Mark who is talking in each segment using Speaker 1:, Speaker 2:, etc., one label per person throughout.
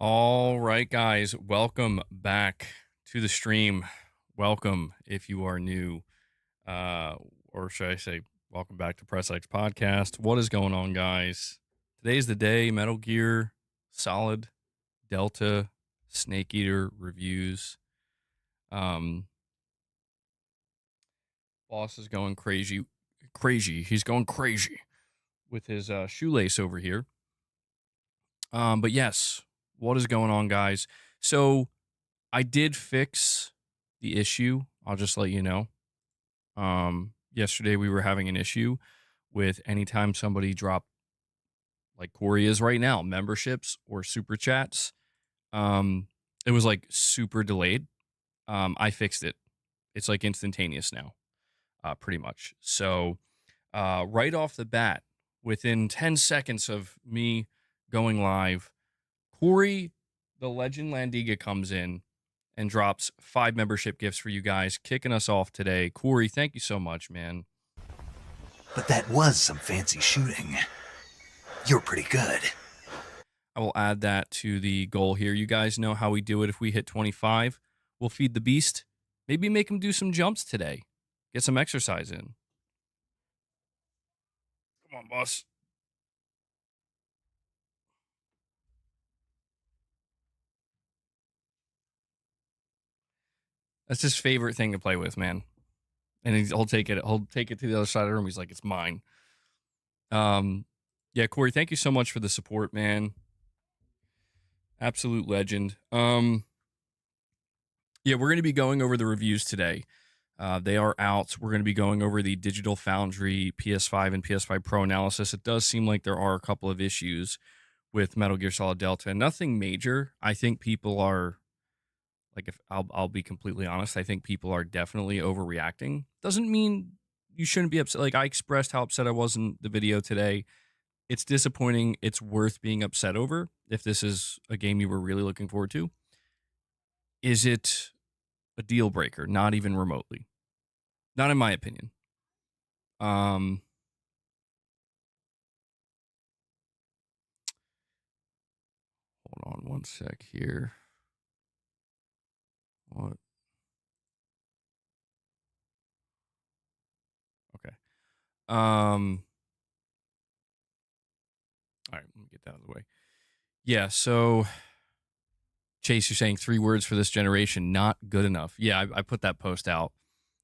Speaker 1: All right, guys, welcome back to the stream. Welcome if you are new, uh, or should I say, welcome back to Press X Podcast. What is going on, guys? Today's the day. Metal Gear Solid Delta Snake Eater reviews. Boss is going crazy. He's going crazy with his shoelace over here. But yes, what is going on, guys? So I did fix the issue. I'll just let you know. Yesterday we were having an issue with anytime somebody dropped, like Corey is right now, memberships or super chats. It was like super delayed. I fixed it. It's like instantaneous now, pretty much. So, right off the bat, within 10 seconds of me going live, Corey, the legend Landiga, comes in and drops 5 membership gifts for you guys, kicking us off today. Corey, thank you so much, man.
Speaker 2: But that was some fancy shooting. You're pretty good.
Speaker 1: I will add that to the goal here. You guys know how we do it. If we hit 25, we'll feed the beast. Maybe make him do some jumps today. Get some exercise in. Come on, boss. That's his favorite thing to play with, man. And he'll take it to the other side of the room. He's like, it's mine. Yeah, Corey, thank you so much for the support, man. Absolute legend. Yeah, we're going to be going over the reviews today. They are out. We're going to be going over the Digital Foundry PS5 and PS5 Pro analysis. It does seem like there are a couple of issues with Metal Gear Solid Delta, and nothing major. I think people are, like, if I'll be completely honest, I think people are definitely overreacting. Doesn't mean you shouldn't be upset. Like, I expressed how upset I was in the video today. It's disappointing. It's worth being upset over if this is a game you were really looking forward to. Is it a deal breaker? Not even remotely. Not in my opinion. Hold on one sec here. What? Okay. All right, let me get that out of the way. Yeah, so Chase, you're saying 3 words for this generation, not good enough. Yeah, I put that post out.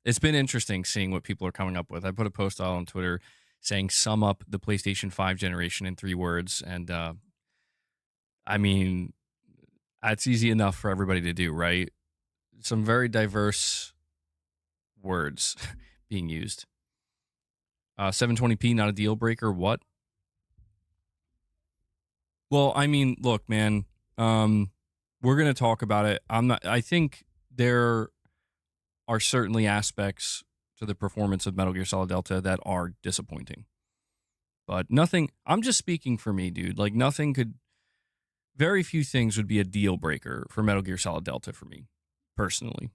Speaker 1: It's been interesting seeing what people are coming up with. I put a post out on Twitter saying sum up the PlayStation 5 generation in 3 words. And I mean, that's easy enough for everybody to do, right? Some very diverse words being used. 720p, not a deal breaker. What? Well, I mean, look, man, we're going to talk about it. I think there are certainly aspects to the performance of Metal Gear Solid Delta that are disappointing. But nothing, I'm just speaking for me, dude. Like, very few things would be a deal breaker for Metal Gear Solid Delta for me, personally.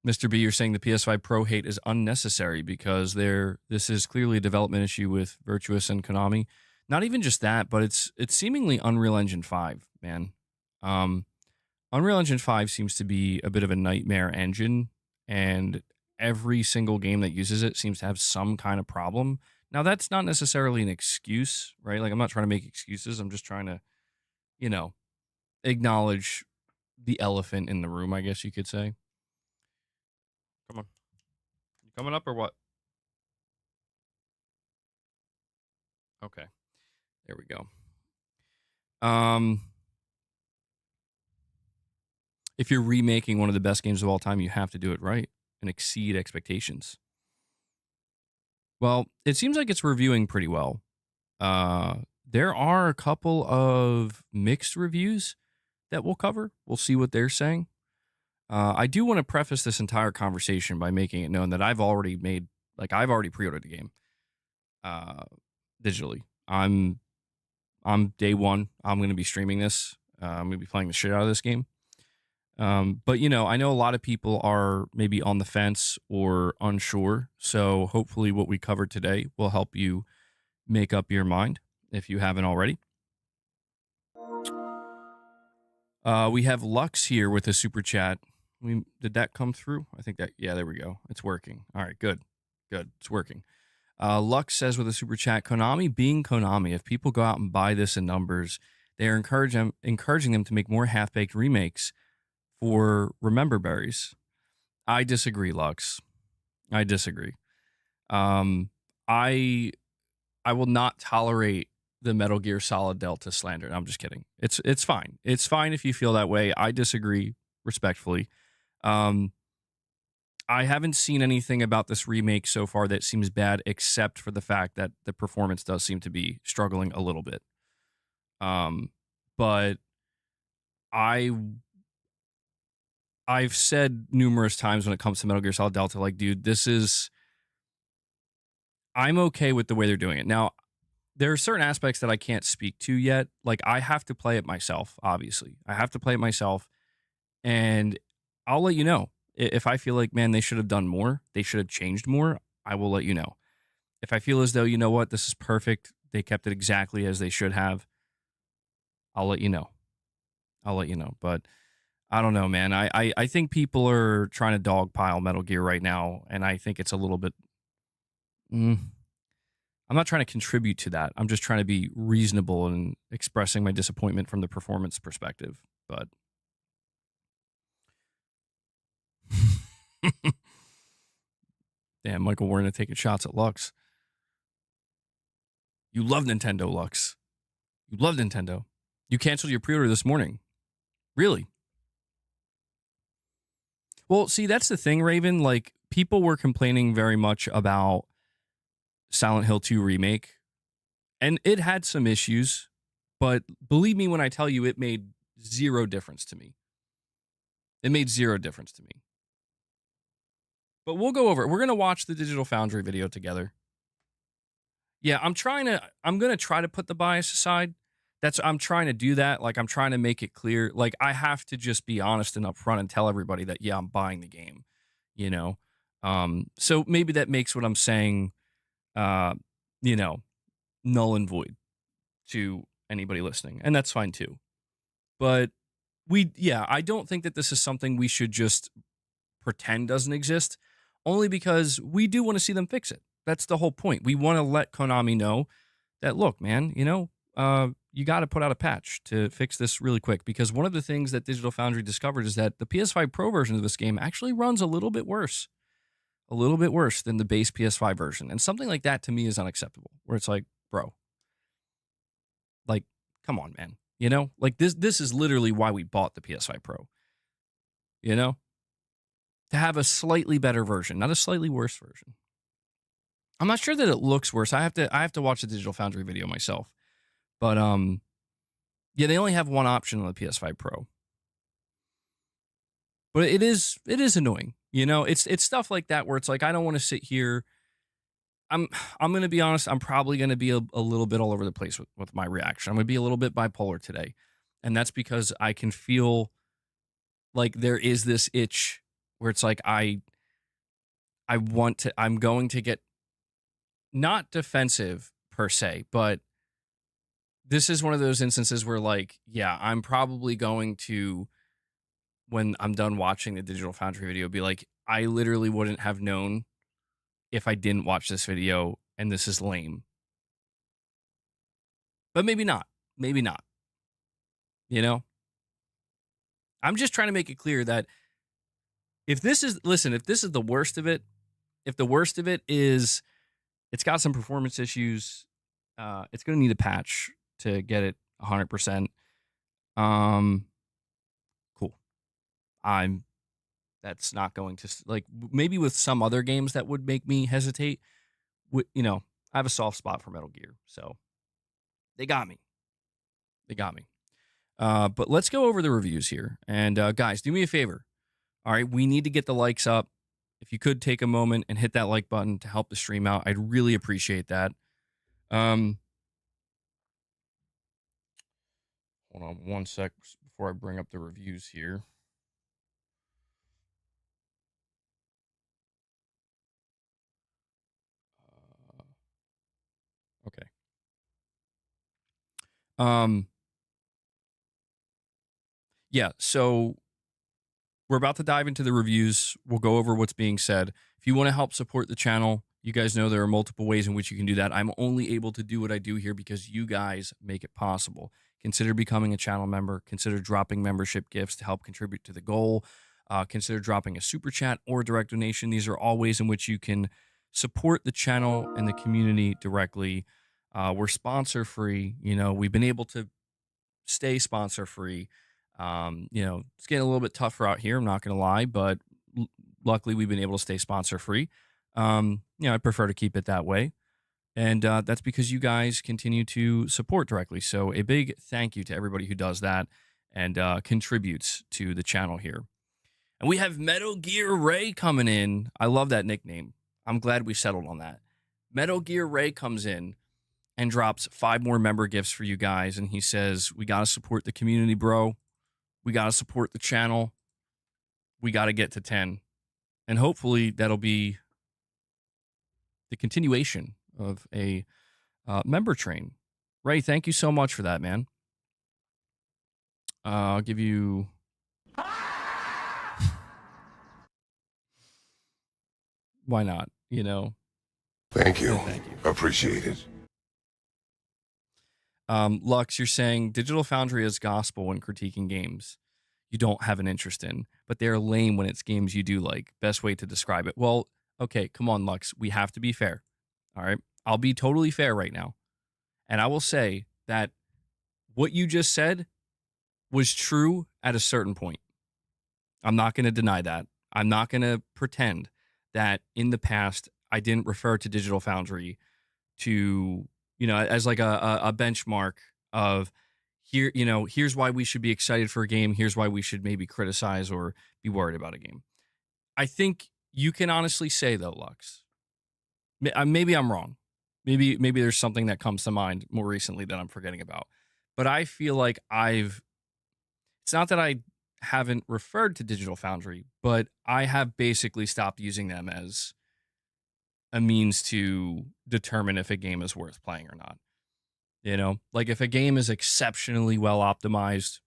Speaker 1: Mr. B, you're saying the PS5 Pro hate is unnecessary because this is clearly a development issue with Virtuous and Konami. Not even just that, but it's seemingly Unreal Engine 5, man. Unreal Engine 5 seems to be a bit of a nightmare engine, and every single game that uses it seems to have some kind of problem. Now, that's not necessarily an excuse, right? Like, I'm not trying to make excuses. I'm just trying to, acknowledge the elephant in the room, I guess you could say. Come on. You coming up or what? Okay. There we go. If you're remaking one of the best games of all time, you have to do it right and exceed expectations. Well, it seems like it's reviewing pretty well. There are a couple of mixed reviews that we'll cover. We'll see what they're saying. I do want to preface this entire conversation by making it known that I've already pre-ordered the game digitally. I'm day one. I'm going to be streaming this. I'm going to be playing the shit out of this game. But, I know a lot of people are maybe on the fence or unsure. So hopefully what we covered today will help you make up your mind if you haven't already. We have Lux here with a super chat. Did that come through? I think that, yeah, there we go. It's working. All right, good. Good. It's working. Lux says with a super chat, Konami being Konami, if people go out and buy this in numbers, they are encouraging them to make more half-baked remakes for Remember Berries. I disagree, Lux. I disagree. Um, I I will not tolerate the Metal Gear Solid Delta slander. I'm just kidding. It's fine. It's fine if you feel that way. I disagree respectfully. Um, I haven't seen anything about this remake so far that seems bad, except for the fact that the performance does seem to be struggling a little bit. But I I've said numerous times when it comes to Metal Gear Solid Delta, like, dude, I'm okay with the way they're doing it. Now, there are certain aspects that I can't speak to yet. Like, I have to play it myself, obviously. I have to play it myself, and I'll let you know. If I feel like, man, they should have done more, they should have changed more, I will let you know. If I feel as though, you know what, this is perfect, they kept it exactly as they should have, I'll let you know. I'll let you know. But I don't know, man. I think people are trying to dogpile Metal Gear right now, and I think it's a little bit. Mm, I'm not trying to contribute to that. I'm just trying to be reasonable and expressing my disappointment from the performance perspective. But damn, Michael Warner taking shots at Lux. You love Nintendo, Lux. You love Nintendo. You canceled your pre-order this morning. Really? Well, see, that's the thing, Raven. Like, people were complaining very much about Silent Hill 2 Remake, and it had some issues, but believe me when I tell you, it made zero difference to me. It made zero difference to me. But we'll go over it. We're going to watch the Digital Foundry video together. Yeah, I'm going to try to put the bias aside. I'm trying to do that. Like, I'm trying to make it clear. Like, I have to just be honest and upfront and tell everybody that, yeah, I'm buying the game, you know? So maybe that makes what I'm saying, uh, you know, null and void to anybody listening. And that's fine too. But I don't think that this is something we should just pretend doesn't exist, only because we do want to see them fix it. That's the whole point. We want to let Konami know that, look, man, you got to put out a patch to fix this really quick, because one of the things that Digital Foundry discovered is that the PS5 Pro version of this game actually runs a little bit worse than the base PS5 version. And something like that to me is unacceptable, where it's like, bro, like, come on, man. Like, this is literally why we bought the PS5 Pro, you know? To have a slightly better version, not a slightly worse version. I'm not sure that it looks worse. I have to watch the Digital Foundry video myself. But yeah, they only have one option on the PS5 Pro. But it is annoying. It's stuff like that where it's like, I don't want to sit here. I'm going to be honest, I'm probably going to be a little bit all over the place with my reaction. I'm going to be a little bit bipolar today. And that's because I can feel like there is this itch where it's like, I'm going to get not defensive per se, but this is one of those instances where, like, yeah, I'm probably going to, when I'm done watching the Digital Foundry video, be like, I literally wouldn't have known if I didn't watch this video, and this is lame. But maybe not. Maybe not. You know? I'm just trying to make it clear that if this is the worst of it, if the worst of it is it's got some performance issues, it's going to need a patch to get it 100%. Cool. That's not going to, like, maybe with some other games that would make me hesitate. I have a soft spot for Metal Gear, so they got me. They got me. But let's go over the reviews here. And guys, do me a favor. All right, we need to get the likes up. If you could take a moment and hit that like button to help the stream out, I'd really appreciate that. Hold on one sec before I bring up the reviews here. Okay. Um, Yeah, so we're about to dive into the reviews. We'll go over what's being said. If you want to help support the channel, you guys know there are multiple ways in which you can do that. I'm only able to do what I do here because you guys make it possible. Consider becoming a channel member. Consider dropping membership gifts to help contribute to the goal. Consider dropping a super chat or a direct donation. These are all ways in which you can support the channel and the community directly. We're sponsor free. We've been able to stay sponsor free. It's getting a little bit tougher out here. I'm not going to lie, but luckily we've been able to stay sponsor free. I prefer to keep it that way. And that's because you guys continue to support directly. So a big thank you to everybody who does that and contributes to the channel here. And we have Metal Gear Ray coming in. I love that nickname. I'm glad we settled on that. Metal Gear Ray comes in and drops 5 more member gifts for you guys. And he says, we got to support the community, bro. We got to support the channel. We got to get to 10. And hopefully that'll be the continuation of a member train. Ray, thank you so much for that, man. I'll give you... Why not?
Speaker 3: Thank you.
Speaker 1: Thank you.
Speaker 3: Appreciate it.
Speaker 1: Lux, you're saying Digital Foundry is gospel when critiquing games you don't have an interest in, but they're lame when it's games you do like. Best way to describe it. Well, okay, come on, Lux. We have to be fair. All right? I'll be totally fair right now. And I will say that what you just said was true at a certain point. I'm not going to deny that. I'm not going to pretend that in the past I didn't refer to Digital Foundry to, as like a benchmark of here, here's why we should be excited for a game. Here's why we should maybe criticize or be worried about a game. I think you can honestly say though, Lux, maybe I'm wrong. Maybe there's something that comes to mind more recently that I'm forgetting about. But I feel like it's not that I haven't referred to Digital Foundry, but I have basically stopped using them as a means to determine if a game is worth playing or not. Like if a game is exceptionally well optimized,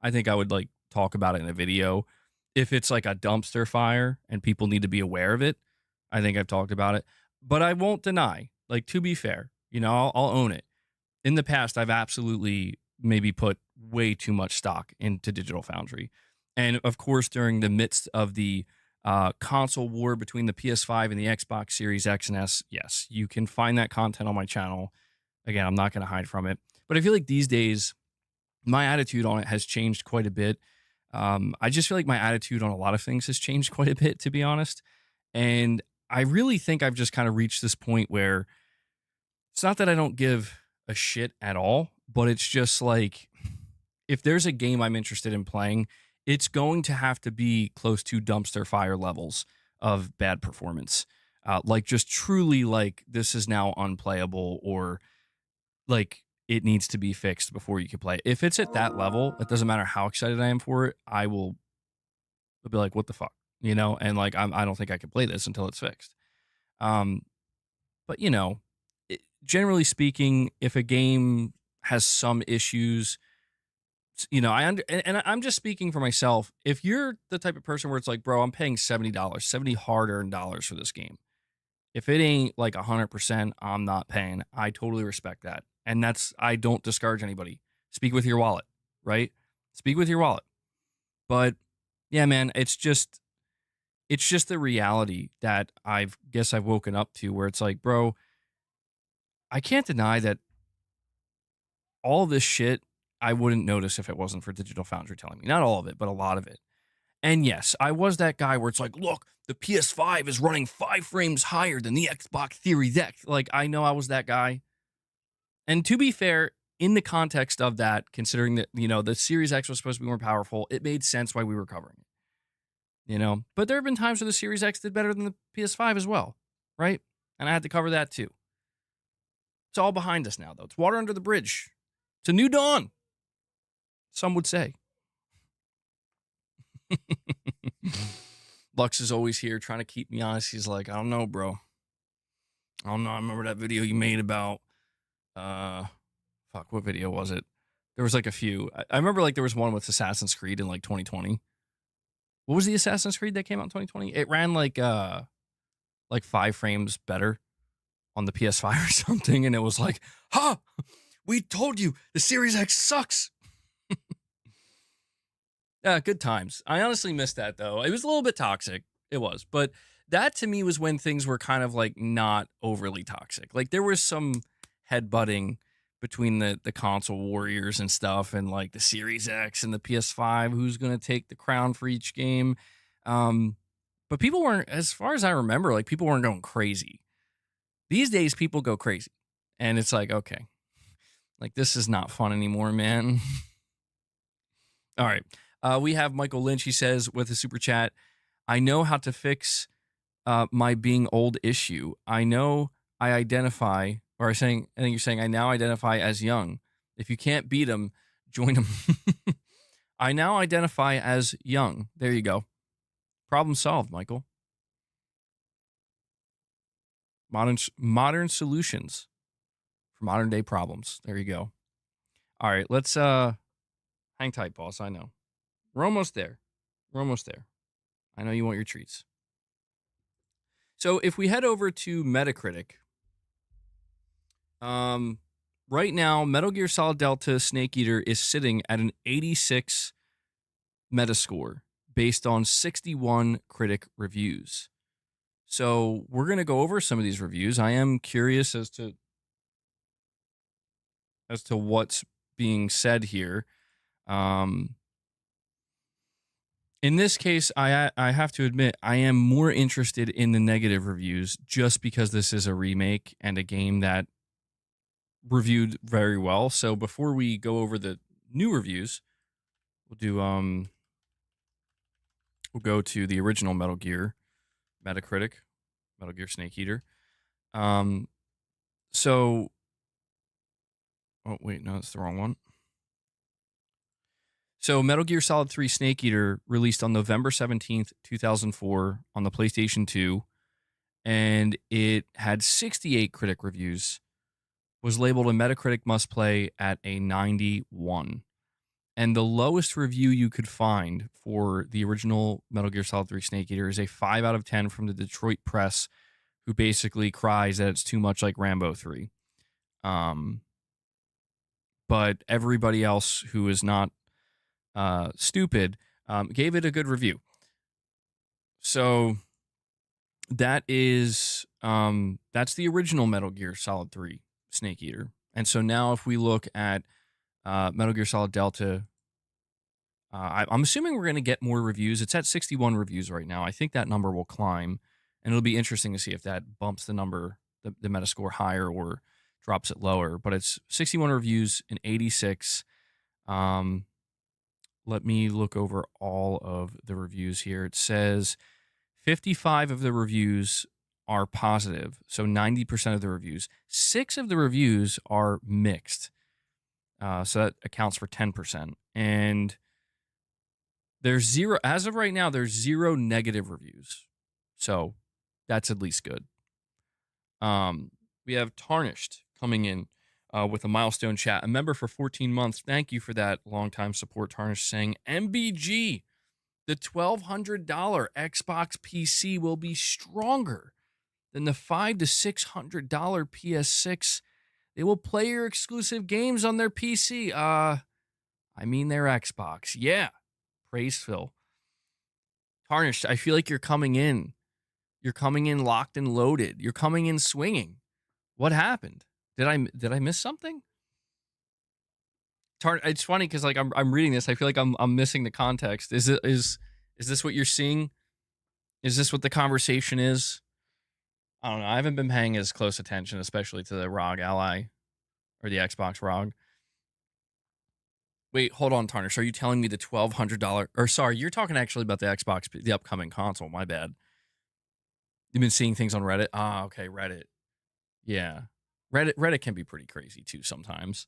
Speaker 1: I think I would like talk about it in a video. If it's like a dumpster fire and people need to be aware of it, I think I've talked about it. But I won't deny, like, to be fair, I'll own it. In the past, I've absolutely maybe put way too much stock into Digital Foundry. And of course, during the midst of the console war between the PS5 and the Xbox Series X and S, yes, you can find that content on my channel. Again, I'm not going to hide from it. But I feel like these days, my attitude on it has changed quite a bit. I just feel like my attitude on a lot of things has changed quite a bit, to be honest. And I really think I've just kind of reached this point where it's not that I don't give a shit at all, but it's just like, if there's a game I'm interested in playing, it's going to have to be close to dumpster fire levels of bad performance. Like just truly like this is now unplayable, or like it needs to be fixed before you can play it. If it's at that level, it doesn't matter how excited I am for it. I'll be like, what the fuck? And like, I don't think I can play this until it's fixed. But generally speaking, if a game has some issues, and I'm just speaking for myself. If you're the type of person where it's like, bro, I'm paying $70, 70 hard-earned dollars for this game. If it ain't like 100%, I'm not paying. I totally respect that. And I don't discourage anybody. Speak with your wallet, right? Speak with your wallet. But yeah, man, it's just the reality that I've woken up to, where it's like, bro, I can't deny that all this shit I wouldn't notice if it wasn't for Digital Foundry telling me. Not all of it, but a lot of it. And yes, I was that guy where it's like, look, the PS5 is running 5 frames higher than the Xbox Series X. Like, I know I was that guy. And to be fair, in the context of that, considering that, the Series X was supposed to be more powerful, it made sense why we were covering it. But there have been times where the Series X did better than the PS5 as well, right? And I had to cover that too. It's all behind us now, though. It's water under the bridge. It's a new dawn, some would say. Lux is always here trying to keep me honest. He's like, I don't know, bro. I don't know. I remember that video you made about, what video was it? There was like a few. I remember like there was one with Assassin's Creed in like 2020. What was the Assassin's Creed that came out in 2020? It ran like 5 frames better on the PS5 or something, and it was like, "Ha! We told you the Series X sucks." Yeah, good times. I honestly missed that though. It was a little bit toxic. It was, but that to me was when things were kind of like not overly toxic. Like there was some headbutting between the console warriors and stuff, and like the Series X and the PS5, who's going to take the crown for each game. But people weren't, as far as I remember, like people weren't going crazy. These days, people go crazy, and it's like, okay, like this is not fun anymore, man. All right. We have Michael Lynch. He says with a super chat, I know how to fix my being old issue. I know I identify, or I think you're saying I now identify as young. If you can't beat them, join them. I now identify as young. There you go. Problem solved, Michael. Modern solutions for modern day problems. There you go. All right, let's hang tight, boss. I know. We're almost there. We're almost there. I know you want your treats. So if we head over to Metacritic, right now, Metal Gear Solid Delta Snake Eater is sitting at an 86 Metascore based on 61 critic reviews. So we're going to go over some of these reviews. I am curious as to what's being said here. In this case, I have to admit, I am more interested in the negative reviews just because this is a remake and a game that reviewed very well. So before we go over the new reviews, we'll go to the original Metal Gear Metacritic, Metal Gear Snake Eater. Oh wait, no, that's the wrong one. So Metal Gear Solid 3 Snake Eater released on November 17th, 2004 on the PlayStation 2, and it had 68 critic reviews, was labeled a Metacritic must play at a 91. And the lowest review you could find for the original Metal Gear Solid 3 Snake Eater is a 5 out of 10 from the Detroit Press, who basically cries that it's too much like Rambo 3. But everybody else who is not stupid gave it a good review. So that is that's the original Metal Gear Solid 3 Snake Eater. And so now if we look at Metal Gear Solid Delta, I'm assuming we're going to get more reviews. It's at 61 reviews right now. I think that number will climb, and it'll be interesting to see if that bumps the number, the Metascore higher, or drops it lower. But it's 61 reviews and 86. Let me look over all of the reviews here. It says 55 of the reviews are positive, so 90% of the reviews. 6 of the reviews are mixed, so that accounts for 10%. And there's zero, as of right now, there's 0 negative reviews, so that's at least good. We have Tarnished coming in with a milestone chat. A member for 14 months. Thank you for that long-time support, Tarnished, saying, MBG, the $1,200 Xbox PC will be stronger than the $500 to $600 PS6. They will play your exclusive games on their PC. I mean their Xbox. Yeah. Praise Phil. Tarnished, I feel like you're coming in. You're coming in locked and loaded. You're coming in swinging. What happened? Did I miss something? It's funny because like I'm reading this. I feel like I'm missing the context. Is this what you're seeing? Is this what the conversation is? I don't know. I haven't been paying as close attention, especially to the ROG Ally or the Xbox ROG. Wait, hold on, Tarnish. Are you telling me the $1,200? Or sorry, you're talking actually about the Xbox, the upcoming console. My bad. You've been seeing things on Reddit? Ah, okay, Reddit. Yeah. Reddit can be pretty crazy too sometimes.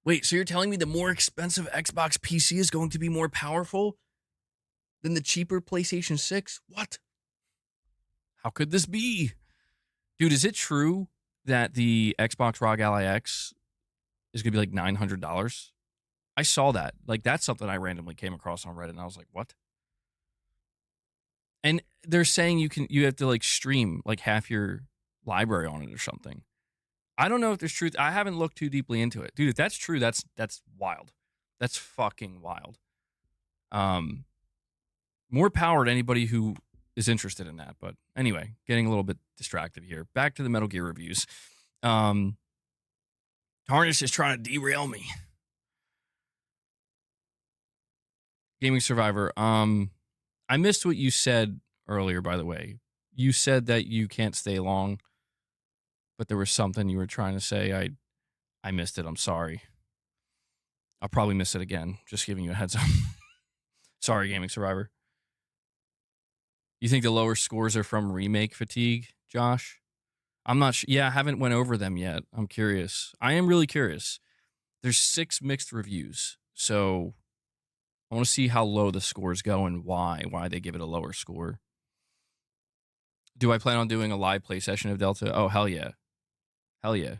Speaker 1: Wait, so you're telling me the more expensive Xbox PC is going to be more powerful than the cheaper PlayStation 6? What? How could this be? Dude, is it true that the Xbox ROG Ally X is going to be like $900? I saw that. Like, that's something I randomly came across on Reddit, and I was like, what? And they're saying you have to like stream like half your library on it or something. I don't know if there's truth. I haven't looked too deeply into it. Dude, if that's true, that's wild. That's fucking wild. Um More power to anybody who is interested in that. But anyway, getting a little bit distracted here. Back to the Metal Gear reviews. Harness is trying to derail me. Gaming Survivor. I missed what you said earlier, by the way. You said that you can't stay long, but there was something you were trying to say. I missed it. I'm sorry. I'll probably miss it again. Just giving you a heads up. Sorry, Gaming Survivor. You think the lower scores are from remake fatigue, Josh? I'm not sure. Yeah, I haven't went over them yet. I'm curious. I am really curious. There's 6 mixed reviews, so I want to see how low the scores go and why they give it a lower score. Do I plan on doing a live play session of Delta? Oh, hell yeah. Hell yeah.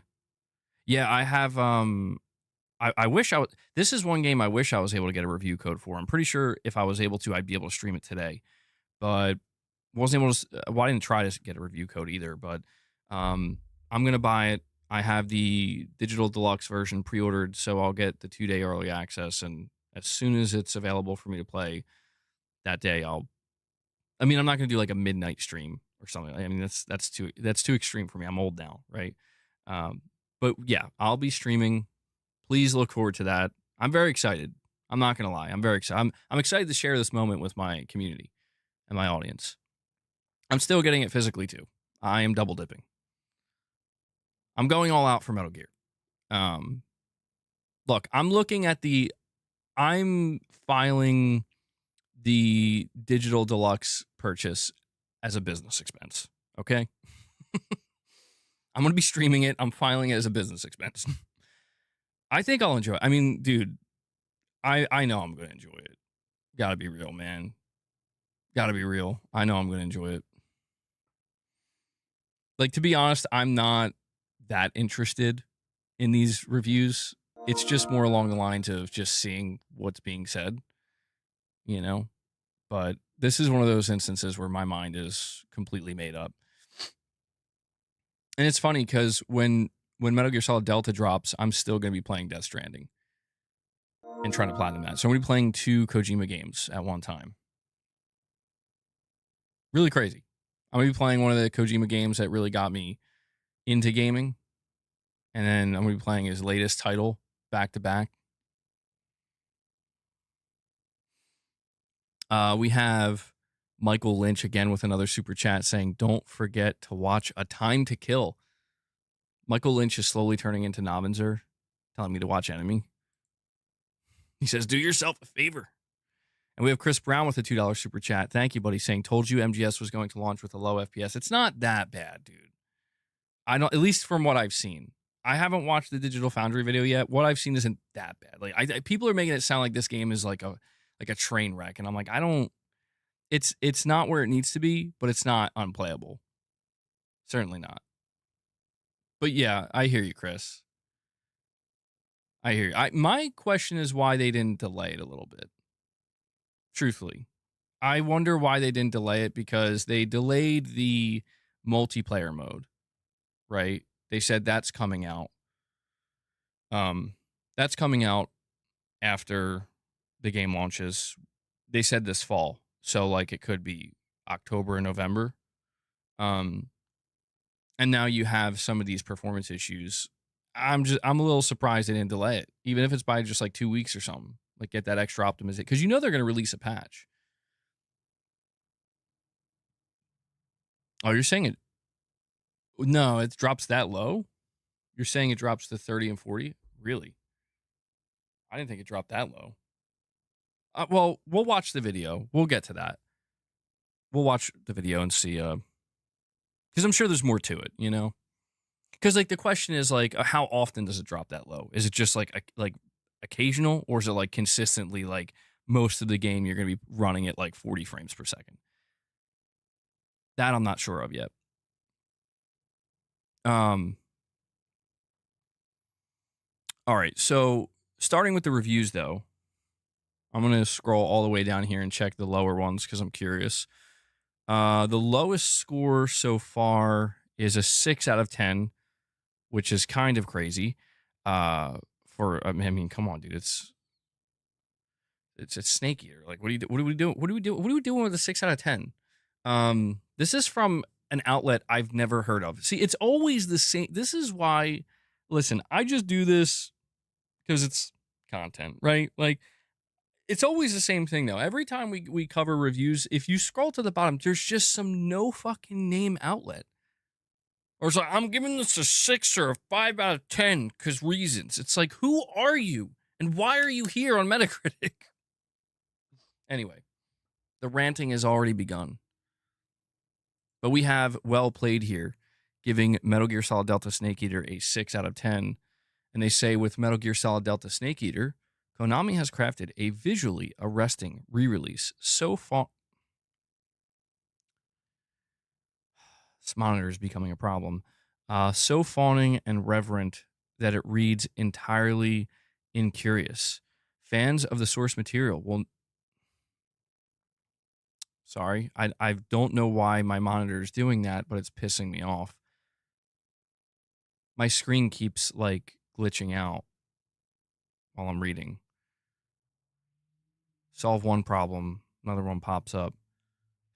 Speaker 1: Yeah, I have I wish I this is one game I wish I was able to get a review code for. I'm pretty sure if I was able to, I'd be able to stream it today. But wasn't able to well, I didn't try to get a review code either, but I'm going to buy it. I have the digital deluxe version pre-ordered, so I'll get the 2-day early access, and as soon as it's available for me to play that day, I'm not going to do like a midnight stream or something. I mean, that's too extreme for me. I'm old now, right? But yeah, I'll be streaming. Please look forward to that. I'm very excited. I'm not going to lie. I'm very excited. I'm excited to share this moment with my community and my audience. I'm still getting it physically too. I am double dipping. I'm going all out for Metal Gear. Look, I'm filing the digital deluxe purchase as a business expense. Okay. I'm going to be streaming it. I'm filing it as a business expense. I think I'll enjoy it. I mean, dude, I know I'm going to enjoy it. Gotta be real, man. Gotta be real. I know I'm going to enjoy it. Like, to be honest, I'm not that interested in these reviews. It's just more along the lines of just seeing what's being said, you know? But this is one of those instances where my mind is completely made up. And it's funny because when Metal Gear Solid Delta drops, I'm still going to be playing Death Stranding and trying to platinum that. So I'm going to be playing 2 Kojima games at one time. Really crazy. I'm going to be playing one of the Kojima games that really got me into gaming. And then I'm going to be playing his latest title back to back. We have Michael Lynch again with another super chat saying, don't forget to watch A Time to Kill. Michael Lynch is slowly turning into Nobinzer, telling me to watch Enemy. He says, do yourself a favor. And we have Chris Brown with a $2 super chat. Thank you, buddy, saying, told you MGS was going to launch with a low FPS. It's not that bad, dude. I don't, at least from what I've seen. I haven't watched the Digital Foundry video yet. What I've seen isn't that bad. Like, people are making it sound like this game is like a train wreck, and I'm like, it's not where it needs to be, but it's not unplayable. Certainly not. But yeah, I hear you, Chris. I hear you. My question is why they didn't delay it a little bit. Truthfully, I wonder why they didn't delay it, because they delayed the multiplayer mode, right? They said that's coming out. That's coming out after the game launches. They said this fall, so like it could be October or November. And now you have some of these performance issues. I'm a little surprised they didn't delay it, even if it's by just like 2 weeks or something. Like, get that extra optimization, because they're going to release a patch. Oh, you're saying it? No, it drops that low. You're saying it drops to 30 and 40? Really? I didn't think it dropped that low. Well, we'll watch the video. We'll get to that. We'll watch the video and see. Because I'm sure there's more to it, you know. Because like the question is like, how often does it drop that low? Is it just like occasional, or is it like consistently like most of the game you're going to be running at like 40 frames per second? That I'm not sure of yet. All right, so starting with the reviews, though, I'm going to scroll all the way down here and check the lower ones because I'm curious. The lowest score so far is a 6 out of 10, which is kind of crazy. I mean, come on, dude. It's Snake Eater. Like, what are we doing? What are we doing with a 6 out of 10? This is from an outlet I've never heard of. See, it's always the same. This is why, listen, I just do this because it's content, right? Like, it's always the same thing, though. Every time we cover reviews, if you scroll to the bottom, there's just some no fucking name outlet. Or it's like, I'm giving this a 6 or a 5 out of 10 because reasons. It's like, who are you? And why are you here on Metacritic? Anyway, the ranting has already begun. But we have Well Played here, giving Metal Gear Solid Delta Snake Eater a 6 out of 10. And they say with Metal Gear Solid Delta Snake Eater, Konami has crafted a visually arresting re-release so far. This monitor is becoming a problem. So fawning and reverent that it reads entirely incurious. Fans of the source material will... Sorry, I don't know why my monitor is doing that, but it's pissing me off. My screen keeps, like, glitching out while I'm reading. Solve one problem, another one pops up.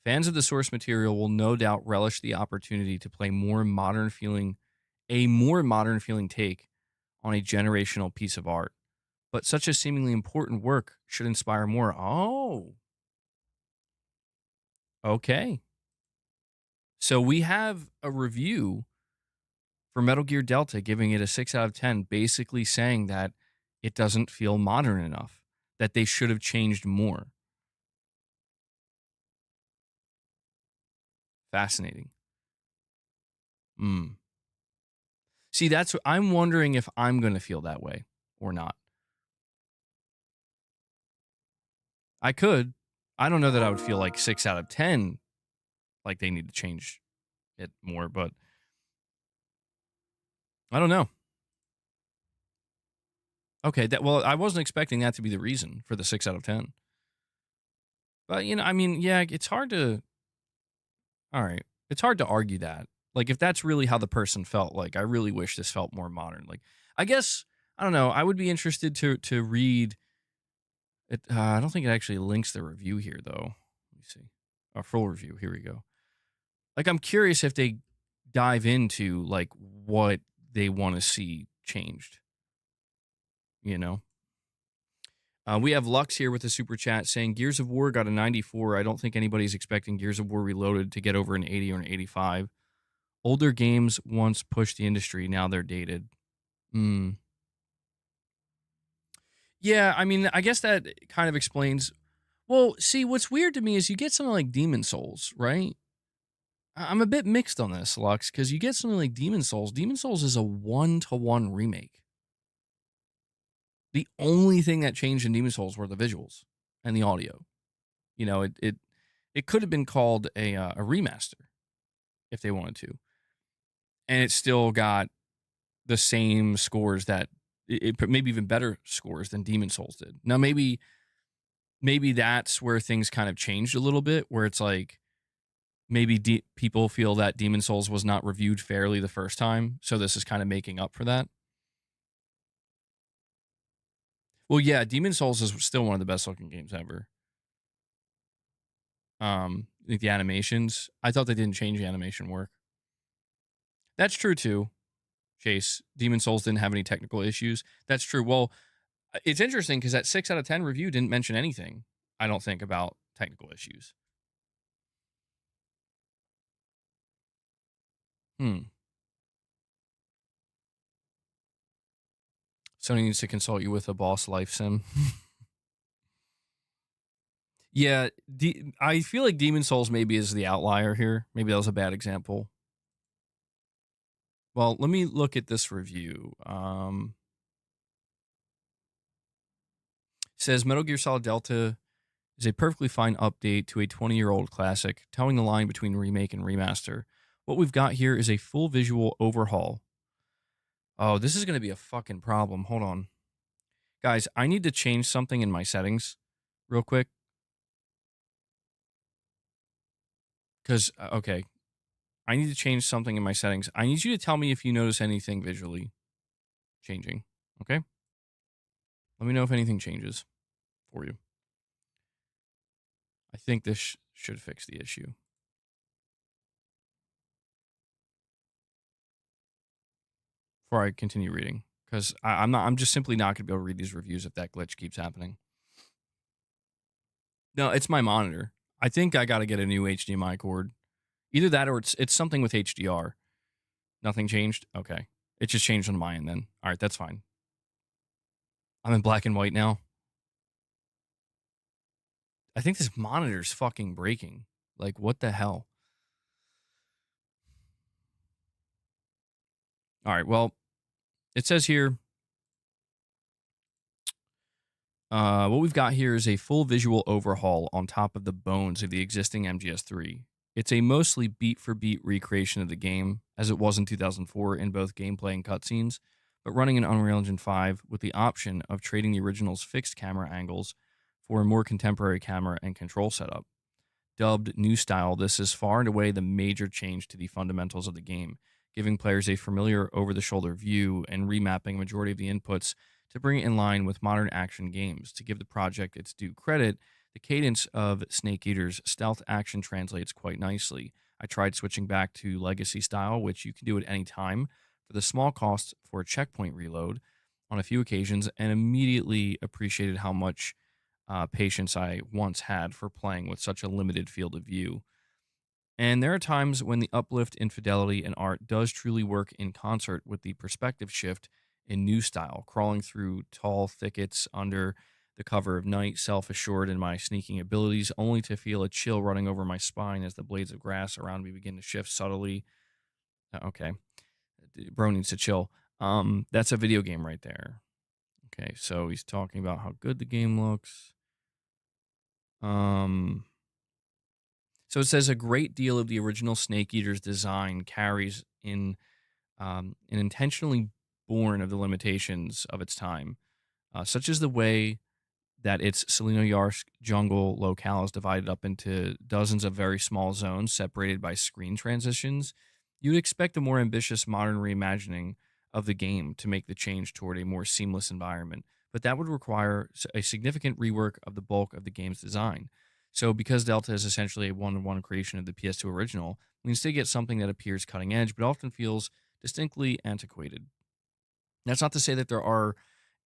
Speaker 1: Fans of the source material will no doubt relish the opportunity to play a more modern feeling take on a generational piece of art. But such a seemingly important work should inspire more. Oh. Okay. So we have a review for Metal Gear Delta giving it a 6 out of 10, basically saying that it doesn't feel modern enough, that they should have changed more. Fascinating. See, that's what I'm wondering if I'm going to feel that way or not. I could. I don't know that I would feel like 6 out of 10, like they need to change it more, but I don't know. Okay, well, I wasn't expecting that to be the reason for the 6 out of 10. But, I mean, yeah, it's hard to... All right. It's hard to argue that. Like, if that's really how the person felt, like, I really wish this felt more modern. Like, I guess, I don't know. I would be interested to read it. I don't think it actually links the review here, though. Let me see. Our full review. Here we go. Like, I'm curious if they dive into, like, what they want to see changed. We have Lux here with a super chat saying Gears of War got a 94. I don't think anybody's expecting Gears of War Reloaded to get over an 80 or an 85. Older games once pushed the industry. Now they're dated. Yeah, I mean, I guess that kind of explains. Well, see, what's weird to me is you get something like Demon Souls, right? I'm a bit mixed on this, Lux, because you get something like Demon Souls. Demon Souls is a 1-to-1 remake. The only thing that changed in Demon Souls were the visuals and the audio. It could have been called a remaster if they wanted to. And it still got the same scores that maybe even better scores than Demon Souls did. Now, maybe that's where things kind of changed a little bit, where it's like maybe people feel that Demon Souls was not reviewed fairly the first time. So this is kind of making up for that. Well, yeah, Demon Souls is still one of the best looking games ever. Like the animations, I thought they didn't change the animation work. That's true too, Chase. Demon Souls didn't have any technical issues. That's true. Well, it's interesting because that 6 out of 10 review didn't mention anything, I don't think, about technical issues. Sony needs to consult you with a boss life sim. Yeah, I feel like Demon Souls maybe is the outlier here. Maybe that was a bad example. Well, let me look at this review. It says Metal Gear Solid Delta is a perfectly fine update to a 20-year-old classic, towing the line between remake and remaster. What we've got here is a full visual overhaul. Oh, this is going to be a fucking problem. Hold on. Guys, I need to change something in my settings real quick. Because, okay, I need to change something in my settings. I need you to tell me if you notice anything visually changing. Okay? Let me know if anything changes for you. I think this should fix the issue. Before I continue reading, because I'm just simply not going to be able to read these reviews if that glitch keeps happening. No, it's my monitor. I think I got to get a new HDMI cord. Either that or it's something with HDR. Nothing changed? Okay. It just changed on my end then. All right, that's fine. I'm in black and white now. I think this monitor's fucking breaking. Like, what the hell? All right, well, it says here, what we've got here is a full visual overhaul on top of the bones of the existing MGS3. It's a mostly beat-for-beat recreation of the game, as it was in 2004 in both gameplay and cutscenes, but running in Unreal Engine 5 with the option of trading the original's fixed camera angles for a more contemporary camera and control setup. Dubbed New Style, this is far and away the major change to the fundamentals of the game, giving players a familiar over-the-shoulder view and remapping a majority of the inputs to bring it in line with modern action games. To give the project its due credit, the cadence of Snake Eater's stealth action translates quite nicely. I tried switching back to Legacy style, which you can do at any time, for the small cost for a checkpoint reload on a few occasions, and immediately appreciated how much patience I once had for playing with such a limited field of view. And there are times when the uplift in fidelity and art does truly work in concert with the perspective shift in New Style, crawling through tall thickets under the cover of night, self-assured in my sneaking abilities, only to feel a chill running over my spine as the blades of grass around me begin to shift subtly. Okay, bro needs to chill. That's a video game right there. Okay, so he's talking about how good the game looks. So it says a great deal of the original Snake Eater's design carries in an intentionally born of the limitations of its time, such as the way that its Selenoyarsk jungle locale is divided up into dozens of very small zones separated by screen transitions. You'd expect a more ambitious modern reimagining of the game to make the change toward a more seamless environment, but that would require a significant rework of the bulk of the game's design. So, because Delta is essentially a one-to-one creation of the PS2 original, we instead get something that appears cutting edge, but often feels distinctly antiquated. That's not to say that there are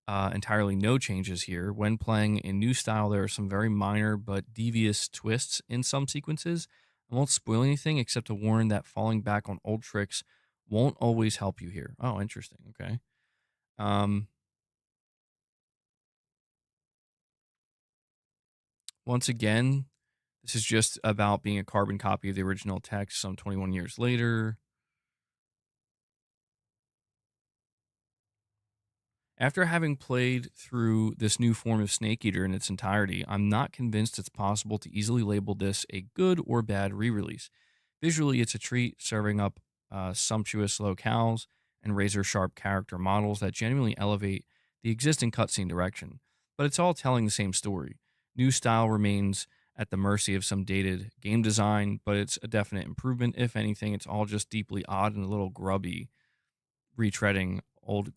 Speaker 1: entirely no changes here. When playing in New Style, there are some very minor but devious twists in some sequences. I won't spoil anything except to warn that falling back on old tricks won't always help you here. Oh, interesting. Okay. Um, Once again, this is just about being a carbon copy of the original text some 21 years later. After having played through this new form of Snake Eater in its entirety, I'm not convinced it's possible to easily label this a good or bad re release. Visually, it's a treat, serving up sumptuous locales and razor sharp character models that genuinely elevate the existing cutscene direction. But it's all telling the same story. New Style remains at the mercy of some dated game design, but it's a definite improvement. If anything, it's all just deeply odd and a little grubby, retreading old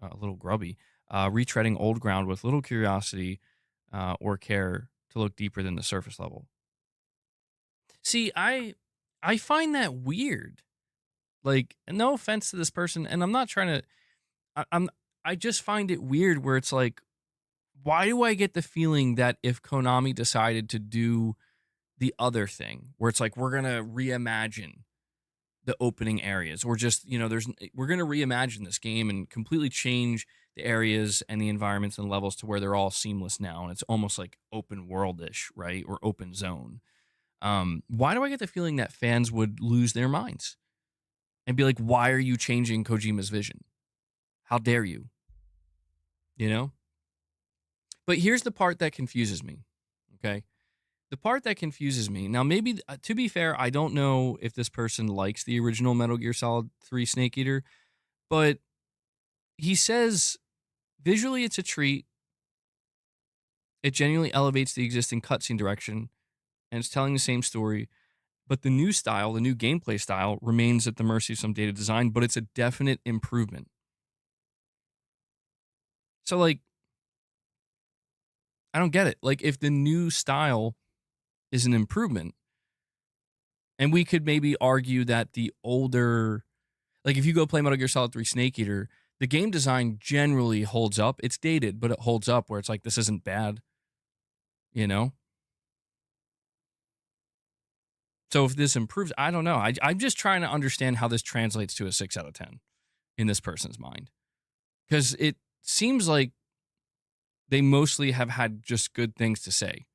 Speaker 1: a little grubby, retreading old ground with little curiosity or care to look deeper than the surface level. See, I find that weird. Like, no offense to this person, and I'm not trying to. I'm. I just find it weird where it's like, why do I get the feeling that if Konami decided to do the other thing, where it's like we're gonna reimagine the opening areas, or just we're going to reimagine this game and completely change the areas and the environments and levels to where they're all seamless now, and it's almost like open worldish, right, or open zone. Why do I get the feeling that fans would lose their minds and be like, why are you changing Kojima's vision? How dare you? You know. But here's the part that confuses me. Okay, the part that confuses me now, maybe to be fair, I don't know if this person likes the original Metal Gear Solid 3 Snake Eater, but he says Visually, it's a treat. It genuinely elevates the existing cutscene direction, and it's telling the same story. But the new style, the new gameplay style, remains at the mercy of some dated design, but it's a definite improvement. So, like, I don't get it. Like, if the new style is an improvement, and we could maybe argue that the older, like, if you go play Metal Gear Solid 3 Snake Eater, the game design generally holds up. It's dated, but it holds up where it's like, this isn't bad, you know? So if this improves, I don't know. I'm just trying to understand how this translates to a 6 out of 10 in this person's mind. Because it seems like they mostly have had just good things to say.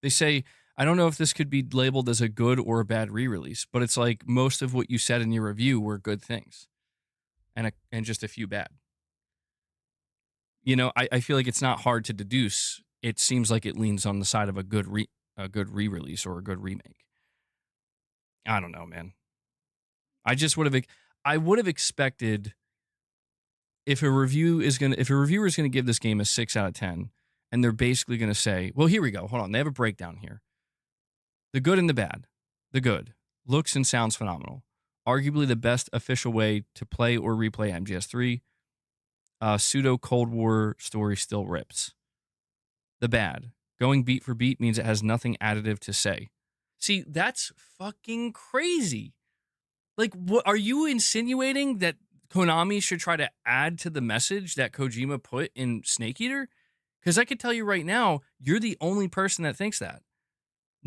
Speaker 1: They say, I don't know if this could be labeled as a good or a bad re-release, but it's like most of what you said in your review were good things, and just a few bad. You know, I feel like it's not hard to deduce. It seems like it leans on the side of a good re-release or a good remake. I don't know, man. I would have expected if a reviewer is gonna give this game a 6 out of 10, and they're basically gonna say, well, here we go. Hold on, they have a breakdown here. The good and the bad. The good. Looks and sounds phenomenal. Arguably the best official way to play or replay MGS3. Pseudo Cold War story still rips. The bad. Going beat for beat means it has nothing additive to say. See, that's fucking crazy. Like, what are you insinuating that Konami should try to add to the message that Kojima put in Snake Eater? Because I could tell you right now, you're the only person that thinks that.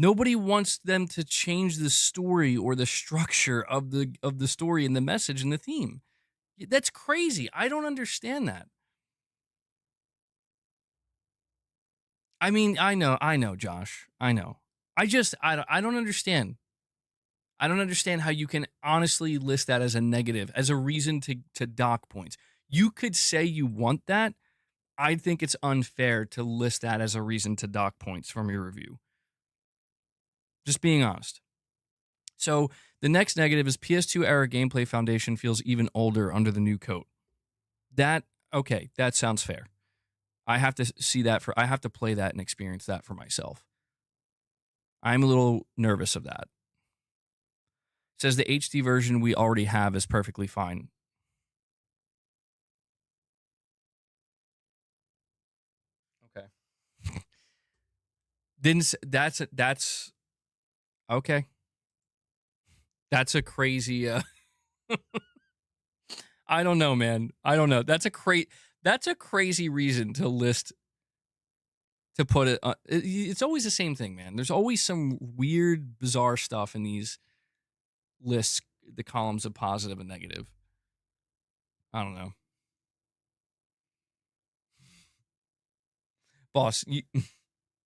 Speaker 1: Nobody wants them to change the story or the structure of the story and the message and the theme. That's crazy. I don't understand that. I mean, I know, Josh. I know. I don't understand. I don't understand how you can honestly list that as a negative, as a reason to dock points. You could say you want that. I think it's unfair to list that as a reason to dock points from your review. Just being honest. So the next negative is PS2 era gameplay foundation feels even older under the new coat. That sounds fair. I have to see that I have to play that and experience that for myself. I'm a little nervous of that. It says the HD version we already have is perfectly fine. Okay. That's okay. That's a crazy I don't know, man. I don't know. That's a crazy reason to list to put it, it's always the same thing, man. There's always some weird bizarre stuff in these lists, the columns of positive and negative. I don't know. Boss, you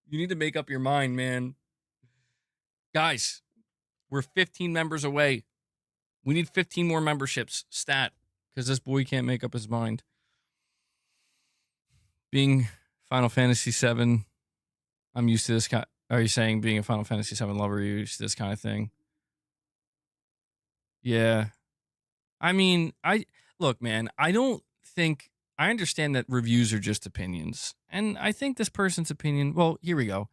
Speaker 1: need to make up your mind, man. Guys, we're 15 members away. We need 15 more memberships. Stat. Because this boy can't make up his mind. Being Final Fantasy VII, I'm used to this kind. Are you saying being a Final Fantasy VII lover, you're used to this kind of thing? Yeah. I mean, look, man, I understand that reviews are just opinions. And I think this person's opinion, well, here we go.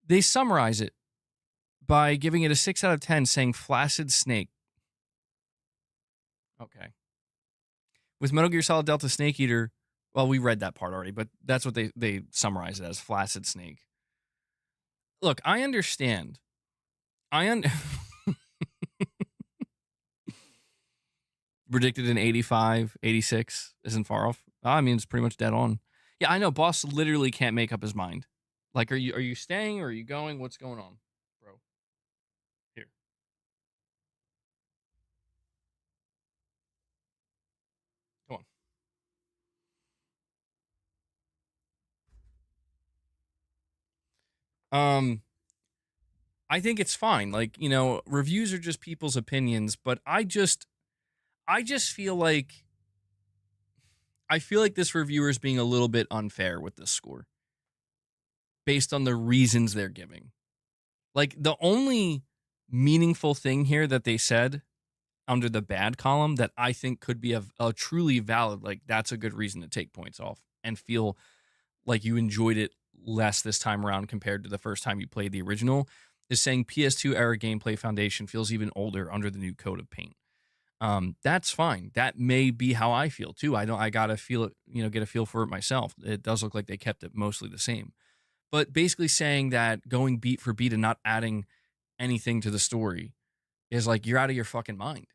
Speaker 1: They summarize it by giving it a 6 out of 10, saying flaccid snake. Okay. With Metal Gear Solid Delta Snake Eater, well, we read that part already, but that's what they summarize it as, flaccid snake. Look, I understand. Predicted in 85, 86 isn't far off. I mean, it's pretty much dead on. Yeah, I know. Boss literally can't make up his mind. Like, are you staying or are you going? What's going on, bro? Here. Come on. I think it's fine. Like, reviews are just people's opinions, but I just feel like this reviewer is being a little bit unfair with this score based on the reasons they're giving. Like, the only meaningful thing here that they said under the bad column that I think could be a truly valid, like, that's a good reason to take points off and feel like you enjoyed it less this time around compared to the first time you played the original, is saying PS2 era gameplay foundation feels even older under the new coat of paint. That's fine. That may be how I feel too. I gotta feel it, get a feel for it myself. It does look like they kept it mostly the same. But basically saying that going beat for beat and not adding anything to the story is like, you're out of your fucking mind.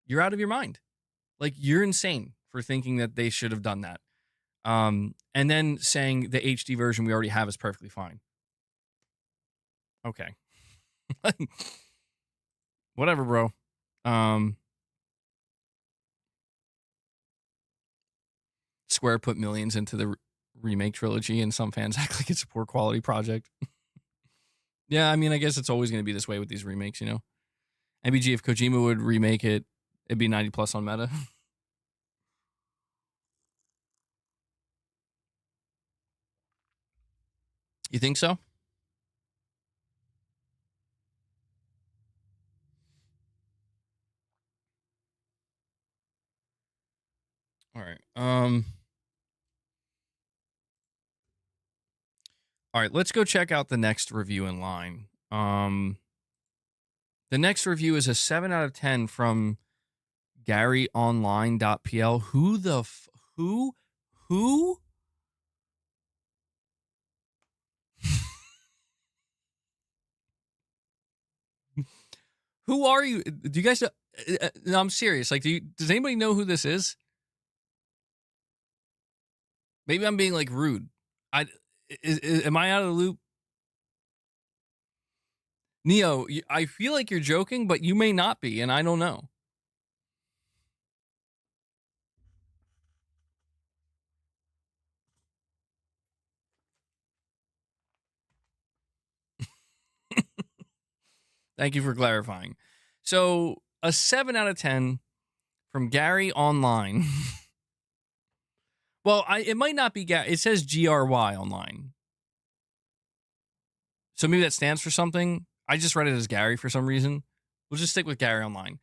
Speaker 1: You're out of your mind. Like, you're insane for thinking that they should have done that. And then saying the HD version we already have is perfectly fine. Okay. Whatever, bro. Square put millions into the remake trilogy, and some fans act like it's a poor quality project. Yeah, I mean, I guess it's always going to be this way with these remakes, MBG, if Kojima would remake it, it'd be 90 plus on meta. You think so? All right. All right, let's go check out the next review in line. The next review is a 7 out of 10 from GaryOnline.pl. Who the who? Who are you? Do you guys know? No, I'm serious. Like, does anybody know who this is? Maybe I'm being like rude. Am I out of the loop? Neo, I feel like you're joking, but you may not be, and I don't know. Thank you for clarifying. So, a 7 out of 10 from Gary Online. Well, it might not be Gary. It says GRY Online. So maybe that stands for something. I just read it as Gary for some reason. We'll just stick with Gary Online.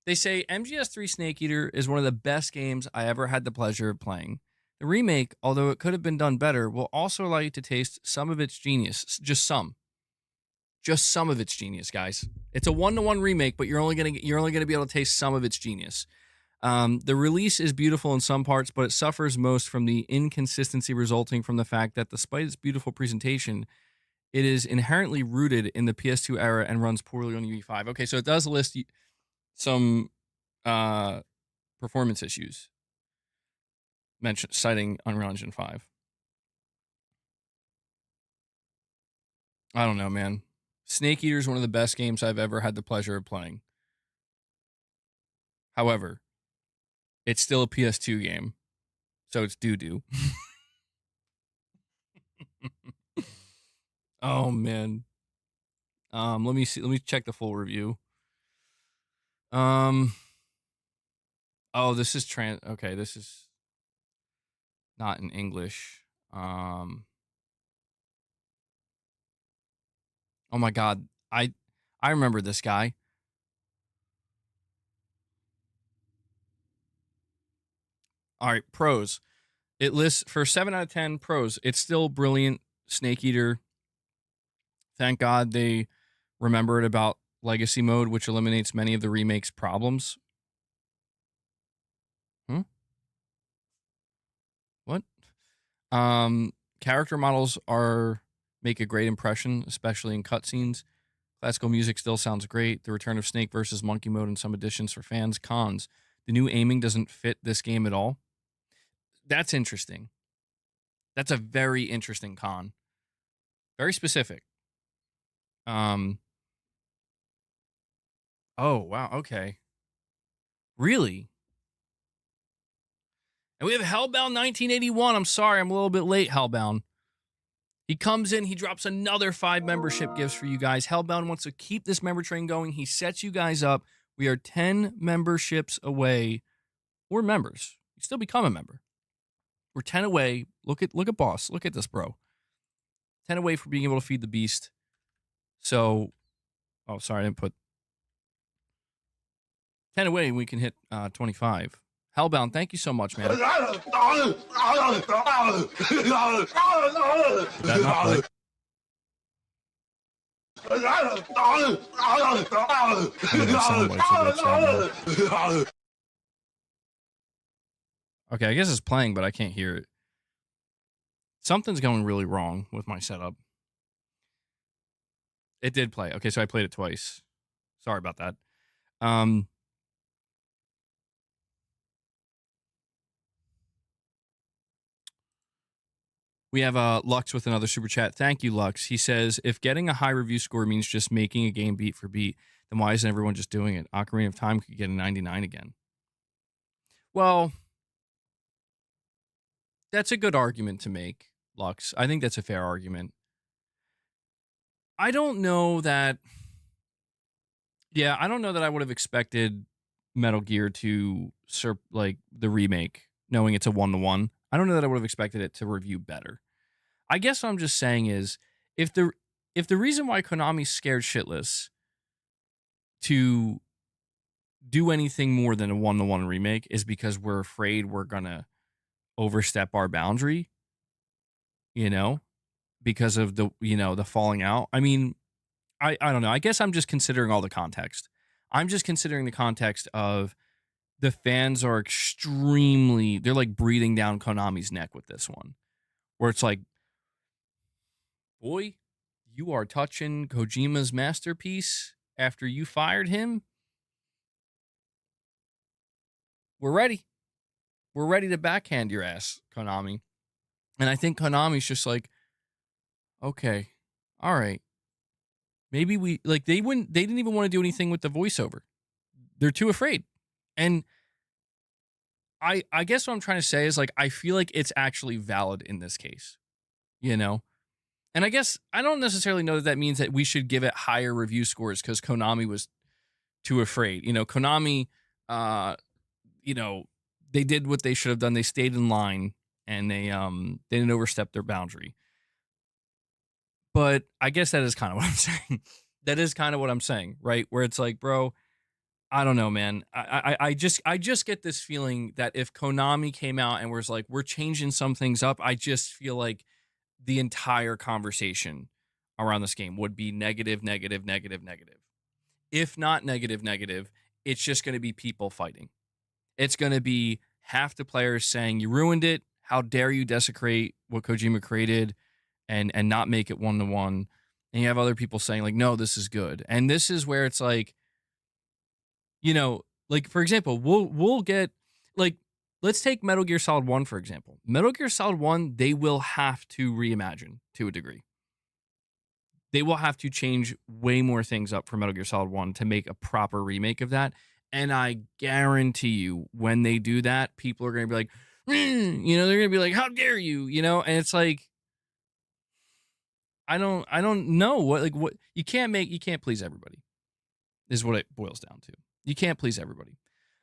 Speaker 1: They say MGS3 Snake Eater is one of the best games I ever had the pleasure of playing. The remake, although it could have been done better, will also allow you to taste some of its genius. Just some. Just some of its genius, guys. It's a 1-to-1 remake, but you're only gonna be able to taste some of its genius. The release is beautiful in some parts, but it suffers most from the inconsistency resulting from the fact that despite its beautiful presentation, it is inherently rooted in the PS2 era and runs poorly on UE5. Okay, so it does list some performance issues, citing Unreal Engine 5. I don't know, man. Snake Eater is one of the best games I've ever had the pleasure of playing. However, it's still a PS2 game, so it's doo-doo. Oh, man. Let me see. Let me check the full review. Oh, this is okay, this is not in English. Oh my God. I remember this guy. All right, pros. It lists for 7 out of 10 pros. It's still brilliant. Snake Eater. Thank God they remembered about legacy mode, which eliminates many of the remake's problems. What? Character models make a great impression, especially in cutscenes. Classical music still sounds great. The return of Snake versus Monkey mode and some additions for fans. Cons. The new aiming doesn't fit this game at all. That's interesting. That's a very interesting con. Very specific. Oh, wow. Okay. Really? And we have Hellbound 1981. I'm sorry, I'm a little bit late, Hellbound. He comes in, he drops another 5 membership gifts for you guys. Hellbound wants to keep this member train going. He sets you guys up. We are 10 memberships away. We're members. You still become a member. We're 10 away. Look at boss. Look at this, bro. 10 away from being able to feed the beast. So, oh, sorry, I didn't put 10 away and we can hit 25. Hellbound, thank you so much, man. Did that not play? Okay, I guess it's playing, but I can't hear it. Something's going really wrong with my setup. It did play. Okay, so I played it twice. Sorry about that. We have Lux with another super chat. Thank you, Lux. He says, if getting a high review score means just making a game beat for beat, then why isn't everyone just doing it? Ocarina of Time could get a 99 again. Well, that's a good argument to make, Lux. I think that's a fair argument. I don't know that... Yeah, I don't know that I would have expected Metal Gear to like the remake, knowing it's a 1-to-1. I don't know that I would have expected it to review better. I guess what I'm just saying is, if the reason why Konami's scared shitless to do anything more than a 1-to-1 remake is because we're afraid we're gonna overstep our boundary, because of the falling out. I mean, I don't know. I guess I'm just considering all the context. I'm just considering the context of the fans are they're like breathing down Konami's neck with this one, where it's like, boy, you are touching Kojima's masterpiece after you fired him. We're ready. We're ready to backhand your ass, Konami. And I think Konami's just like, okay, all right. Maybe they didn't even want to do anything with the voiceover. They're too afraid. And I guess what I'm trying to say is, like, I feel like it's actually valid in this case, And I guess I don't necessarily know that means that we should give it higher review scores because Konami was too afraid. Konami, they did what they should have done. They stayed in line and they didn't overstep their boundary. But I guess that is kind of what I'm saying. That is kind of what I'm saying, right? Where it's like, bro, I don't know, man. I just get this feeling that if Konami came out and was like, we're changing some things up, I just feel like the entire conversation around this game would be negative, negative, negative, negative. If not negative, negative, it's just going to be people fighting. It's going to be half the players saying, you ruined it. How dare you desecrate what Kojima created and not make it 1-to-1. And you have other people saying, like, no, this is good. And this is where it's like, like, for example, we'll get, like, let's take Metal Gear Solid 1, for example. Metal Gear Solid 1, they will have to reimagine to a degree. They will have to change way more things up for Metal Gear Solid 1 to make a proper remake of that. And I guarantee you, when they do that, people are going to be like, they're going to be like, how dare you, And it's like, I don't know what you can't please everybody is what it boils down to. You can't please everybody.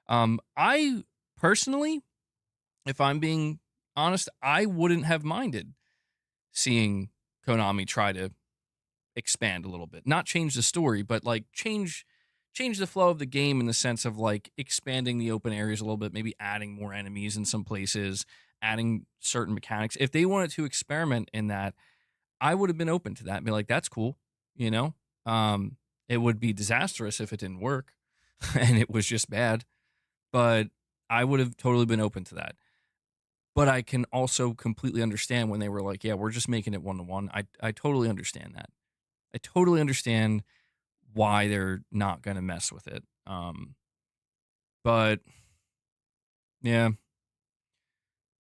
Speaker 1: I personally, if I'm being honest, I wouldn't have minded seeing Konami try to expand a little bit, not change the story, but like change the flow of the game in the sense of like expanding the open areas a little bit, maybe adding more enemies in some places, adding certain mechanics. If they wanted to experiment in that, I would have been open to that and be like, that's cool. It would be disastrous if it didn't work and it was just bad, but I would have totally been open to that. But I can also completely understand when they were like, yeah, we're just making it 1-to-1. I totally understand that. I totally understand why they're not going to mess with it. But yeah,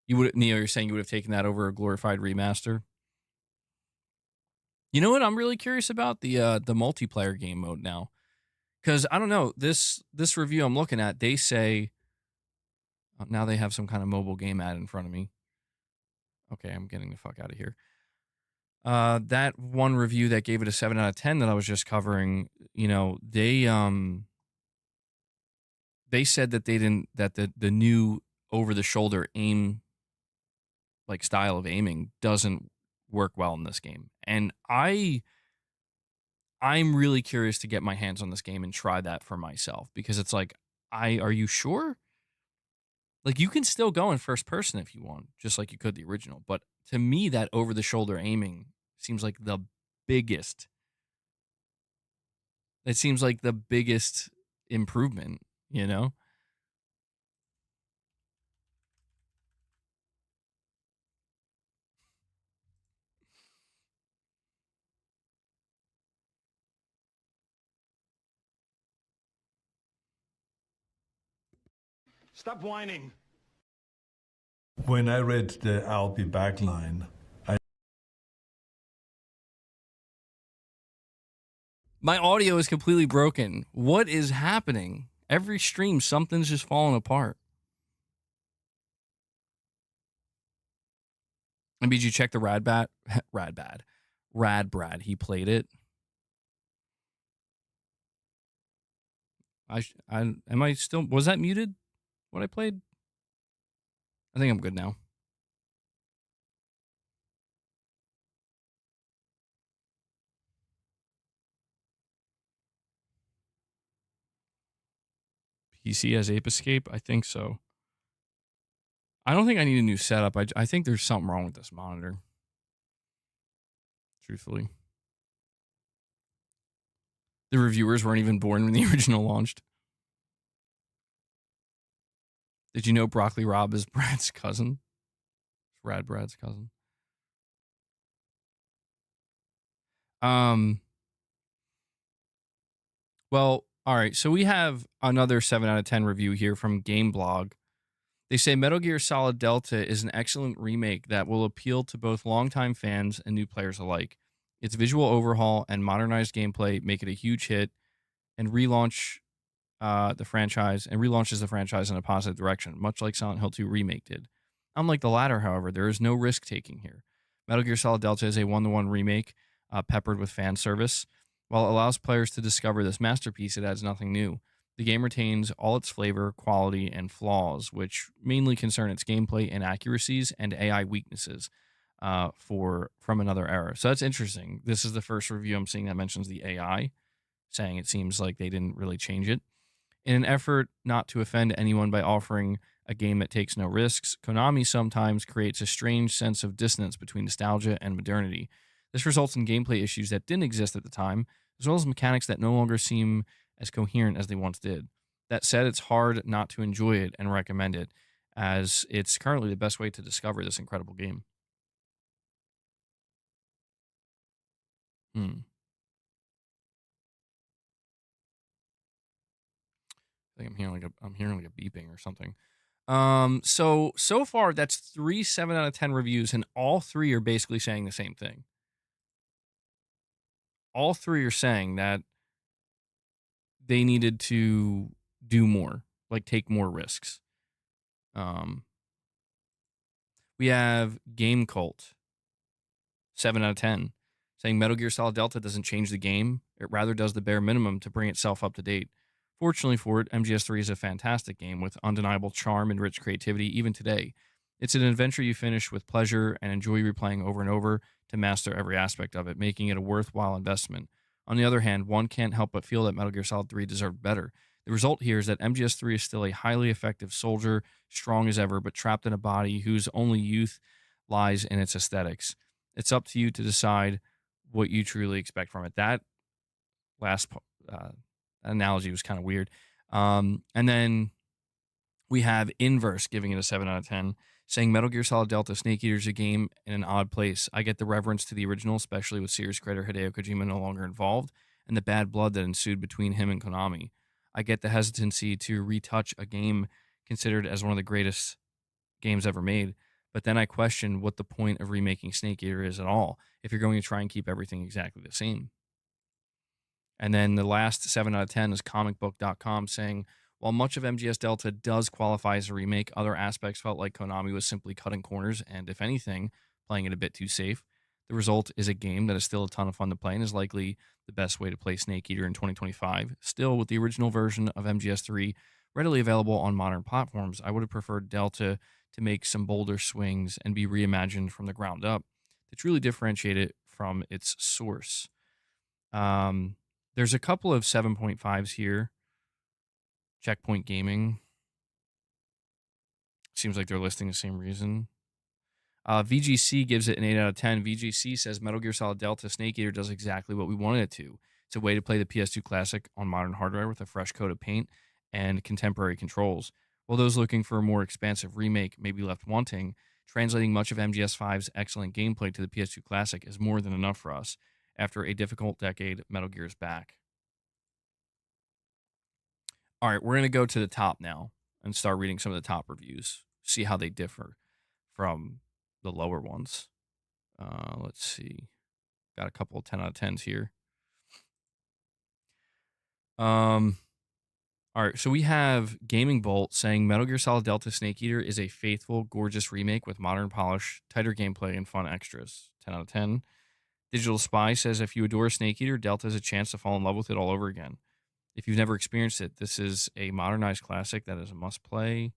Speaker 1: Neo, you're saying you would have taken that over a glorified remaster. You know what I'm really curious about? The multiplayer game mode now. Because I don't know, this review I'm looking at, they say now they have some kind of mobile game ad in front of me. Okay, I'm getting the fuck out of here. That one review that gave it a 7 out of 10 that I was just covering, they said that the new over the shoulder aim, like, style of aiming doesn't work well in this game. And I'm really curious to get my hands on this game and try that for myself, because it's like, Are you sure? Like, you can still go in first person if you want, just like you could the original. But to me, that over the shoulder aiming seems like the biggest. It seems like the biggest improvement, you know?
Speaker 4: Stop whining.
Speaker 5: When I read the "I'll be back" line,
Speaker 1: My audio is completely broken. What is happening? Every stream, something's just falling apart. And did you check the Rad Brad? He played it. Am I still? Was that muted? What I played? I think I'm good now. PC has Ape Escape? I think so. I don't think I need a new setup. I think there's something wrong with this monitor. Truthfully. The reviewers weren't even born when the original launched. Did you know Broccoli Rob is Brad's cousin? Rad Brad's cousin. Well, all right. So we have another 7 out of 10 review here from Gameblog. They say Metal Gear Solid Delta is an excellent remake that will appeal to both longtime fans and new players alike. Its visual overhaul and modernized gameplay make it a huge hit and relaunches the franchise in a positive direction, much like Silent Hill 2 Remake did. Unlike the latter, however, there is no risk taking here. Metal Gear Solid Delta is a one-to-one remake peppered with fan service. While it allows players to discover this masterpiece, it adds nothing new. The game retains all its flavor, quality, and flaws, which mainly concern its gameplay inaccuracies and AI weaknesses from another era. So that's interesting. This is the first review I'm seeing that mentions the AI, saying it seems like they didn't really change it. In an effort not to offend anyone by offering a game that takes no risks, Konami sometimes creates a strange sense of dissonance between nostalgia and modernity. This results in gameplay issues that didn't exist at the time, as well as mechanics that no longer seem as coherent as they once did. That said, it's hard not to enjoy it and recommend it, as it's currently the best way to discover this incredible game. Hmm. I think I'm hearing like a beeping or something. So far that's 3 7 out of 10 reviews, and all three are basically saying the same thing. All three are saying that they needed to do more, like take more risks. We have Game Cult, 7 out of 10, saying Metal Gear Solid Delta doesn't change the game. It rather does the bare minimum to bring itself up to date. Fortunately for it, MGS3 is a fantastic game with undeniable charm and rich creativity even today. It's an adventure you finish with pleasure and enjoy replaying over and over to master every aspect of it, making it a worthwhile investment. On the other hand, one can't help but feel that Metal Gear Solid 3 deserved better. The result here is that MGS3 is still a highly effective soldier, strong as ever, but trapped in a body whose only youth lies in its aesthetics. It's up to you to decide what you truly expect from it. That last analogy was kind of weird. And then we have Inverse giving it a 7 out of 10, saying Metal Gear Solid Delta Snake Eater is a game in an odd place. I get the reverence to the original, especially with series creator Hideo Kojima no longer involved, and the bad blood that ensued between him and Konami. I get the hesitancy to retouch a game considered as one of the greatest games ever made, but then I question what the point of remaking Snake Eater is at all if you're going to try and keep everything exactly the same. And then the last 7 out of 10 is comicbook.com saying, while much of MGS Delta does qualify as a remake, other aspects felt like Konami was simply cutting corners and, if anything, playing it a bit too safe. The result is a game that is still a ton of fun to play and is likely the best way to play Snake Eater in 2025. Still, with the original version of MGS3 readily available on modern platforms, I would have preferred Delta to make some bolder swings and be reimagined from the ground up to truly differentiate it from its source. There's a couple of 7.5s here. Checkpoint Gaming. Seems like they're listing the same reason. VGC gives it an 8 out of 10. VGC says Metal Gear Solid Delta Snake Eater does exactly what we wanted it to. It's a way to play the PS2 classic on modern hardware with a fresh coat of paint and contemporary controls. While those looking for a more expansive remake may be left wanting, translating much of MGS5's excellent gameplay to the PS2 classic is more than enough for us. After a difficult decade, Metal Gear is back. All right, we're going to go to the top now and start reading some of the top reviews, see how they differ from the lower ones. Let's see. Got a couple of 10 out of 10s here. All right, so we have Gaming Bolt saying Metal Gear Solid Delta Snake Eater is a faithful, gorgeous remake with modern polish, tighter gameplay, and fun extras. 10 out of 10. Digital Spy says if you adore Snake Eater, Delta has a chance to fall in love with it all over again. If you've never experienced it, this is a modernized classic that is a must play.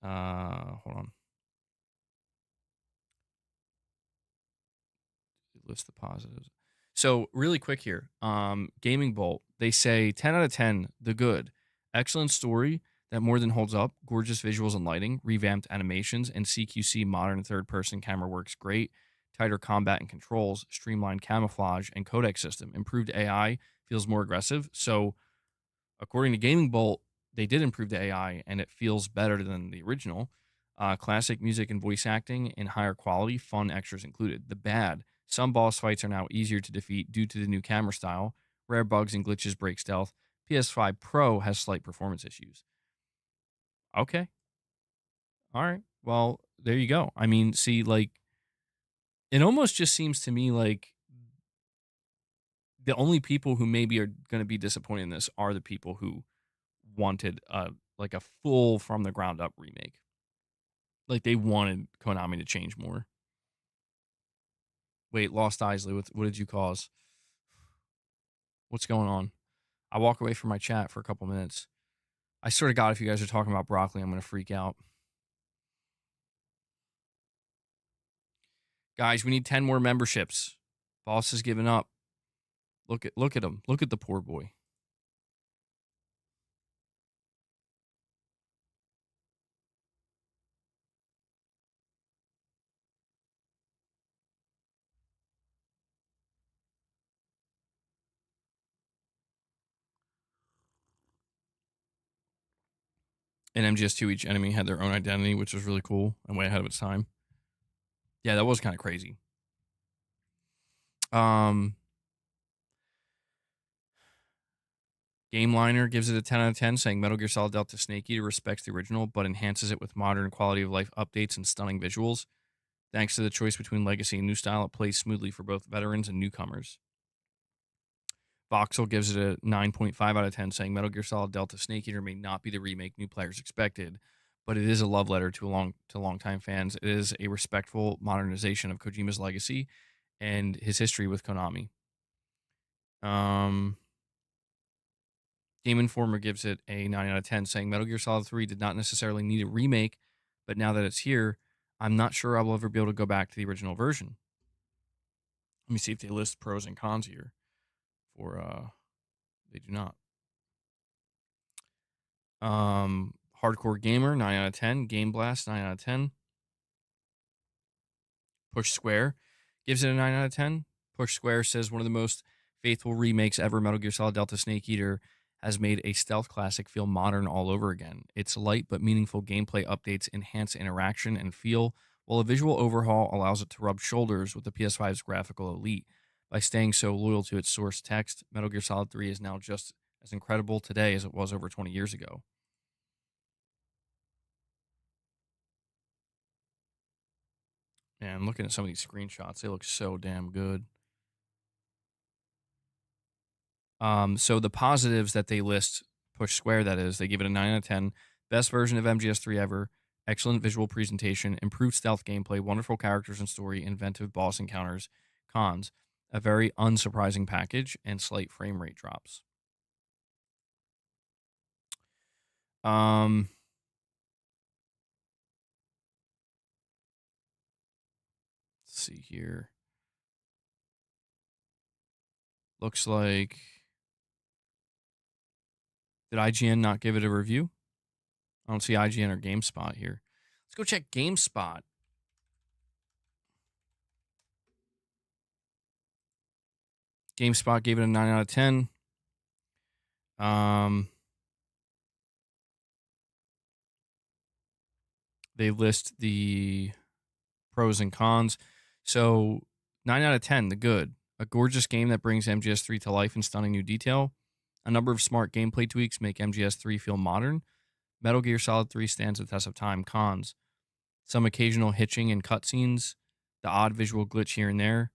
Speaker 1: Hold on. List the positives. So really quick here, Gaming Bolt, they say 10 out of 10, the good. Excellent story that more than holds up, gorgeous visuals and lighting, revamped animations, and CQC modern third-person camera works great, tighter combat and controls, streamlined camouflage and codec system, improved AI, feels more aggressive. So according to Gaming Bolt, they did improve the AI and it feels better than the original. Classic music and voice acting in higher quality, fun extras included. The bad, some boss fights are now easier to defeat due to the new camera style. Rare bugs and glitches break stealth. PS5 Pro has slight performance issues. Okay. All right. Well, there you go. I mean, see, like, it almost just seems to me like the only people who maybe are going to be disappointed in this are the people who wanted like a full from the ground up remake. Like they wanted Konami to change more. Wait, Lost Isley, what did you cause? What's going on? I walk away from my chat for a couple minutes. I swear to God, if you guys are talking about broccoli, I'm going to freak out. Guys, we need 10 more memberships. Boss has given up. Look at him. Look at the poor boy. In MGS2, each enemy had their own identity, which was really cool and way ahead of its time. Yeah, that was kind of crazy. GameLiner gives it a 10 out of 10, saying Metal Gear Solid Delta Snake Eater respects the original, but enhances it with modern quality of life updates and stunning visuals. Thanks to the choice between legacy and new style, it plays smoothly for both veterans and newcomers. Voxel gives it a 9.5 out of 10, saying Metal Gear Solid Delta Snake Eater may not be the remake new players expected, but it is a love letter to longtime fans. It is a respectful modernization of Kojima's legacy and his history with Konami. Game Informer gives it a 9 out of 10, saying Metal Gear Solid 3 did not necessarily need a remake, but now that it's here, I'm not sure I will ever be able to go back to the original version. Let me see if they list pros and cons here. They do not. Hardcore Gamer, 9 out of 10. Game Blast, 9 out of 10. Push Square gives it a 9 out of 10. Push Square says one of the most faithful remakes ever, Metal Gear Solid Delta Snake Eater, has made a stealth classic feel modern all over again. Its light but meaningful gameplay updates enhance interaction and feel, while a visual overhaul allows it to rub shoulders with the PS5's graphical elite. By staying so loyal to its source text, Metal Gear Solid 3 is now just as incredible today as it was over 20 years ago. Man, I'm looking at some of these screenshots. They look so damn good. So the positives that they list, Push Square, that is, they give it a 9 out of 10. Best version of MGS3 ever. Excellent visual presentation, improved stealth gameplay, wonderful characters and story, inventive boss encounters. Cons, a very unsurprising package, and slight frame rate drops. Let's see here. Looks like Did IGN not give it a review? I don't see IGN or GameSpot here. Let's go check GameSpot. GameSpot gave it a 9 out of 10. They list the pros and cons. So 9 out of 10, the good. A gorgeous game that brings MGS3 to life in stunning new detail. A number of smart gameplay tweaks make MGS3 feel modern. Metal Gear Solid 3 stands the test of time. Cons. Some occasional hitching in cutscenes. The odd visual glitch here and there.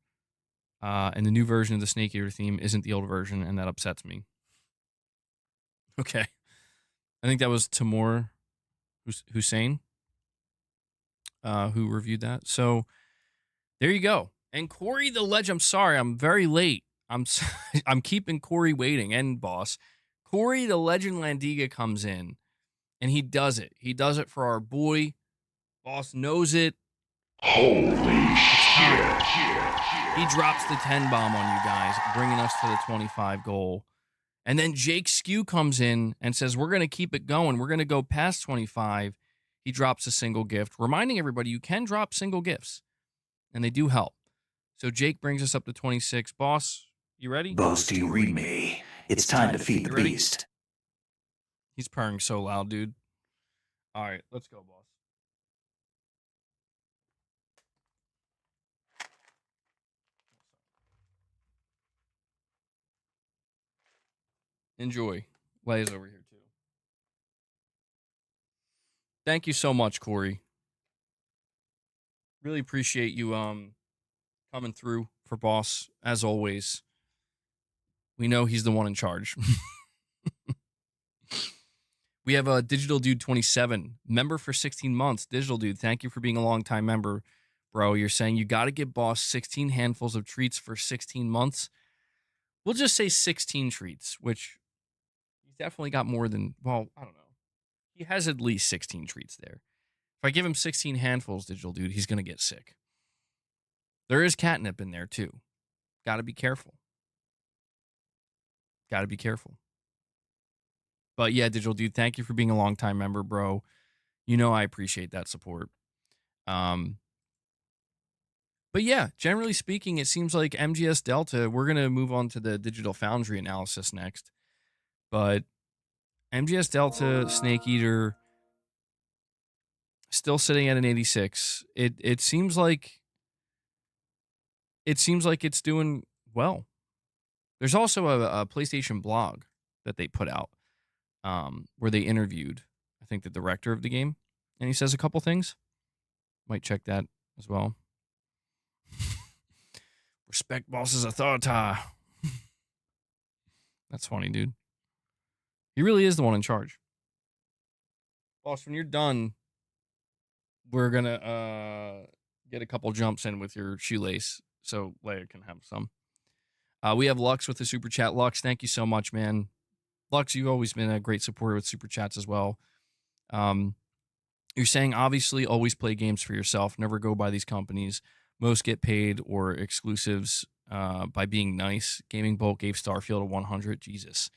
Speaker 1: And the new version of the Snake Eater theme isn't the old version, and that upsets me. Okay. I think that was Timur Hussein who reviewed that. So there you go. And Corey the Ledge, I'm sorry, I'm very late. I'm keeping Corey waiting. And boss, Corey the Legend Landiga comes in, and he does it. He does it for our boy. Boss knows it.
Speaker 3: Holy shit.
Speaker 1: He drops the 10 bomb on you guys, bringing us to the 25 goal. And then Jake Skew comes in and says, we're going to keep it going. We're going to go past 25. He drops a single gift, reminding everybody you can drop single gifts, and they do help. So Jake brings us up to 26. Boss, you ready?
Speaker 2: Boss, do you read me? It's time to feed the beast.
Speaker 1: He's purring so loud, dude. All right, let's go, boss. Enjoy. Leia's over here, too. Thank you so much, Corey. Really appreciate you coming through for boss, as always. We know he's the one in charge. We have a Digital Dude 27, member for 16 months. Digital Dude, thank you for being a long-time member, bro. You're saying you got to give boss 16 handfuls of treats for 16 months. We'll just say 16 treats, which he's definitely got more than, well, I don't know. He has at least 16 treats there. If I give him 16 handfuls, Digital Dude, he's going to get sick. There is catnip in there, too. Got to be careful. Got to be careful. But yeah, Digital Dude, thank you for being a longtime member, bro. You know I appreciate that support. But yeah, generally speaking, it seems like MGS Delta, we're going to move on to the Digital Foundry analysis next. But MGS Delta, Snake Eater, still sitting at an 86. It seems like it's doing well. There's also a PlayStation blog that they put out where they interviewed, I think, the director of the game, and he says a couple things. Might check that as well. Respect boss's authority. That's funny, dude. He really is the one in charge. Boss, when you're done, we're gonna get a couple jumps in with your shoelace so Leia can have some. We have Lux with the super chat. Lux, thank you so much, man. Lux, you've always been a great supporter with super chats as well. You're saying obviously always play games for yourself. Never go by these companies. Most get paid or exclusives by being nice. Gaming Bolt gave Starfield a 100. Jesus.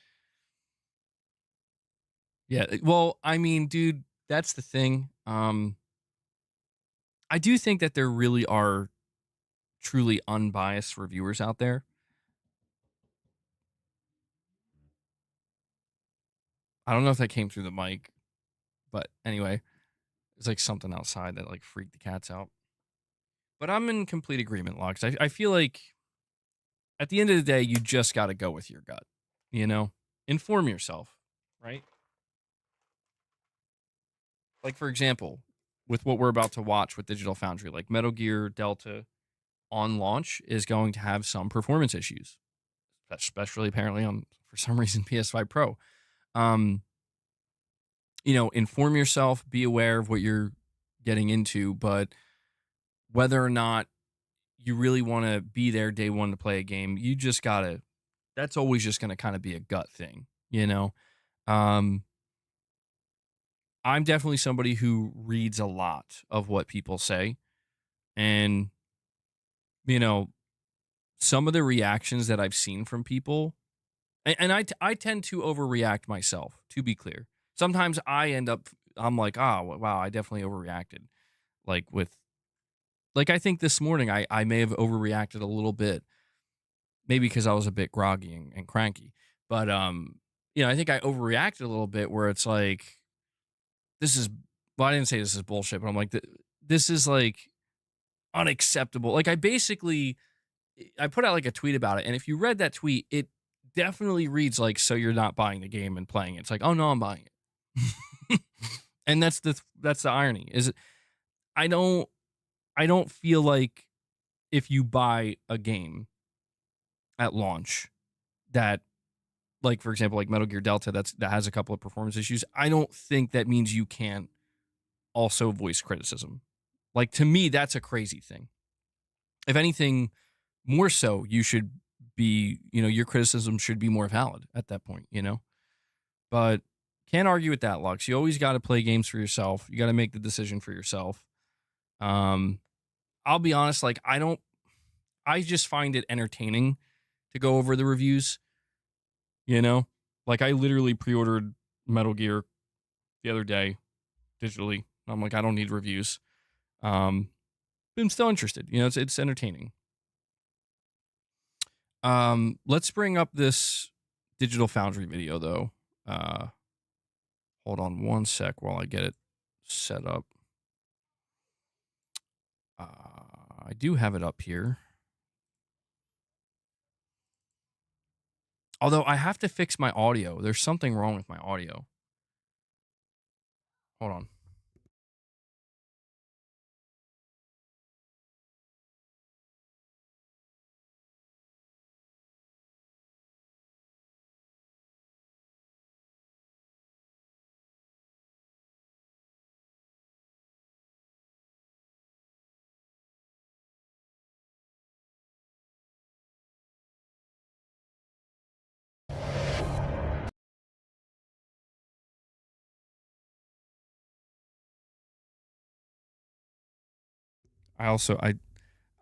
Speaker 1: Yeah, well, I mean, dude, that's the thing. I do think that there really are truly unbiased reviewers out there. I don't know if that came through the mic, but anyway, it's like something outside that like freaked the cats out. But I'm in complete agreement, Lux. I feel like at the end of the day, you just got to go with your gut, you know? Inform yourself, right? Like, for example, with what we're about to watch with Digital Foundry, like Metal Gear Delta on launch is going to have some performance issues, especially apparently on, for some reason, PS5 Pro. You know, inform yourself, be aware of what you're getting into, but whether or not you really want to be there day one to play a game, you just gotta, that's always just gonna kind of be a gut thing, you know? I'm definitely somebody who reads a lot of what people say. And, you know, some of the reactions that I've seen from people And I tend to overreact myself, to be clear. Sometimes I'm like, oh, wow, I definitely overreacted. Like I think this morning I may have overreacted a little bit, maybe because I was a bit groggy and cranky. But, I think I overreacted a little bit where it's like, this is, well, I didn't say this is bullshit, but I'm like, this is like unacceptable. Like I put out like a tweet about it. And if you read that tweet, it definitely reads like, so you're not buying the game and playing it. It's like, oh no, I'm buying it. And that's the irony is I don't feel like if you buy a game at launch that, like, for example, like Metal Gear Delta, that has a couple of performance issues, I don't think that means you can't also voice criticism. Like, to me, that's a crazy thing. If anything, more so, you should be, your criticism should be more valid at that point, But can't argue with that, Lux. You always got to play games for yourself. You got to make the decision for yourself. I'll be honest, like, I just find it entertaining to go over the reviews, Like, I literally pre-ordered Metal Gear the other day digitally. I'm like, I don't need reviews. But I'm still interested. It's entertaining. Let's bring up this Digital Foundry video, though. Hold on one sec while I get it set up. I do have it up here. Although I have to fix my audio. There's something wrong with my audio. Hold on.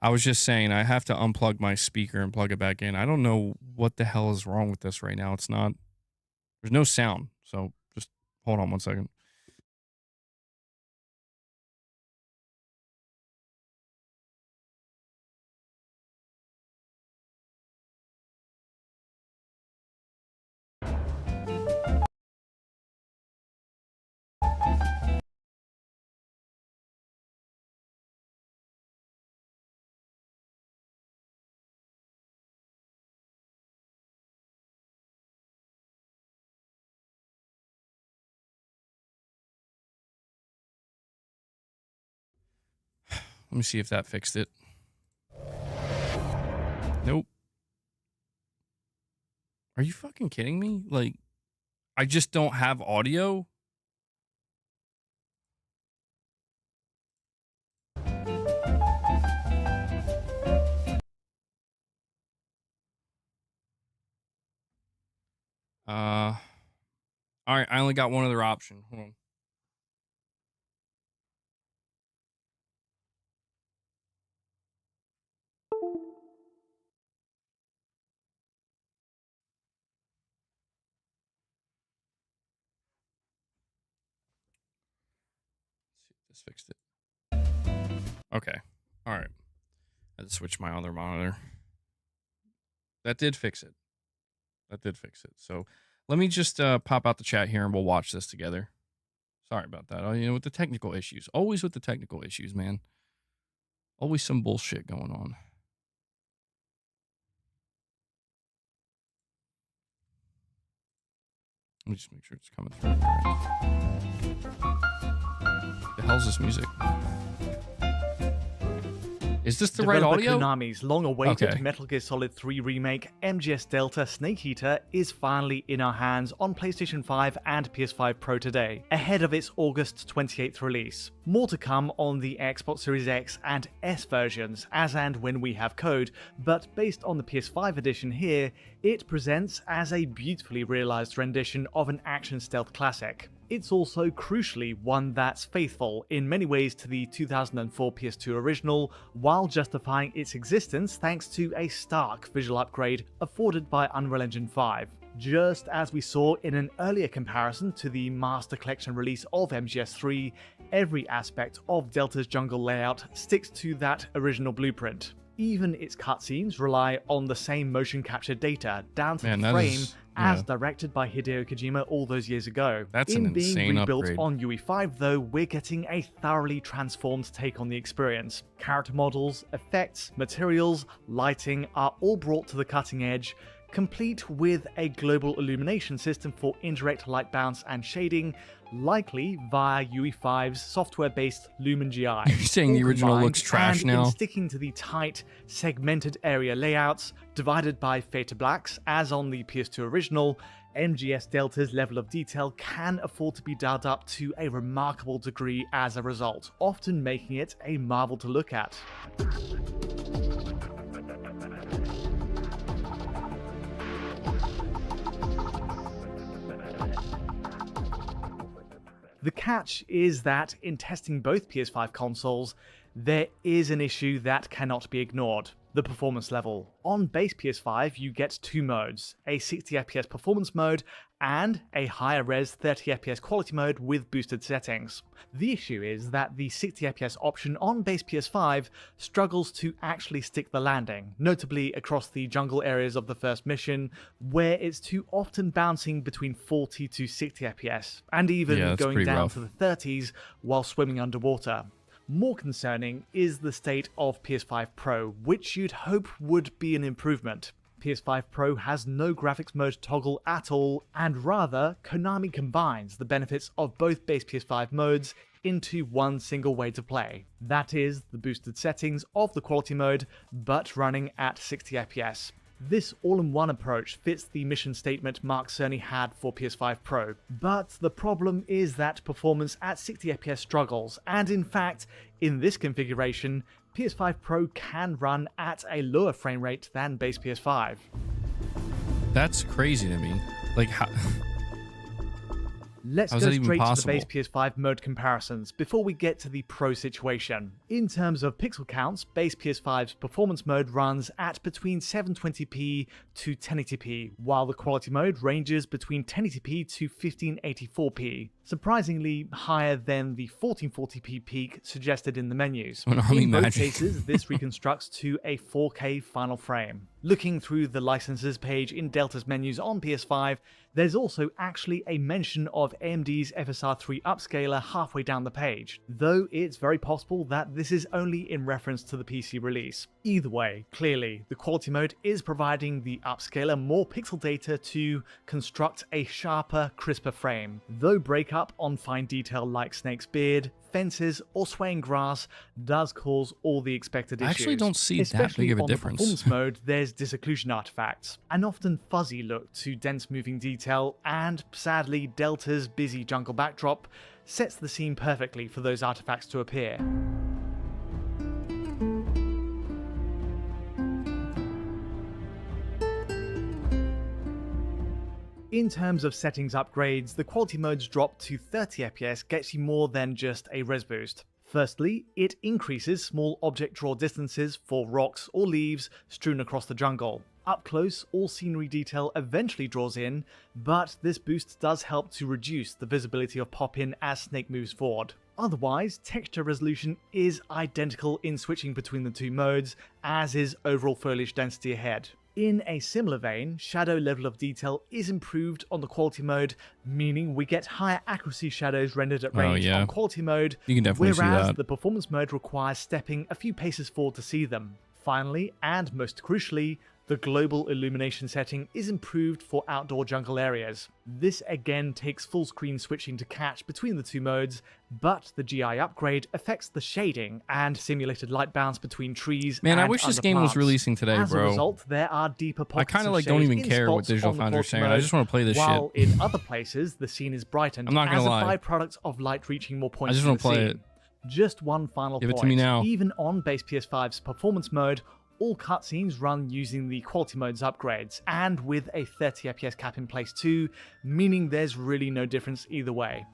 Speaker 1: I was just saying I have to unplug my speaker and plug it back in. I don't know what the hell is wrong with this right now. There's no sound. So just hold on one second. Let me see if that fixed it. Nope. Are you fucking kidding me? Like, I just don't have audio? All right, I only got one other option. Hold on. Let's see if this fixed it. Okay. All right. I had to switch my other monitor. That did fix it. So let me just pop out the chat here and we'll watch this together. Sorry about that. With the technical issues. Always with the technical issues, man. Always some bullshit going on. Let me just make sure it's coming through. The hell's this music? Is this the right audio?
Speaker 4: Konami's long-awaited
Speaker 1: Okay.
Speaker 4: Metal Gear Solid 3 remake, MGS Delta Snake Eater, is finally in our hands on PlayStation 5 and PS5 Pro today, ahead of its August 28th release. More to come on the Xbox Series X and S versions, as and when we have code, but based on the PS5 edition here, it presents as a beautifully realised rendition of an action stealth classic. It's also crucially one that's faithful in many ways to the 2004 PS2 original, while justifying its existence thanks to a stark visual upgrade afforded by Unreal Engine 5. Just as we saw in an earlier comparison to the Master Collection release of MGS3, every aspect of Delta's jungle layout sticks to that original blueprint. Even its cutscenes rely on the same motion capture data down to the frame as directed by Hideo Kojima all those years ago.
Speaker 1: That's an insane
Speaker 4: being rebuilt
Speaker 1: upgrade.
Speaker 4: on UE5 though, we're getting a thoroughly transformed take on the experience. Character models, effects, materials, lighting are all brought to the cutting edge, complete with a global illumination system for indirect light bounce and shading, likely via UE5's software-based Lumen GI.
Speaker 1: You're saying the original looks trash now?
Speaker 4: In sticking to the tight, segmented area layouts, divided by fader blacks, as on the PS2 original, MGS Delta's level of detail can afford to be dialed up to a remarkable degree as a result, often making it a marvel to look at. The catch is that in testing both PS5 consoles, there is an issue that cannot be ignored: the performance level. On base PS5, you get two modes, a 60fps performance mode and a higher res 30fps quality mode with boosted settings. The issue is that the 60fps option on base PS5 struggles to actually stick the landing, notably across the jungle areas of the first mission, where it's too often bouncing between 40 to 60fps, and even going down
Speaker 1: rough
Speaker 4: to the 30s while swimming underwater. More concerning is the state of PS5 Pro, which you'd hope would be an improvement. PS5 Pro has no graphics mode toggle at all, and rather, Konami combines the benefits of both base PS5 modes into one single way to play. That is, the boosted settings of the quality mode, but running at 60fps. This all-in-one approach fits the mission statement Mark Cerny had for PS5 Pro, but the problem is that performance at 60fps struggles, and in fact, in this configuration, PS5 Pro can run at a lower frame rate than base PS5.
Speaker 1: That's crazy to me. Like, how...
Speaker 4: Let's
Speaker 1: How's
Speaker 4: go
Speaker 1: that even
Speaker 4: straight
Speaker 1: possible?
Speaker 4: to the base PS5 mode comparisons before we get to the Pro situation. In terms of pixel counts, base PS5's performance mode runs at between 720p to 1080p, while the quality mode ranges between 1080p to 1584p, surprisingly higher than the 1440p peak suggested in the menus.
Speaker 1: An army
Speaker 4: In both
Speaker 1: magic.
Speaker 4: cases, this reconstructs to a 4K final frame. Looking through the licenses page in Delta's menus on PS5, there's also actually a mention of AMD's FSR3 upscaler halfway down the page, though it's very possible that this is only in reference to the PC release. Either way, clearly, the quality mode is providing the upscaler more pixel data to construct a sharper, crisper frame, though breakup on fine detail like Snake's beard, fences, or swaying grass does cause all the expected issues.
Speaker 1: I actually don't see that
Speaker 4: Especially
Speaker 1: big of a
Speaker 4: on the
Speaker 1: difference.
Speaker 4: performance mode, there's disocclusion artifacts, an often fuzzy look to dense moving detail, and sadly, Delta's busy jungle backdrop sets the scene perfectly for those artifacts to appear. In terms of settings upgrades, the quality mode's drop to 30fps gets you more than just a res boost. Firstly, it increases small object draw distances for rocks or leaves strewn across the jungle. Up close, all scenery detail eventually draws in, but this boost does help to reduce the visibility of pop-in as Snake moves forward. Otherwise, texture resolution is identical in switching between the two modes, as is overall foliage density ahead. In a similar vein, shadow level of detail is improved on the quality mode, meaning we get higher accuracy shadows rendered at range on quality mode,
Speaker 1: You can definitely see
Speaker 4: whereas
Speaker 1: that.
Speaker 4: the performance mode requires stepping a few paces forward to see them. Finally, and most crucially, the global illumination setting is improved for outdoor jungle areas. This again takes full screen switching to catch between the two modes, but the GI upgrade affects the shading and simulated light bounce between trees.
Speaker 1: Man,
Speaker 4: and
Speaker 1: I wish this game was
Speaker 4: underplants.
Speaker 1: releasing today,
Speaker 4: As
Speaker 1: bro.
Speaker 4: a result, there are deeper
Speaker 1: I
Speaker 4: pockets
Speaker 1: kind of
Speaker 4: of
Speaker 1: like don't
Speaker 4: shade
Speaker 1: even
Speaker 4: in
Speaker 1: care what
Speaker 4: spots
Speaker 1: Digital
Speaker 4: on the
Speaker 1: Foundry's
Speaker 4: quality
Speaker 1: saying. I
Speaker 4: mode,
Speaker 1: just want to play this
Speaker 4: while
Speaker 1: shit.
Speaker 4: in other places the scene is brightened
Speaker 1: I'm not gonna
Speaker 4: as
Speaker 1: lie.
Speaker 4: a byproduct of light reaching more
Speaker 1: I
Speaker 4: points
Speaker 1: just
Speaker 4: in
Speaker 1: want
Speaker 4: the
Speaker 1: to play
Speaker 4: scene.
Speaker 1: it.
Speaker 4: Just one final
Speaker 1: Give it
Speaker 4: point.
Speaker 1: to me now.
Speaker 4: Even on base PS5's performance mode, all cutscenes run using the quality mode's upgrades, and with a 30fps cap in place too, meaning there's really no difference either way.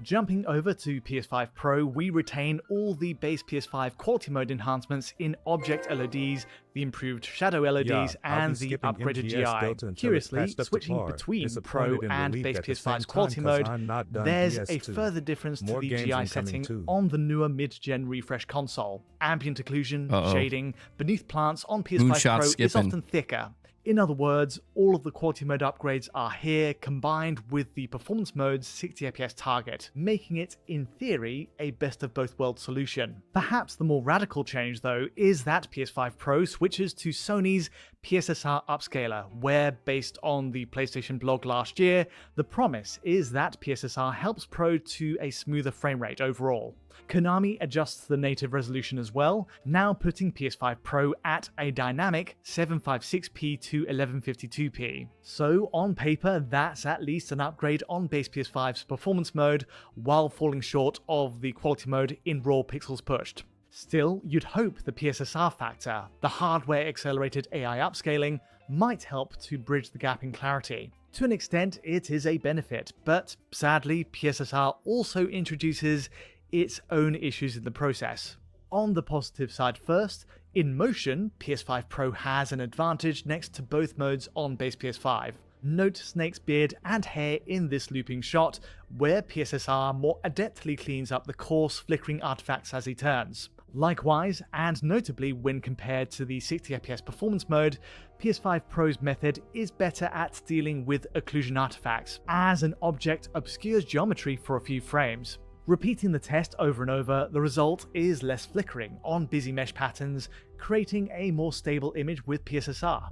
Speaker 4: Jumping over to PS5 Pro, we retain all the base PS5 quality mode enhancements in object LODs, the improved shadow LODs, and the upgraded GI. Curiously, switching between Pro and base PS5's quality mode, there's a further difference to the GI setting on the newer mid-gen refresh console. Ambient occlusion, shading, beneath plants on PS5 Pro is often thicker. In other words, all of the quality mode upgrades are here, combined with the performance mode's 60 FPS target, making it, in theory, a best of both worlds solution. Perhaps the more radical change, though, is that PS5 Pro switches to Sony's PSSR upscaler, where, based on the PlayStation blog last year, the promise is that PSSR helps Pro to a smoother frame rate overall. Konami adjusts the native resolution as well, now putting PS5 Pro at a dynamic 756p to 1152p. So on paper, that's at least an upgrade on base PS5's performance mode, while falling short of the quality mode in raw pixels pushed. Still, you'd hope the PSSR factor, the hardware-accelerated AI upscaling, might help to bridge the gap in clarity. To an extent, it is a benefit, but sadly, PSSR also introduces its own issues in the process. On the positive side first, in motion, PS5 Pro has an advantage next to both modes on base PS5. Note Snake's beard and hair in this looping shot, where PSSR more adeptly cleans up the coarse, flickering artifacts as he turns. Likewise, and notably when compared to the 60fps performance mode, PS5 Pro's method is better at dealing with occlusion artifacts, as an object obscures geometry for a few frames. Repeating the test over and over, the result is less flickering on busy mesh patterns, creating a more stable image with PSSR.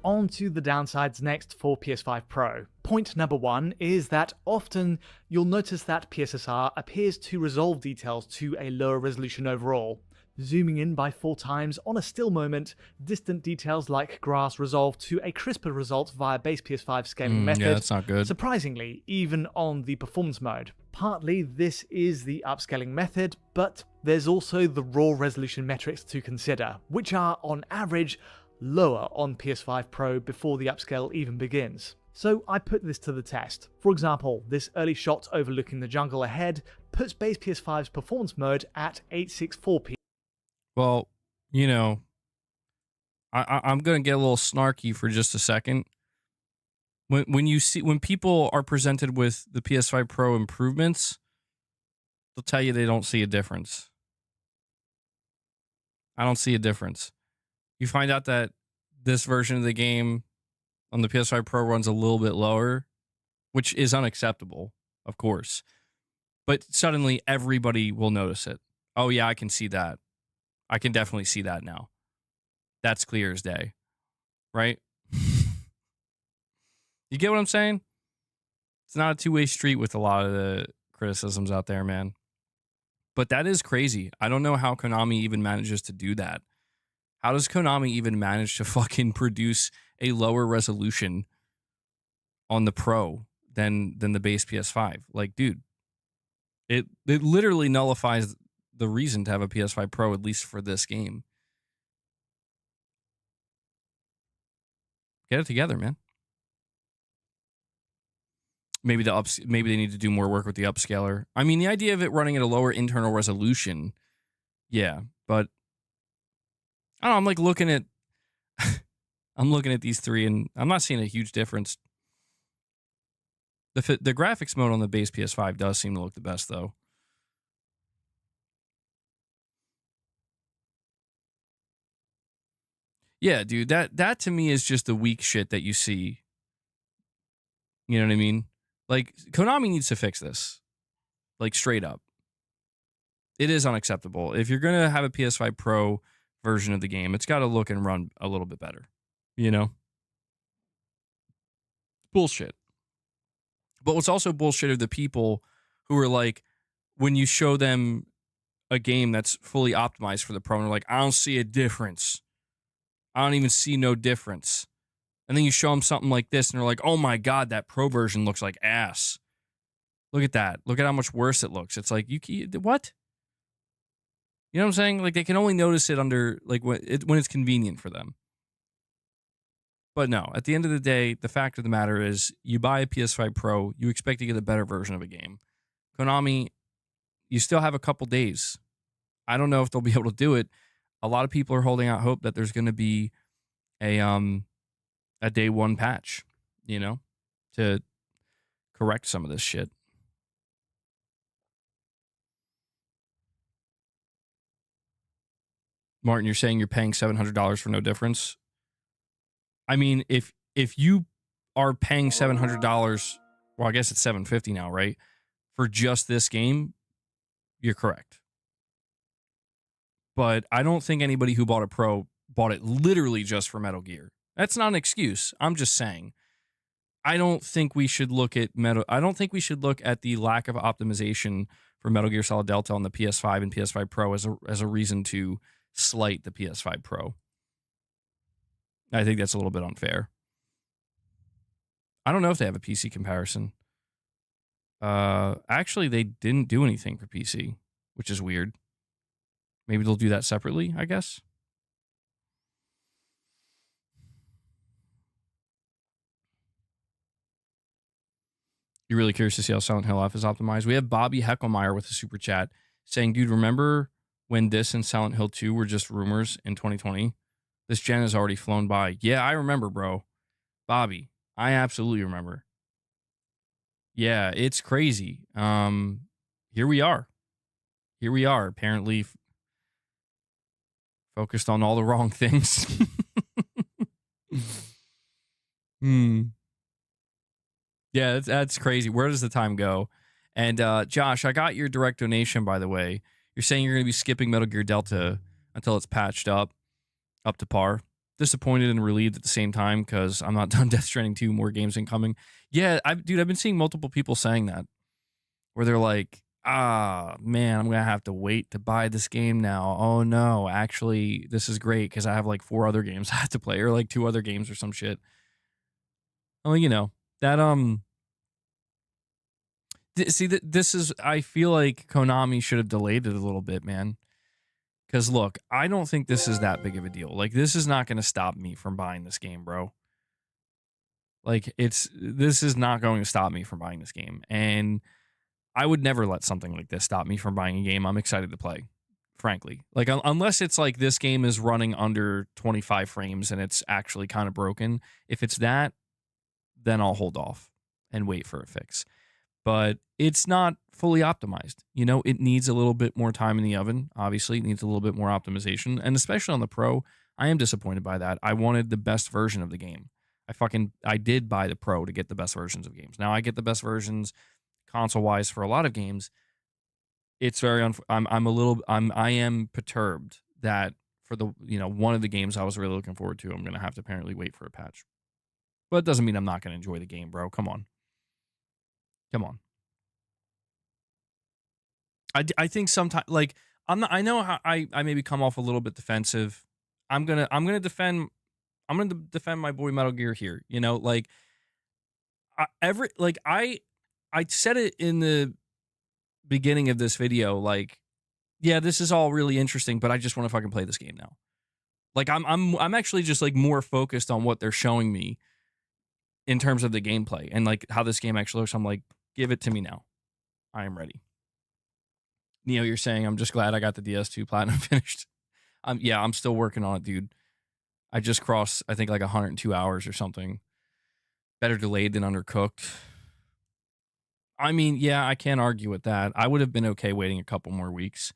Speaker 4: On to the downsides next for PS5 Pro. Point number one is that often you'll notice that PSSR appears to resolve details to a lower resolution overall. Zooming in by 4 times on a still moment, distant details like grass resolve to a crisper result via base PS5 scaling method.
Speaker 1: Yeah, that's not good.
Speaker 4: Surprisingly, even on the performance mode. Partly this is the upscaling method, but there's also the raw resolution metrics to consider, which are on average lower on PS5 Pro before the upscale even begins. So I put this to the test. For example, this early shot overlooking the jungle ahead puts base PS5's performance mode at 864p.
Speaker 1: Well, you know, I'm going to get a little snarky for just a second. When people are presented with the PS5 Pro improvements, they'll tell you they don't see a difference. I don't see a difference. You find out that this version of the game on the PS5 Pro runs a little bit lower, which is unacceptable, of course. But suddenly everybody will notice it. Oh yeah, I can see that. I can definitely see that now. That's clear as day, right? You get what I'm saying? It's not a two-way street with a lot of the criticisms out there, man. But that is crazy. I don't know how Konami even manages to do that. How does Konami even manage to fucking produce a lower resolution on the Pro than the base PS5? Like, dude, it literally nullifies the reason to have a PS5 Pro, at least for this game. Get it together, man. Maybe they need to do more work with the upscaler. I mean, the idea of it running at a lower internal resolution, yeah, but I don't know, I'm like looking at I'm looking at these three and I'm not seeing a huge difference. The graphics mode on the base PS5 does seem to look the best though. Yeah, dude, that to me is just the weak shit that you see. You know what I mean? Like, Konami needs to fix this. Like, straight up. It is unacceptable. If you're going to have a PS5 Pro version of the game, it's got to look and run a little bit better. You know? Bullshit. But what's also bullshit are the people who are like, when you show them a game that's fully optimized for the Pro, and they're like, I don't see a difference. I don't even see no difference. And then you show them something like this, and they're like, oh my God, that Pro version looks like ass. Look at that. Look at how much worse it looks. It's like, what? You know what I'm saying? Like, they can only notice it under, like, when it's convenient for them. But no, at the end of the day, the fact of the matter is you buy a PS5 Pro, you expect to get a better version of a game. Konami, you still have a couple days. I don't know if they'll be able to do it. A lot of people are holding out hope that there's going to be a day one patch, to correct some of this shit. Martin, you're saying you're paying $700 for no difference? I mean, if you are paying $700, well, I guess it's $750 now, right? For just this game, you're correct. But I don't think anybody who bought a Pro bought it literally just for Metal Gear. That's not an excuse. I'm just saying. I don't think we should look at the lack of optimization for Metal Gear Solid Delta on the PS5 and PS5 Pro as a reason to slight the PS5 Pro. I think that's a little bit unfair. I don't know if they have a PC comparison. Actually, they didn't do anything for PC, which is weird. Maybe they'll do that separately, I guess. You're really curious to see how Silent Hill F is optimized. We have Bobby Heckelmeyer with a super chat saying, dude, remember when this and Silent Hill 2 were just rumors in 2020? This gen has already flown by. Yeah, I remember, bro. Bobby, I absolutely remember. Yeah, it's crazy. Here we are. Apparently focused on all the wrong things. Yeah, that's crazy. Where does the time go? And Josh, I got your direct donation, by the way. You're saying you're going to be skipping Metal Gear Delta until it's patched up to par. Disappointed and relieved at the same time because I'm not done Death Stranding 2, more games incoming. Yeah, I've been seeing multiple people saying that, where they're like, man, I'm going to have to wait to buy this game now. Oh, no, actually, this is great because I have like 4 other games I have to play, or like 2 other games or some shit. Well, that, this is, I feel like Konami should have delayed it a little bit, man. Because, look, I don't think this is that big of a deal. Like, this is not going to stop me from buying this game, bro. Like, this is not going to stop me from buying this game. And I would never let something like this stop me from buying a game I'm excited to play, frankly. Like, unless it's like this game is running under 25 frames and it's actually kind of broken. If it's that, then I'll hold off and wait for a fix. But it's not fully optimized. It needs a little bit more time in the oven. Obviously, it needs a little bit more optimization. And especially on the Pro, I am disappointed by that. I wanted the best version of the game. I did buy the Pro to get the best versions of games. Now I get the best versions console-wise for a lot of games. It's very I am perturbed that for the one of the games I was really looking forward to, I'm going to have to apparently wait for a patch. But it doesn't mean I'm not going to enjoy the game, bro. Come on. I think sometimes, like, I know how I maybe come off a little bit defensive. I'm gonna defend my boy Metal Gear here. I said it in the beginning of this video, like, yeah, this is all really interesting, but I just want to fucking play this game now. Like, I'm actually just like more focused on what they're showing me in terms of the gameplay and like how this game actually looks. I'm like, give it to me now. I am ready. Neo, you're saying, I'm just glad I got the DS2 Platinum finished. Yeah, I'm still working on it, dude. I just crossed, I think, like 102 hours or something. Better delayed than undercooked. I mean, yeah, I can't argue with that. I would have been okay waiting a couple more weeks.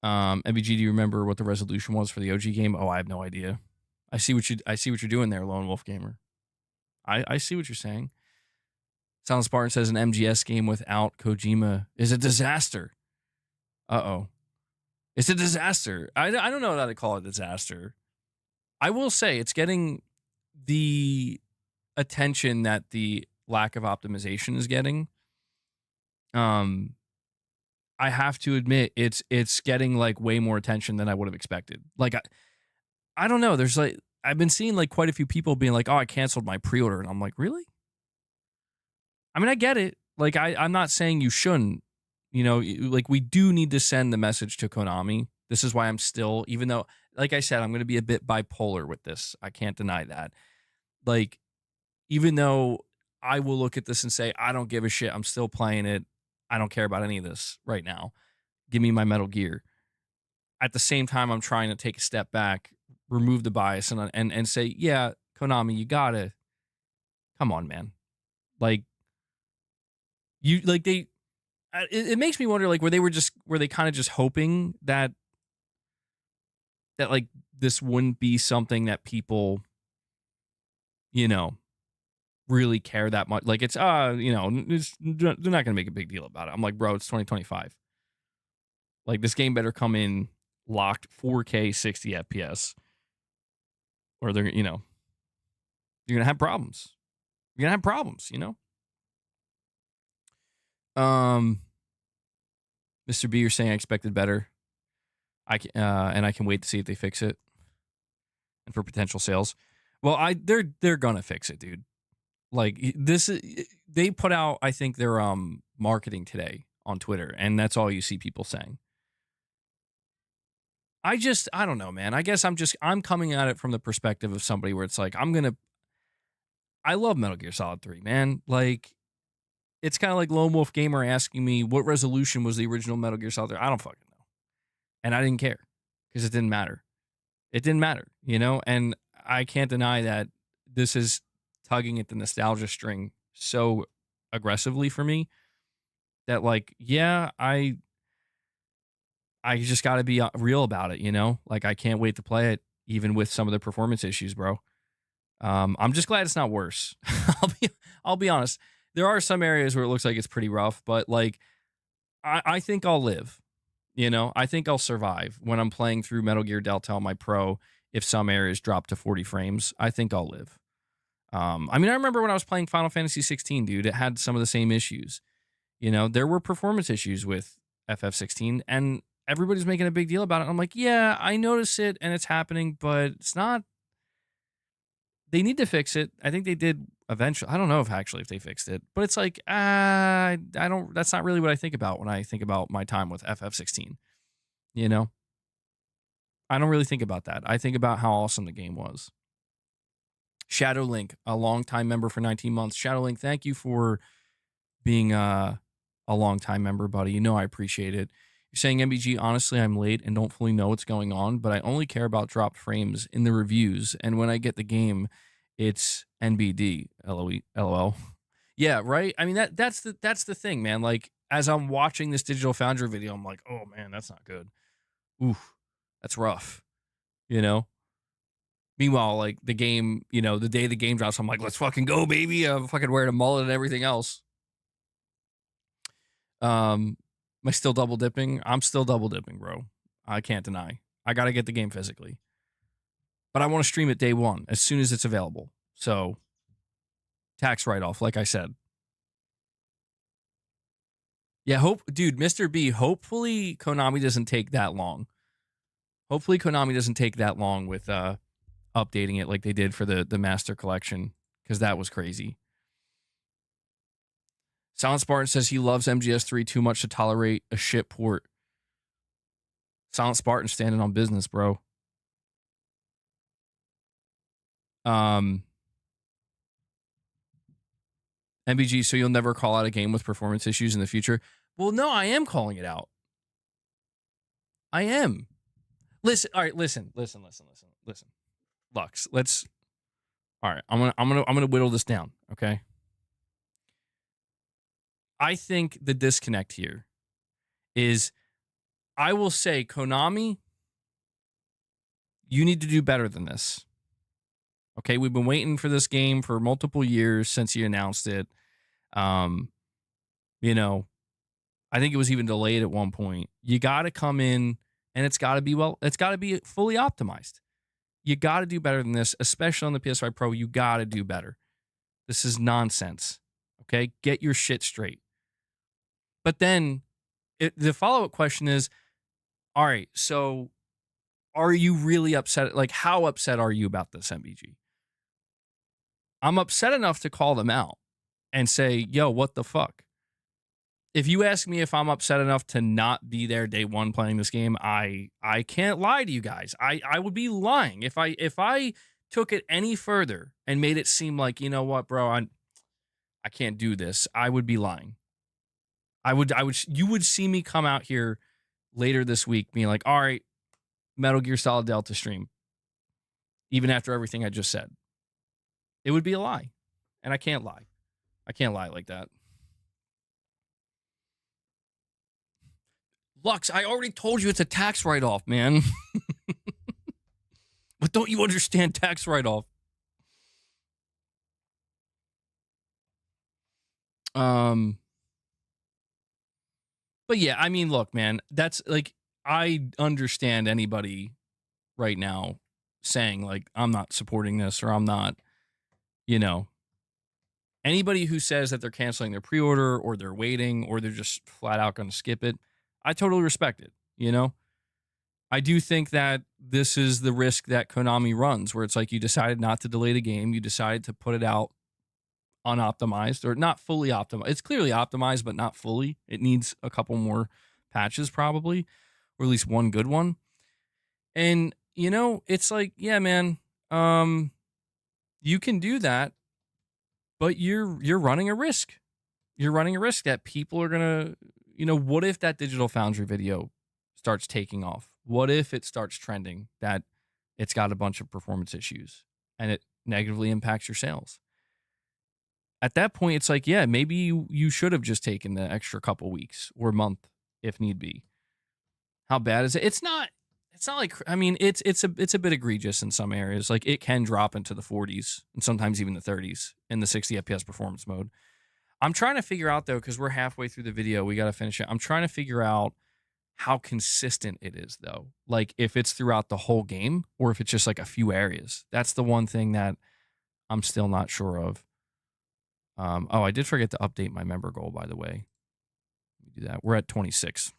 Speaker 1: MBG, do you remember what the resolution was for the OG game? Oh, I have no idea. I see what you're doing there, Lone Wolf Gamer. I see what you're saying. Silent Spartan says an MGS game without Kojima is a disaster. Uh-oh. It's a disaster. I don't know how to call it a disaster. I will say it's getting the attention that the lack of optimization is getting. I have to admit it's getting like way more attention than I would have expected. Like I don't know. There's like I've been seeing like quite a few people being like, "Oh, I canceled my pre-order," and I'm like, "Really?" I mean, I get it. I'm not saying you shouldn't. Like we do need to send the message to Konami This is why I'm still, even though, like I said, I'm going to be a bit bipolar with this. I can't deny that. Like, even though I will look at this and say, I don't give a shit, I'm still playing it. I don't care about any of this right now. Give me my Metal Gear. At the same time, I'm trying to take a step back, remove the bias, and say, yeah, Konami, you gotta, come on, man. Like, you, like, it makes me wonder, like, were they kind of just hoping that like this wouldn't be something that people, really care that much. Like, it's they're not gonna make a big deal about it. I'm like, bro, it's 2025. Like, this game better come in locked 4K 60 FPS, or they're you're gonna have problems. You're gonna have problems, Mr. B, you're saying I expected better. And I can wait to see if they fix it, and for potential sales. Well, they're gonna fix it, dude. Like, they put out, I think, their marketing today on Twitter, and that's all you see people saying. I don't know, man. I guess I'm coming at it from the perspective of somebody where it's like, I love Metal Gear Solid 3, man. Like, it's kind of like Lone Wolf Gamer asking me what resolution was the original Metal Gear Solid 3. I don't fucking know. And I didn't care because it didn't matter. It didn't matter, and I can't deny that this is tugging at the nostalgia string so aggressively for me that, like, yeah, I just got to be real about it, Like, I can't wait to play it, even with some of the performance issues, bro. I'm just glad it's not worse. I'll be honest. There are some areas where it looks like it's pretty rough, but, like, I think I'll live. I think I'll survive when I'm playing through Metal Gear Delta on my Pro. If some areas drop to 40 frames, I think I'll live. I remember when I was playing Final Fantasy 16, dude, it had some of the same issues. There were performance issues with FF16, and everybody's making a big deal about it. I'm like, yeah, I notice it, and it's happening, but it's not. They need to fix it. I think they did eventually. I don't know if they fixed it, but it's like, I don't. That's not really what I think about when I think about my time with FF16. I don't really think about that. I think about how awesome the game was. Shadow Link, a longtime member for 19 months. Shadow Link, thank you for being a longtime member, buddy. I appreciate it. You're saying, MBG, honestly, I'm late and don't fully know what's going on, but I only care about dropped frames in the reviews. And when I get the game, it's NBD. LOL. Yeah, right? That's the thing, man. Like, as I'm watching this Digital Foundry video, I'm like, oh, man, that's not good. Oof, that's rough. Meanwhile, like, the game, the day the game drops, I'm like, let's fucking go, baby. I'm fucking wearing a mullet and everything else. Am I still double dipping? I'm still double dipping, bro. I can't deny. I got to get the game physically. But I want to stream it day one, as soon as it's available. So, tax write-off, like I said. Yeah, dude, Mr. B, hopefully Konami doesn't take that long. Hopefully Konami doesn't take that long with updating it like they did for the Master Collection, because that was crazy. Silent Spartan says he loves MGS3 too much to tolerate a shit port. Silent Spartan standing on business, bro. MBG, so you'll never call out a game with performance issues in the future? Well, no, I am calling it out. I am. Listen, all right, listen. Lux, let's. All right, I'm gonna whittle this down, okay? I think the disconnect here is, I will say, Konami, you need to do better than this. Okay, we've been waiting for this game for multiple years since you announced it. I think it was even delayed at one point. You got to come in, and it's got to be fully optimized. You got to do better than this, especially on the PS5 Pro. You got to do better. This is nonsense. Okay, get your shit straight. But then the follow-up question is, all right, so are you really upset? Like, how upset are you about this, MBG? I'm upset enough to call them out and say, yo, what the fuck? if you ask me if I'm upset enough to not be there day one playing this game, I can't lie to you guys. I would be lying if I took it any further and made it seem like, you know what, bro, I can't do this. I would be lying. You would see me come out here later this week being like, all right, Metal Gear Solid Delta stream, even after everything I just said. It would be a lie, and I can't lie. I can't lie like that. Lux, I already told you it's a tax write-off, man. But don't you understand tax write-off? But yeah, I mean, look, man, that's like, I understand anybody right now saying like, I'm not supporting this, or I'm not, you know, anybody who says that they're canceling their pre-order or they're waiting or they're just flat out going to skip it. I totally respect it. You know, I do think that this is the risk that Konami runs, where it's like you decided not to delay the game. You decided to put it out unoptimized, or not fully optimized. It's clearly optimized, but not fully. It needs a couple more patches probably, or at least one good one. And, you know, it's like, yeah, man, you can do that, but you're running a risk. You're running a risk that people are going to, you know, what if that Digital Foundry video starts taking off? What if it starts trending that it's got a bunch of performance issues and it negatively impacts your sales? At that point, it's like, yeah, maybe you should have just taken the extra couple weeks or month if need be. How bad is it? It's not like, I mean, it's a bit egregious in some areas. Like, it can drop into the 40s and sometimes even the 30s in the 60 FPS performance mode. I'm trying to figure out, though, because we're halfway through the video, we got to finish it. I'm trying to figure out how consistent it is, though. Like, if it's throughout the whole game or if it's just like a few areas. That's the one thing that I'm still not sure of. Oh, I did forget to update my member goal, by the way. Let me do that. We're at 26.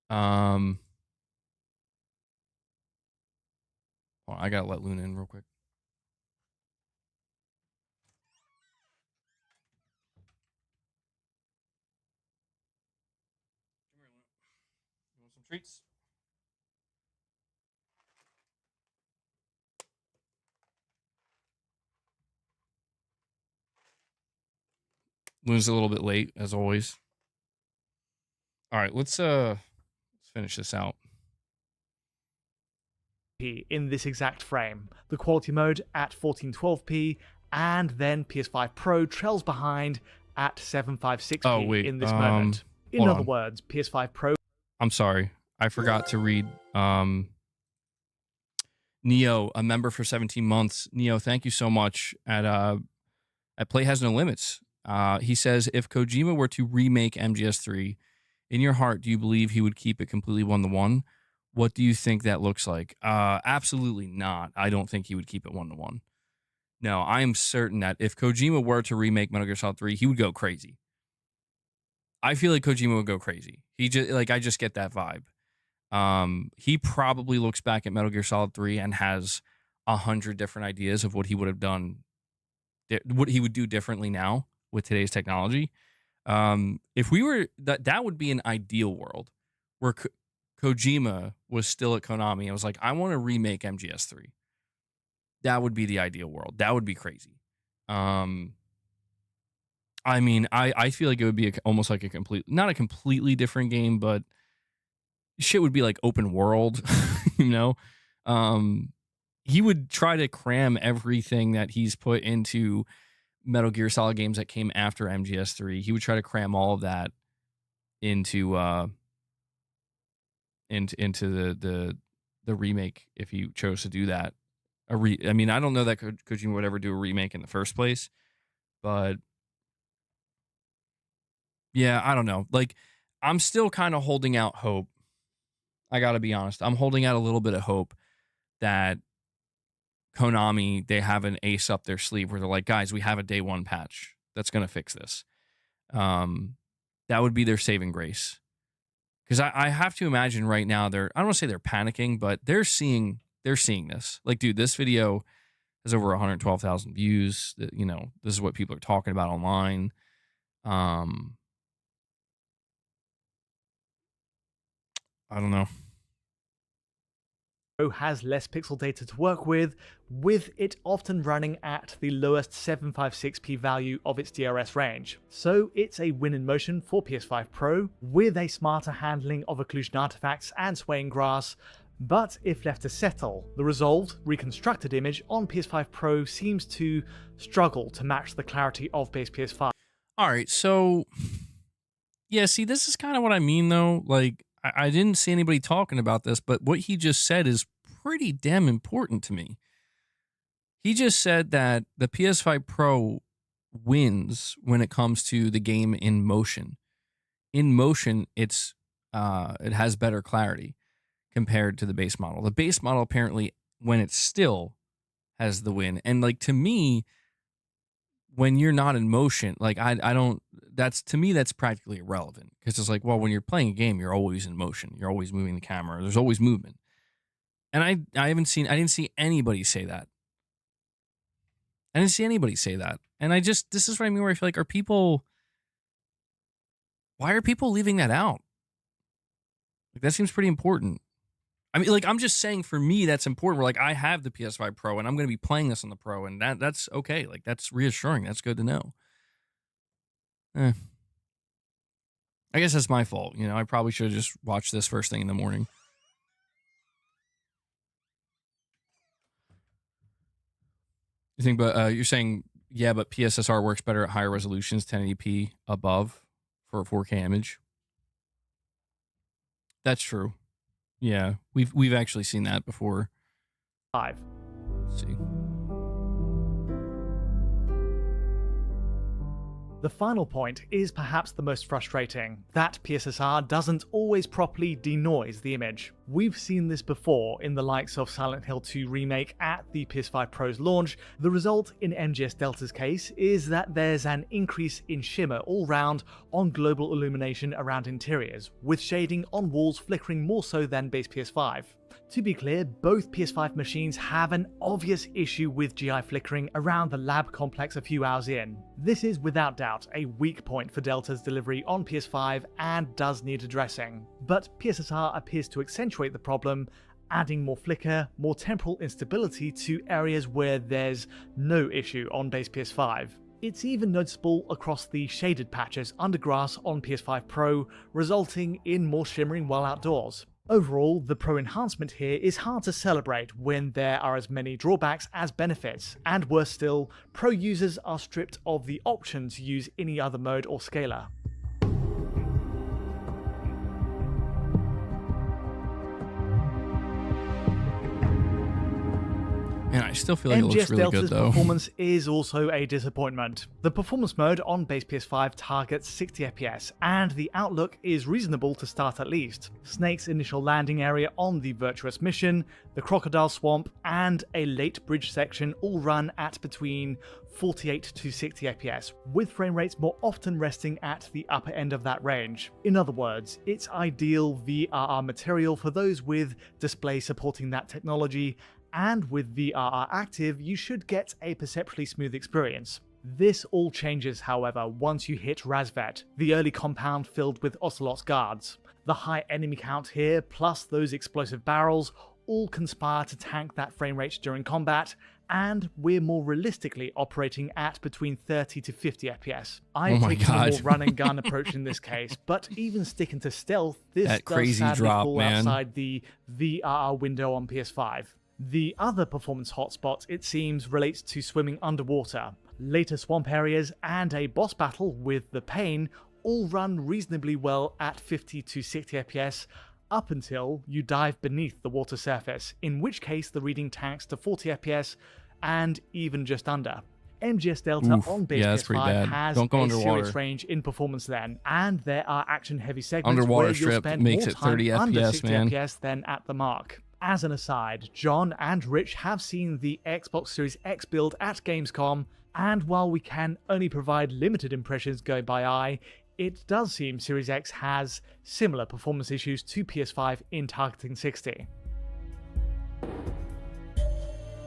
Speaker 1: Well, I gotta let Luna in real quick. Come here, Luna. You want some treats? Luna's a little bit late, as always. All right, let's finish this out.
Speaker 4: In this exact frame, the quality mode at 1412p, and then PS5 Pro trails behind at 756p in this moment. In other words, PS5 Pro.
Speaker 1: I'm sorry, I forgot to read. Neo, a member for 17 months. Neo, thank you so much. At Play Has No Limits, he says, if Kojima were to remake MGS3, in your heart, do you believe he would keep it completely 1-to-1? What do you think that looks like? Absolutely not. I don't think he would keep it 1-to-1. No, I am certain that if Kojima were to remake Metal Gear Solid 3, he would go crazy. I feel like Kojima would go crazy. He just, like, I just get that vibe. He probably looks back at Metal Gear Solid 3 and has 100 different ideas of what he would have done, what he would do differently now with today's technology. If we were, that would be an ideal world where Kojima was still at Konami and was like, I want to remake MGS3. That would be the ideal world. That would be crazy. I mean, I feel like it would be almost like not a completely different game, but shit would be like open world, you know? He would try to cram everything that he's put into Metal Gear Solid games that came after MGS3. He would try to cram all of that into the remake if he chose to do that. I mean, I don't know that Kojima would ever do a remake in the first place, but yeah, I don't know. Like, I'm still kind of holding out hope. I got to be honest. I'm holding out a little bit of hope that Konami, they have an ace up their sleeve where they're like, guys, we have a day one patch that's going to fix this. That would be their saving grace. Because I have to imagine right now I don't want to say they're panicking, but they're seeing this. Like, dude, this video has over 112,000 views. You know, this is what people are talking about online. I don't know.
Speaker 4: Pro has less pixel data to work with it often running at the lowest 756p value of its DRS range. So it's a win in motion for PS5 Pro, with a smarter handling of occlusion artifacts and swaying grass. But if left to settle, the resolved, reconstructed image on PS5 Pro seems to struggle to match the clarity of base PS5.
Speaker 1: All right, so yeah, see, this is kind of what I mean, though. Like, I didn't see anybody talking about this, but what he just said is pretty damn important to me. He just said that the PS5 Pro wins when it comes to the game in motion. In motion, it has better clarity compared to the base model. The base model, apparently, when it's still, has the win. And, like, to me, when you're not in motion, like, I don't, to me, that's practically irrelevant. Because it's like, well, when you're playing a game, you're always in motion. You're always moving the camera. There's always movement. And I didn't see anybody say that. I didn't see anybody say that. And this is what I mean, where I feel like, why are people leaving that out? Like, that seems pretty important. I mean, like, I'm just saying, for me, that's important. Where, like, I have the PS5 Pro, and I'm going to be playing this on the Pro, and that's okay. Like, that's reassuring. That's good to know. I guess that's my fault. You know, I probably should have just watched this first thing in the morning. You think, but you're saying, yeah, but PSSR works better at higher resolutions, 1080p above for a 4K image. That's true. Yeah, we've actually seen that before.
Speaker 4: Let's
Speaker 1: see.
Speaker 4: The final point is perhaps the most frustrating, that PSSR doesn't always properly denoise the image. We've seen this before in the likes of Silent Hill 2 Remake at the PS5 Pro's launch. The result in MGS Delta's case is that there's an increase in shimmer all round on global illumination around interiors, with shading on walls flickering more so than base PS5. To be clear, both PS5 machines have an obvious issue with GI flickering around the lab complex a few hours in. This is without doubt a weak point for Delta's delivery on PS5 and does need addressing. But PSSR appears to accentuate the problem, adding more flicker, more temporal instability to areas where there's no issue on base PS5. It's even noticeable across the shaded patches under grass on PS5 Pro, resulting in more shimmering while outdoors. Overall, the Pro enhancement here is hard to celebrate when there are as many drawbacks as benefits, and worse still, Pro users are stripped of the option to use any other mode or scaler.
Speaker 1: And I still feel like it looks really
Speaker 4: Delta's
Speaker 1: good, though.
Speaker 4: Performance is also a disappointment. The performance mode on base PS5 targets 60 FPS, and the outlook is reasonable to start at least. Snake's initial landing area on the Virtuous mission, the Crocodile Swamp, and a late bridge section all run at between 48 to 60 FPS, with frame rates more often resting at the upper end of that range. In other words, it's ideal VRR material for those with display supporting that technology, and with VRR active, you should get a perceptually smooth experience. This all changes, however, once you hit Razvet, the early compound filled with Ocelot's guards. The high enemy count here, plus those explosive barrels, all conspire to tank that frame rate during combat, and we're more realistically operating at between 30 to 50 FPS. I'm taking a more run and gun approach in this case, but even sticking to stealth, this
Speaker 1: that
Speaker 4: does
Speaker 1: crazy
Speaker 4: sadly
Speaker 1: drop,
Speaker 4: fall
Speaker 1: man.
Speaker 4: outside the VRR window on PS5. The other performance hotspot, it seems, relates to swimming underwater. Later swamp areas and a boss battle with the Pain all run reasonably well at 50 to 60 FPS up until you dive beneath the water surface, in which case the reading tanks to 40 FPS and even just under. MGS Delta on base PS5 has
Speaker 1: Don't go
Speaker 4: a
Speaker 1: underwater.
Speaker 4: serious range in performance then, and there are action-heavy segments
Speaker 1: Underwater
Speaker 4: where you'll
Speaker 1: strip
Speaker 4: spend
Speaker 1: makes
Speaker 4: more
Speaker 1: it
Speaker 4: time
Speaker 1: 30
Speaker 4: under
Speaker 1: FPS,
Speaker 4: 60
Speaker 1: man.
Speaker 4: FPS than at the mark. As an aside, John and Rich have seen the Xbox Series X build at Gamescom, and while we can only provide limited impressions going by eye, it does seem Series X has similar performance issues to PS5 in targeting 60.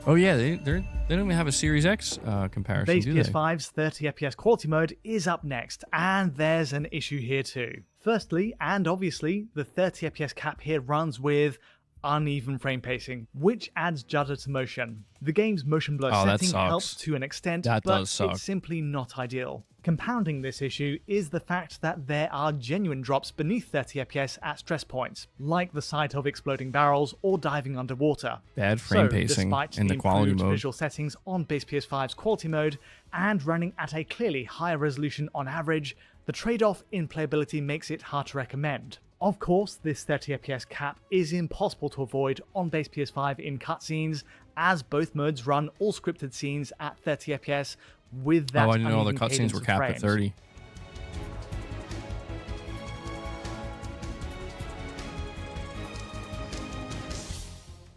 Speaker 1: Oh yeah, they don't even have a Series X comparison,
Speaker 4: Base
Speaker 1: do they?
Speaker 4: PS5's 30 FPS quality mode is up next, and there's an issue here too. Firstly, and obviously, the 30 FPS cap here runs with uneven frame pacing, which adds judder to motion. The game's motion blur
Speaker 1: Oh, that
Speaker 4: setting
Speaker 1: sucks.
Speaker 4: helps to an extent,
Speaker 1: That
Speaker 4: but
Speaker 1: does suck.
Speaker 4: it's simply not ideal. Compounding this issue is the fact that there are genuine drops beneath 30 FPS at stress points, like the sight of exploding barrels or diving underwater.
Speaker 1: Bad frame
Speaker 4: So,
Speaker 1: pacing
Speaker 4: despite
Speaker 1: in the quality
Speaker 4: improved
Speaker 1: mode.
Speaker 4: visual settings on base PS5's quality mode and running at a clearly higher resolution on average, the trade-off in playability makes it hard to recommend. Of course, this 30 FPS cap is impossible to avoid on base PS5 in cutscenes, as both modes run all scripted scenes at 30 FPS with that
Speaker 1: Oh, I didn't know all the
Speaker 4: uneven
Speaker 1: cutscenes
Speaker 4: cadence
Speaker 1: were
Speaker 4: of
Speaker 1: capped at
Speaker 4: frames.
Speaker 1: 30.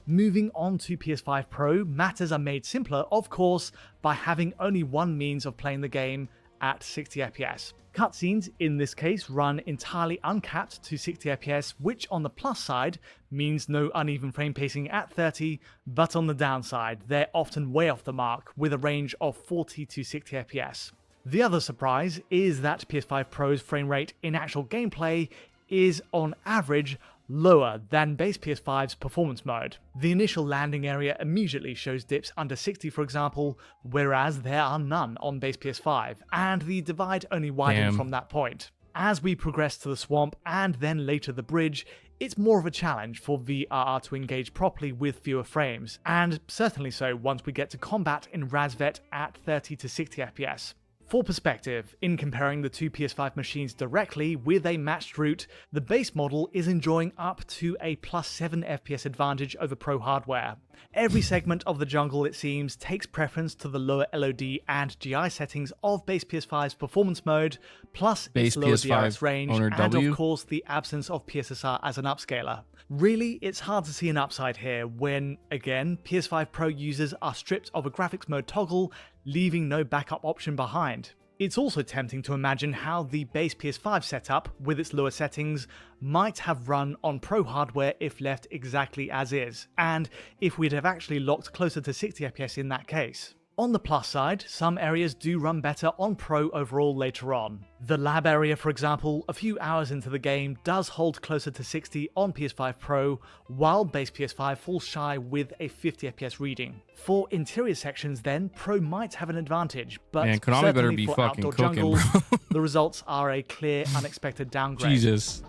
Speaker 4: Moving on to PS5 Pro, matters are made simpler, of course, by having only one means of playing the game at 60 FPS. Cutscenes, in this case, run entirely uncapped to 60 FPS, which on the plus side means no uneven frame pacing at 30, but on the downside, they're often way off the mark with a range of 40 to 60 FPS. The other surprise is that PS5 Pro's frame rate in actual gameplay is on average lower than base PS5's performance mode. The initial landing area immediately shows dips under 60, for example, whereas there are none on base PS5, and the divide only widens
Speaker 1: Damn.
Speaker 4: from that point. As we progress to the swamp and then later the bridge, it's more of a challenge for VRR to engage properly with fewer frames, and certainly so once we get to combat in Razvet at 30 to 60 FPS. For perspective, in comparing the two PS5 machines directly with a matched route, the base model is enjoying up to a plus 7 FPS advantage over Pro hardware. Every segment of the jungle, it seems, takes preference to the lower LOD and GI settings of base PS5's performance mode, plus
Speaker 1: Base
Speaker 4: its lower
Speaker 1: PS5
Speaker 4: DRS range,
Speaker 1: owner
Speaker 4: and
Speaker 1: W.
Speaker 4: of course the absence of PSSR as an upscaler. Really, it's hard to see an upside here when, again, PS5 Pro users are stripped of a graphics mode toggle, leaving no backup option behind. It's also tempting to imagine how the base PS5 setup, with its lower settings, might have run on Pro hardware if left exactly as is, and if we'd have actually locked closer to 60 FPS in that case. On the plus side, some areas do run better on Pro overall later on. The lab area, for example, a few hours into the game does hold closer to 60 on PS5 Pro, while base PS5 falls shy with a 50 FPS reading. For interior sections then, Pro might have an advantage, but
Speaker 1: Man, Konami
Speaker 4: certainly
Speaker 1: better be
Speaker 4: for
Speaker 1: fucking
Speaker 4: outdoor
Speaker 1: cooking,
Speaker 4: jungles,
Speaker 1: bro.
Speaker 4: the results are a clear, unexpected downgrade.
Speaker 1: Jesus.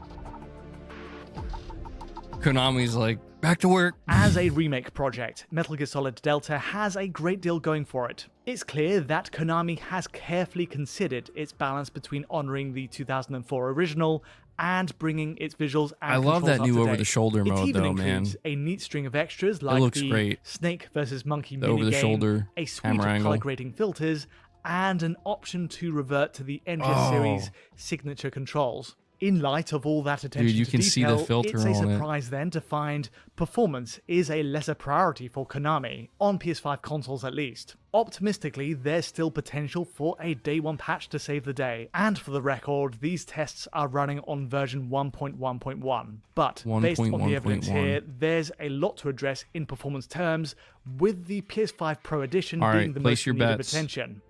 Speaker 1: Konami's like, back to work.
Speaker 4: As a remake project, Metal Gear Solid Delta has a great deal going for it. It's clear that Konami has carefully considered its balance between honoring the 2004 original and bringing its visuals and
Speaker 1: I love
Speaker 4: controls
Speaker 1: that
Speaker 4: up
Speaker 1: new
Speaker 4: to
Speaker 1: over-the-shoulder
Speaker 4: date.
Speaker 1: mode,
Speaker 4: It even
Speaker 1: though, man.
Speaker 4: includes a neat string of extras like
Speaker 1: looks
Speaker 4: the
Speaker 1: great.
Speaker 4: Snake vs. Monkey
Speaker 1: The
Speaker 4: minigame,
Speaker 1: over-the-shoulder
Speaker 4: a suite
Speaker 1: camera
Speaker 4: of
Speaker 1: angle.
Speaker 4: color grading filters, and an option to revert to the MGS
Speaker 1: Oh.
Speaker 4: series signature controls. In light of all that attention
Speaker 1: you
Speaker 4: to
Speaker 1: can see the
Speaker 4: detail,
Speaker 1: filter
Speaker 4: it's a
Speaker 1: on it.
Speaker 4: surprise then to find performance is a lesser priority for Konami, on PS5 consoles at least. Optimistically, there's still potential for a day one patch to save the day, and for the record, these tests are running on version 1.1.1. But based on the evidence
Speaker 1: 1.1.1.
Speaker 4: here, there's a lot to address in performance terms, with the PS5 Pro Edition
Speaker 1: All right,
Speaker 4: being the
Speaker 1: place
Speaker 4: most
Speaker 1: your
Speaker 4: needed
Speaker 1: bets.
Speaker 4: attention.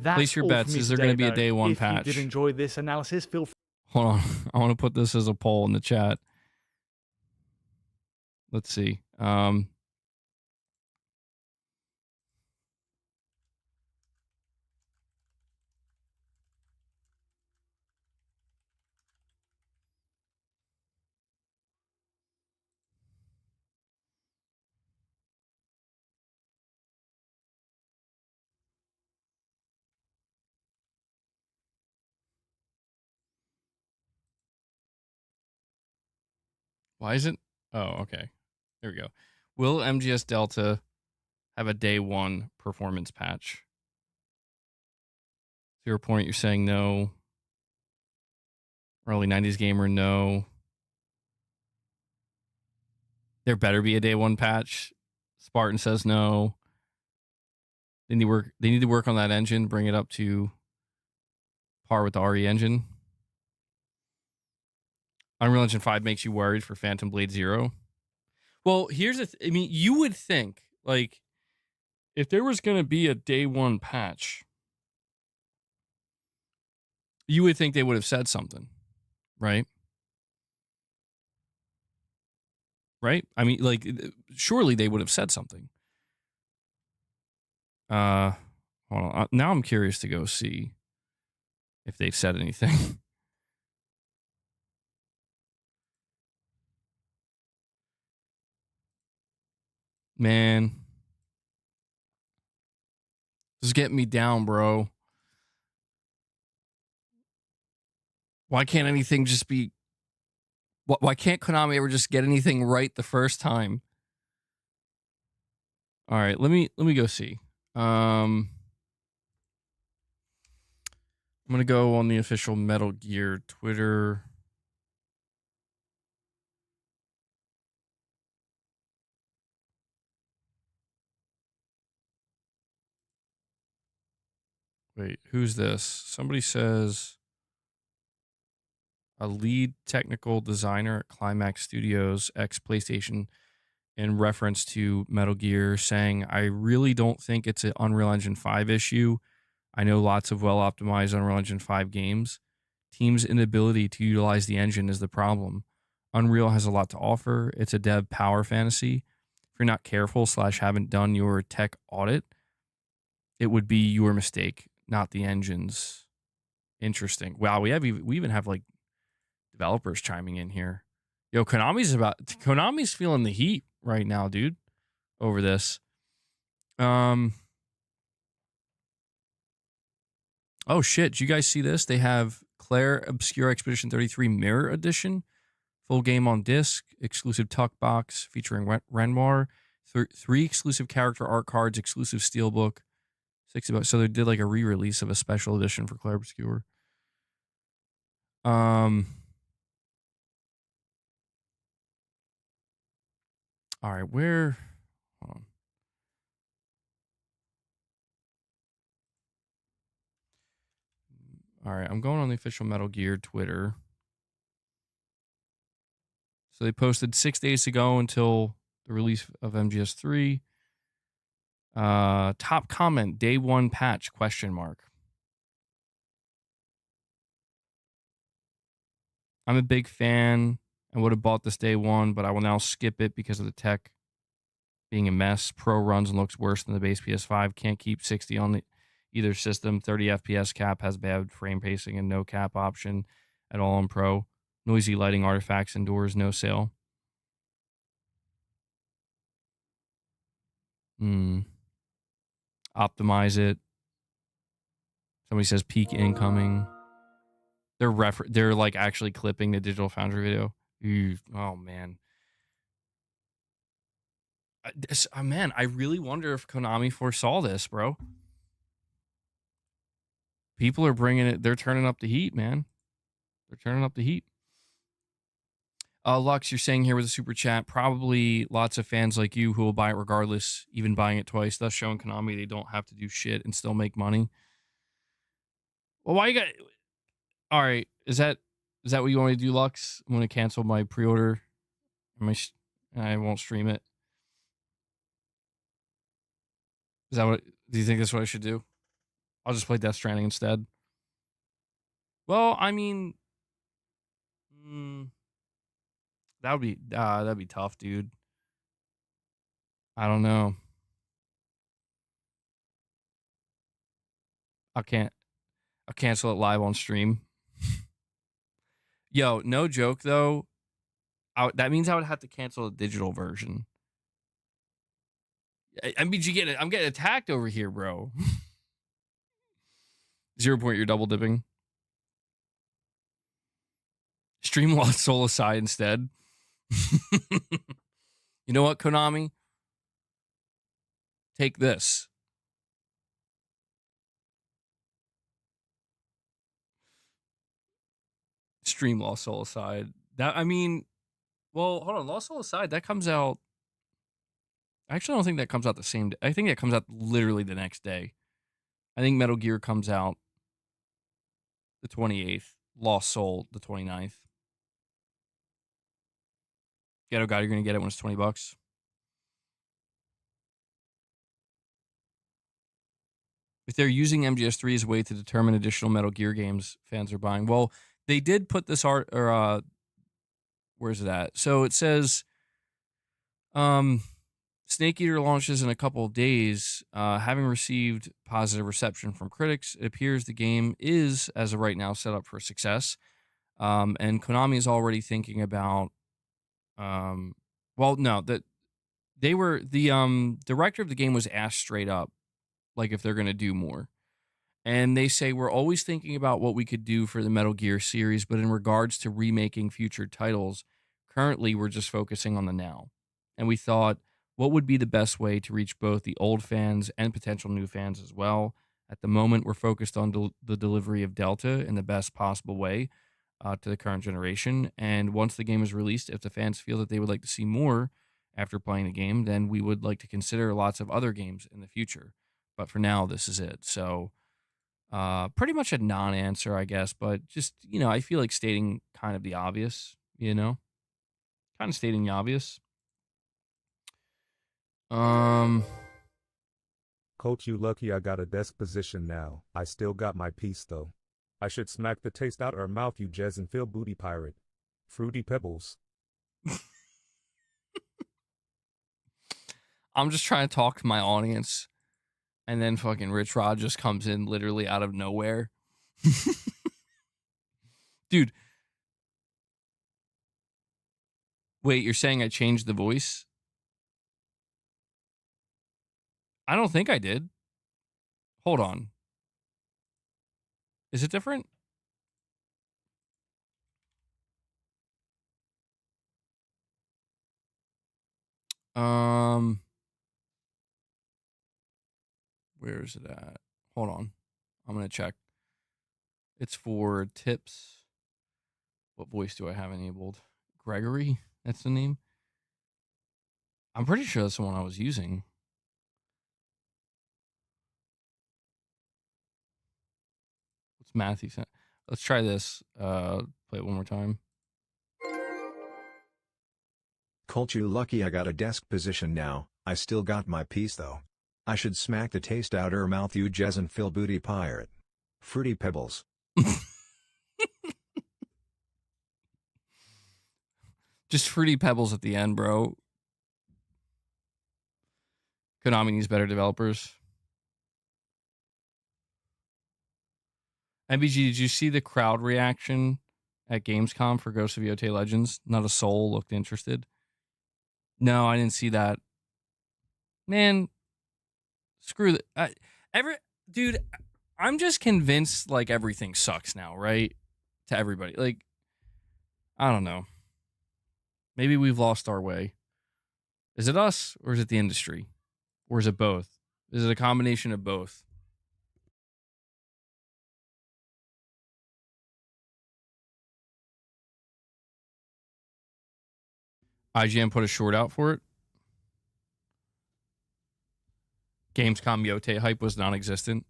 Speaker 4: That's
Speaker 1: Place your
Speaker 4: all
Speaker 1: bets.
Speaker 4: from me
Speaker 1: Is there gonna
Speaker 4: today,
Speaker 1: be a
Speaker 4: though.
Speaker 1: day one
Speaker 4: if
Speaker 1: patch?
Speaker 4: you did enjoy this analysis, feel
Speaker 1: Hold on. I want to put this as a poll in the chat. Let's see. Why is it? Oh, okay. There we go. Will MGS Delta have a day one performance patch? 0 Point, you're saying no. Early 90s gamer, no. There better be a day one patch. Spartan says no. They need to work on that engine, bring it up to par with the RE engine. Unreal Engine 5 makes you worried for Phantom Blade Zero. Well, here's the I mean, you would think Like, if there was going to be a day one patch, you would think they would have said something, right? Right? I mean, like, surely they would have said something. Hold on. Now I'm curious to go see if they've said anything. Man, this is getting me down, bro. Why can't anything just be? Why can't Konami ever just get anything right the first time? All right, let me go see. I'm gonna go on the official Metal Gear Twitter. Wait, who's this? Somebody says a lead technical designer at Climax Studios, ex PlayStation, in reference to Metal Gear, saying, I really don't think it's an Unreal Engine 5 issue. I know lots of well optimized Unreal Engine 5 games. Team's inability to utilize the engine is the problem. Unreal has a lot to offer. It's a dev power fantasy. If you're not careful / haven't done your tech audit, it would be your mistake, not the engine's. Interesting. Wow, we even have like developers chiming in here. Yo, Konami's feeling the heat right now, dude, over this. Oh shit, did you guys see this? They have Claire Obscure Expedition 33 Mirror Edition, full game on disc, exclusive tuck box featuring Renoir, three exclusive character art cards, exclusive steelbook, $60. So they did like a re-release of a special edition for Claire Obscure. All right, hold on. All right, I'm going on the official Metal Gear Twitter. So they posted 6 days ago until the release of MGS3. Top comment, day one patch, ? I'm a big fan and would have bought this day one, but I will now skip it because of the tech being a mess. Pro runs and looks worse than the base PS5. Can't keep 60 on either system. 30 FPS cap, has bad frame pacing and no cap option at all on Pro. Noisy lighting artifacts indoors, no sale. Optimize it. Somebody says peak incoming. They're like actually clipping the Digital Foundry video. Oh man. Man, I really wonder if Konami foresaw this, bro. People are bringing it. They're turning up the heat, man. They're turning up the heat. Lux, you're saying here with a super chat, probably lots of fans like you who will buy it regardless, even buying it twice, thus showing Konami they don't have to do shit and still make money. Well, why you got? All right, is that what you want me to do, Lux? I'm going to cancel my pre-order. I won't stream it. Is that what? Do you think that's what I should do? I'll just play Death Stranding instead. Well, I mean, that'd be tough, dude. I don't know. I'll cancel it live on stream. Yo, no joke though. That means I would have to cancel the digital version. I mean, I'm getting attacked over here, bro. 0 point, you're double dipping. Stream Lost Soul aside instead. You know what, Konami? Take this. Stream Lost Soul aside. Well, hold on. Lost Soul aside, that comes out. I actually don't think that comes out the same day. I think it comes out literally the next day. I think Metal Gear comes out the 28th. Lost Soul the 29th. Ghetto God, you're going to get it when it's $20. If they're using MGS3 as a way to determine additional Metal Gear games fans are buying. Well, they did put this art, or where's it at? So it says, Snake Eater launches in a couple of days. Having received positive reception from critics, it appears the game is, as of right now, set up for success. And Konami is already thinking about, well, no, that they were the director of the game was asked straight up, like if they're going to do more. And they say, we're always thinking about what we could do for the Metal Gear series, but in regards to remaking future titles, currently we're just focusing on the now. And we thought, what would be the best way to reach both the old fans and potential new fans as well? At the moment, we're focused on the delivery of Delta in the best possible way to the current generation. And once the game is released, if the fans feel that they would like to see more after playing the game, then we would like to consider lots of other games in the future. But for now, this is it. So, pretty much a non-answer, I guess, but just, I feel like stating kind of the obvious, kind of stating the obvious.
Speaker 6: Coach, you lucky I got a desk position now. I still got my piece though. I should smack the taste out her mouth, you Jez and Phil booty pirate. Fruity Pebbles.
Speaker 1: I'm just trying to talk to my audience, and then fucking Rich Rod just comes in literally out of nowhere. Dude. Wait, you're saying I changed the voice? I don't think I did. Hold on. Is it different? Where is it at? Hold on. I'm going to check. It's for tips. What voice do I have enabled? Gregory? That's the name? I'm pretty sure that's the one I was using. What's Matthew saying? Let's try this. Play it one more time.
Speaker 7: Colt, you lucky I got a desk position now. I still got my piece though. I should smack the taste out her mouth, you Jez and Phil booty pirate. Fruity Pebbles.
Speaker 1: Just Fruity Pebbles at the end, bro. Konami needs better developers. MBG, did you see the crowd reaction at Gamescom for Ghost of Yotei Legends? Not a soul looked interested. No, I didn't see that. Man, screw that. Dude, I'm just convinced like everything sucks now, right? To everybody. Like, I don't know. Maybe we've lost our way. Is it us or is it the industry? Or is it both? Is it a combination of both? IGN put a short out for it. Gamescom Yotei hype was non-existent.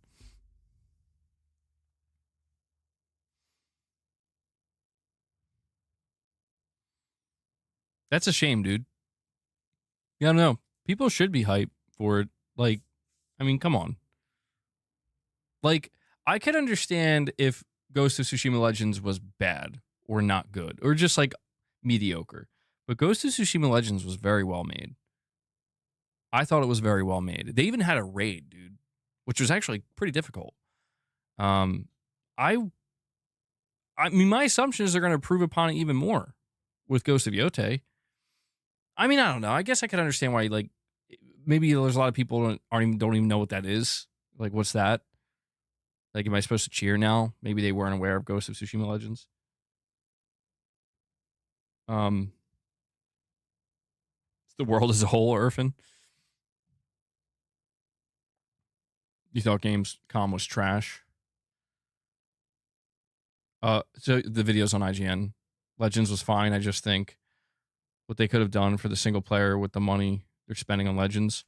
Speaker 1: That's a shame, dude. Yeah, I don't know. People should be hyped for it. Like, I mean, come on. Like, I could understand if Ghost of Tsushima Legends was bad or not good or just like mediocre. But Ghost of Tsushima Legends was very well made. I thought it was very well made. They even had a raid, dude, which was actually pretty difficult. I mean, my assumption is they're going to improve upon it even more with Ghost of Yotei. I mean, I don't know. I guess I could understand why, like, maybe there's a lot of people don't even know what that is. Like, what's that? Like, am I supposed to cheer now? Maybe they weren't aware of Ghost of Tsushima Legends. It's the world as a whole, Irfan. You thought Gamescom was trash? So the video's on IGN. Legends was fine. I just think what they could have done for the single player with the money they're spending on Legends.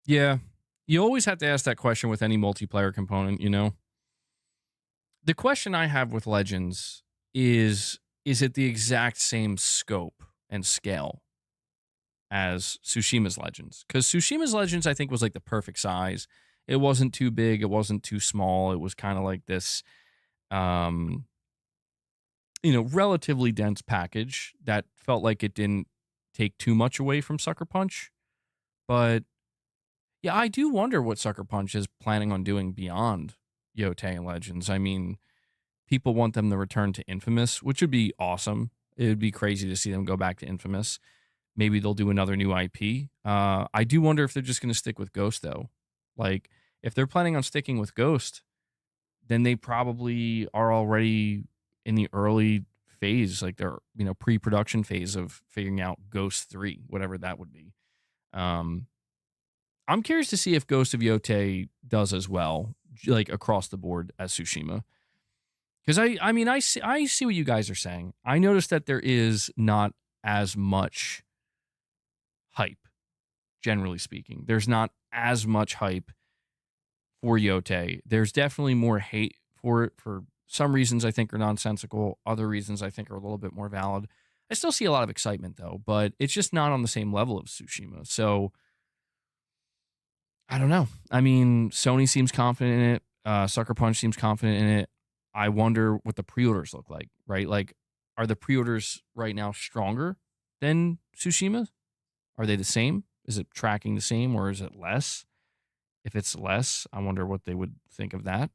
Speaker 1: Yeah, you always have to ask that question with any multiplayer component, you know? The question I have with Legends is it the exact same scope and scale as Tsushima's Legends. Because Tsushima's Legends, I think, was like the perfect size. It wasn't too big. It wasn't too small. It was kind of like this, relatively dense package that felt like it didn't take too much away from Sucker Punch. But yeah, I do wonder what Sucker Punch is planning on doing beyond Yotei and Legends. I mean, people want them to return to Infamous, which would be awesome. It would be crazy to see them go back to Infamous. Maybe they'll do another new IP. I do wonder if they're just going to stick with Ghost, though. Like, if they're planning on sticking with Ghost, then they probably are already in the early phase, like their pre-production phase of figuring out Ghost 3, whatever that would be. I'm curious to see if Ghost of Yotei does as well, like across the board as Tsushima. Because I see what you guys are saying. I noticed that there is not as much hype, generally speaking. There's not as much hype for Yotei. There's definitely more hate for it for some reasons I think are nonsensical. Other reasons I think are a little bit more valid. I still see a lot of excitement though, but it's just not on the same level of Tsushima. So I don't know. I mean, Sony seems confident in it. Sucker Punch seems confident in it. I wonder what the pre-orders look like, right? Like, are the pre-orders right now stronger than Tsushima? Are they the same? Is it tracking the same or is it less? If it's less, I wonder what they would think of that.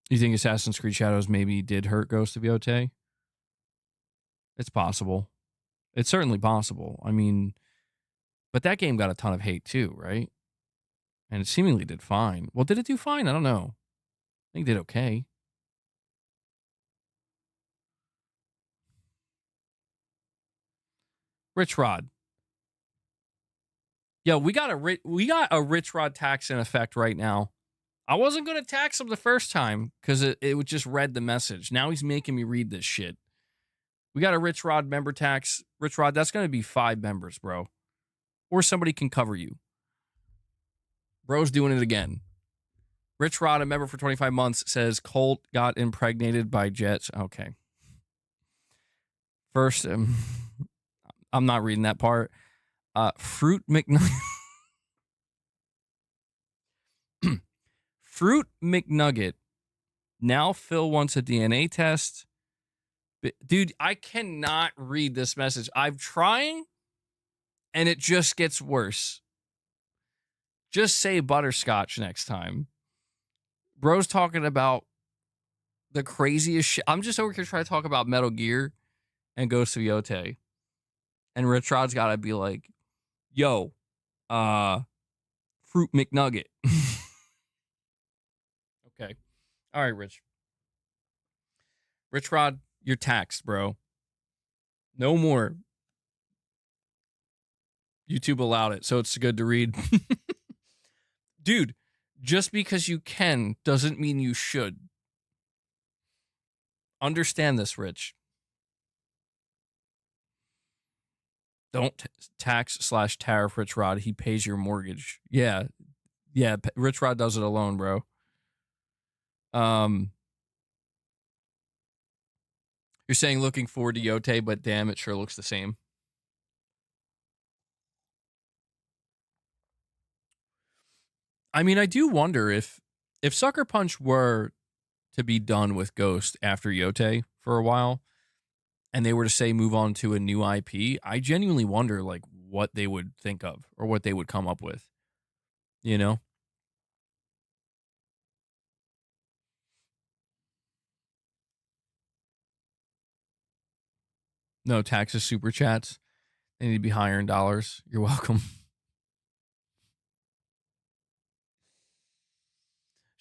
Speaker 1: You think Assassin's Creed Shadows maybe did hurt Ghost of Yotei? It's possible. It's certainly possible. I mean, but that game got a ton of hate too, right? And it seemingly did fine. Well, did it do fine? I don't know. I think it did okay. Rich Rod. Yo, we got a Rich Rod tax in effect right now. I wasn't going to tax him the first time because it would just read the message. Now he's making me read this shit. We got a Rich Rod member tax. Rich Rod, that's going to be 5 members, bro. Or somebody can cover you. Bro's doing it again. Rich Rod, a member for 25 months, says Colt got impregnated by Jets. Okay. First, I'm not reading that part. Fruit McNugget. Fruit McNugget. Now Phil wants a DNA test. Dude, I cannot read this message. I'm trying, and it just gets worse. Just say butterscotch next time. Bro's talking about the craziest shit. I'm just over here trying to talk about Metal Gear and Ghost of Yotei. And Rich Rod's got to be like, yo, Fruit McNugget. Okay. All right, Rich. Rich Rod, you're taxed, bro. No more. YouTube allowed it, so it's good to read. Dude, just because you can doesn't mean you should. Understand this, Rich. Don't tax/tariff Rich Rod. He pays your mortgage. Yeah. Rich Rod does it alone, bro. You're saying looking forward to Yotei, but damn, it sure looks the same. I mean, I do wonder if Sucker Punch were to be done with Ghost after Yotei for a while, and they were to say move on to a new IP, I genuinely wonder like what they would think of or what they would come up with. You know? No taxes, super chats. They need to be higher in dollars. You're welcome.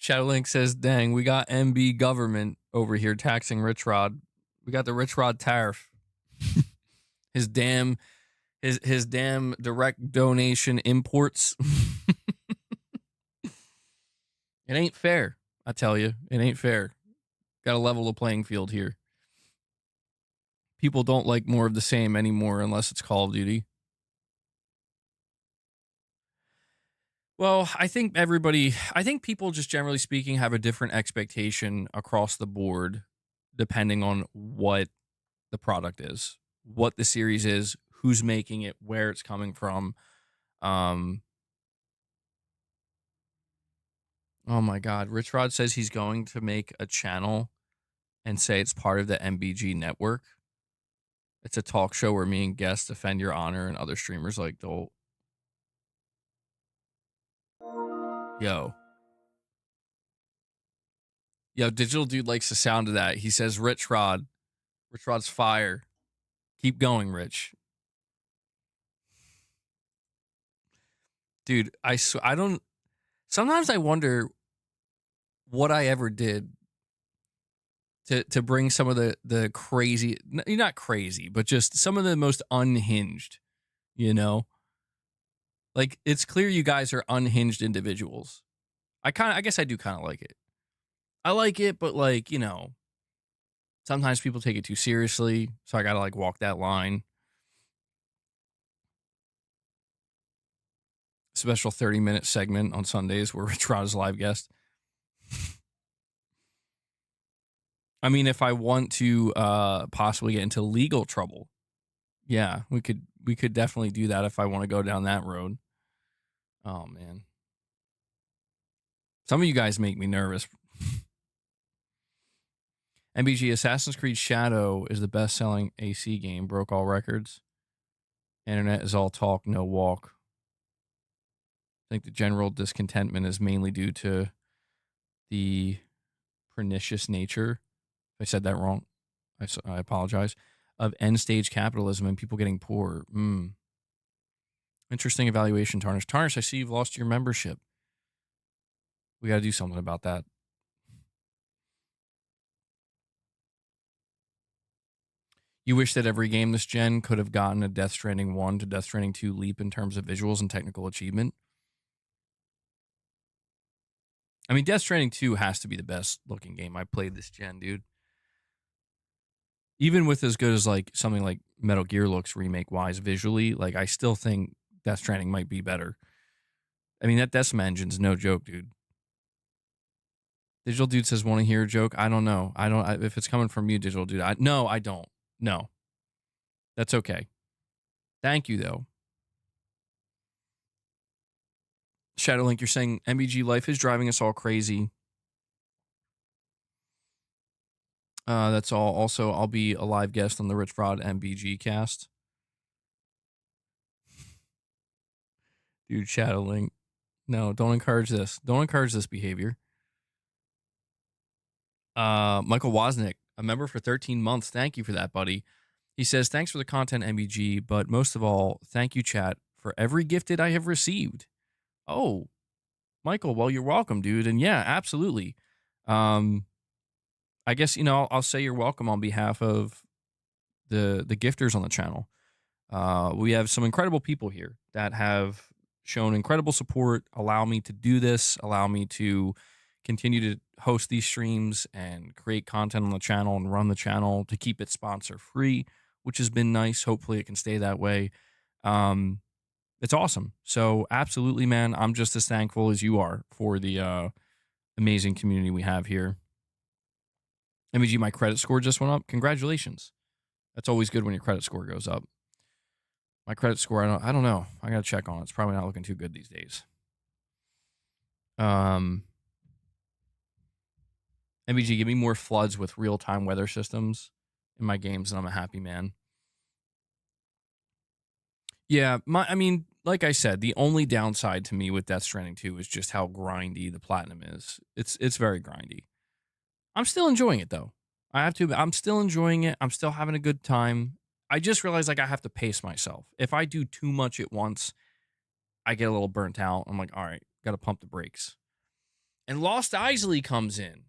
Speaker 1: Shadowlink says, dang, we got MB government over here taxing Rich Rod. We got the Rich Rod tariff. his damn direct donation imports. It ain't fair, I tell you. It ain't fair. Got to level the playing field here. People don't like more of the same anymore unless it's Call of Duty. Well, I think people just generally speaking have a different expectation across the board depending on what the product is, what the series is, who's making it, where it's coming from. Oh my God. Rich Rod says he's going to make a channel and say it's part of the MBG network. It's a talk show where me and guests defend your honor and other streamers like the Yo, Digital Dude likes the sound of that. He says, Rich Rod's fire. Keep going, Rich. Dude, I don't. Sometimes I wonder what I ever did to bring some of the crazy, not crazy, but just some of the most unhinged, you know? Like, it's clear you guys are unhinged individuals. I guess I do kind of like it. I like it, but like, you know, sometimes people take it too seriously, so I gotta like walk that line. Special 30-minute segment on Sundays where Rich Rod is a live guest. I mean, if I want to possibly get into legal trouble, yeah, we could definitely do that if I want to go down that road. Oh man. Some of you guys make me nervous. MBG Assassin's Creed Shadow is the best-selling AC game, broke all records. Internet is all talk, no walk. I think the general discontentment is mainly due to the pernicious nature. If I said that wrong, I apologize. Of end-stage capitalism and people getting poor. Interesting evaluation, Tarnish. Tarnish, I see you've lost your membership. We got to do something about that. You wish that every game this gen could have gotten a Death Stranding 1 to Death Stranding 2 leap in terms of visuals and technical achievement. I mean, Death Stranding 2 has to be the best looking game I played this gen, dude. Even with as good as like something like Metal Gear looks remake wise visually, like I still think Death Stranding might be better. I mean, that Decima engine's no joke, dude. Digital Dude says, want to hear a joke? I don't know. If it's coming from you, Digital Dude. I don't. No. That's okay. Thank you, though. Shadowlink, you're saying MBG life is driving us all crazy. That's all. Also, I'll be a live guest on the Rich Rod MBG cast. Dude, Shadowlink. No, don't encourage this. Don't encourage this behavior. Michael Wozniak, a member for 13 months. Thank you for that, buddy. He says, thanks for the content, MBG, but most of all, thank you, chat, for every gifted I have received. Oh, Michael, well, you're welcome, dude. And yeah, absolutely. I guess, I'll say you're welcome on behalf of the gifters on the channel. We have some incredible people here that have shown incredible support, allow me to do this, allow me to continue to host these streams and create content on the channel and run the channel to keep it sponsor free, which has been nice. Hopefully it can stay that way. It's awesome. So absolutely, man, I'm just as thankful as you are for the amazing community we have here. MBG, my credit score just went up. Congratulations. That's always good when your credit score goes up. My credit score, I don't know. I got to check on it. It's probably not looking too good these days. MBG, give me more floods with real-time weather systems in my games, and I'm a happy man. Yeah, like I said, the only downside to me with Death Stranding 2 is just how grindy the platinum is. It's very grindy. I'm still enjoying it, though. I'm still enjoying it. I'm still having a good time. I just realized like I have to pace myself. If I do too much at once, I get a little burnt out. I'm like, all right, got to pump the brakes. And Lost Isley comes in.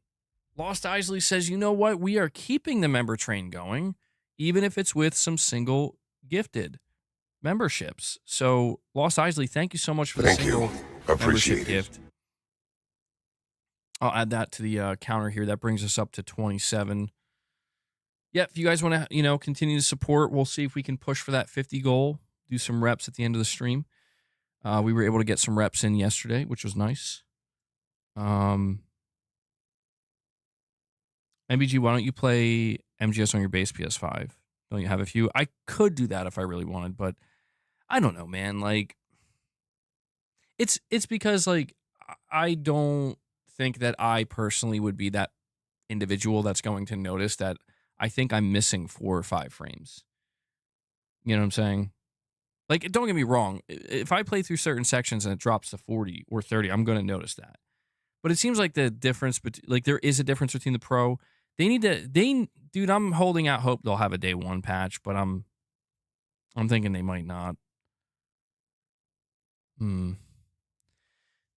Speaker 1: Lost Isley says, you know what? We are keeping the member train going, even if it's with some single gifted memberships. So, Lost Isley, thank you so much for the single membership gift. I'll add that to the counter here. That brings us up to 27. Yeah, if you guys want to, continue to support, we'll see if we can push for that 50 goal, do some reps at the end of the stream. We were able to get some reps in yesterday, which was nice. MBG, why don't you play MGS on your base PS5? Don't you have a few? I could do that if I really wanted, but I don't know, man. Like, it's because like I don't think that I personally would be that individual that's going to notice that I think I'm missing 4 or 5 frames. You know what I'm saying? Like, don't get me wrong. If I play through certain sections and it drops to 40 or 30, I'm going to notice that. But it seems like the difference, like there is a difference between the Pro. Dude, I'm holding out hope they'll have a day 1 patch, but I'm thinking they might not.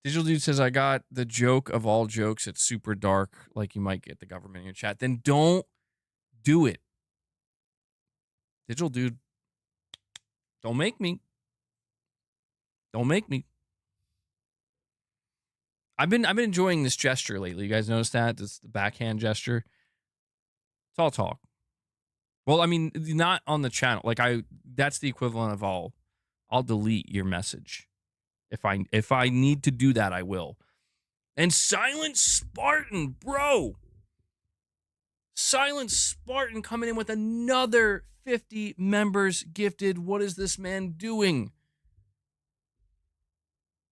Speaker 1: Digital Dude says, I got the joke of all jokes. It's super dark, like you might get the government in your chat. Then don't do it. Digital Dude, don't make me. Don't make me. I've been enjoying this gesture lately. You guys notice that? It's the backhand gesture. It's all talk. Well, I mean, not on the channel. Like that's the equivalent of I'll delete your message. If I need to do that, I will. And Silent Spartan, bro. Silent Spartan coming in with another 50 members gifted. What is this man doing?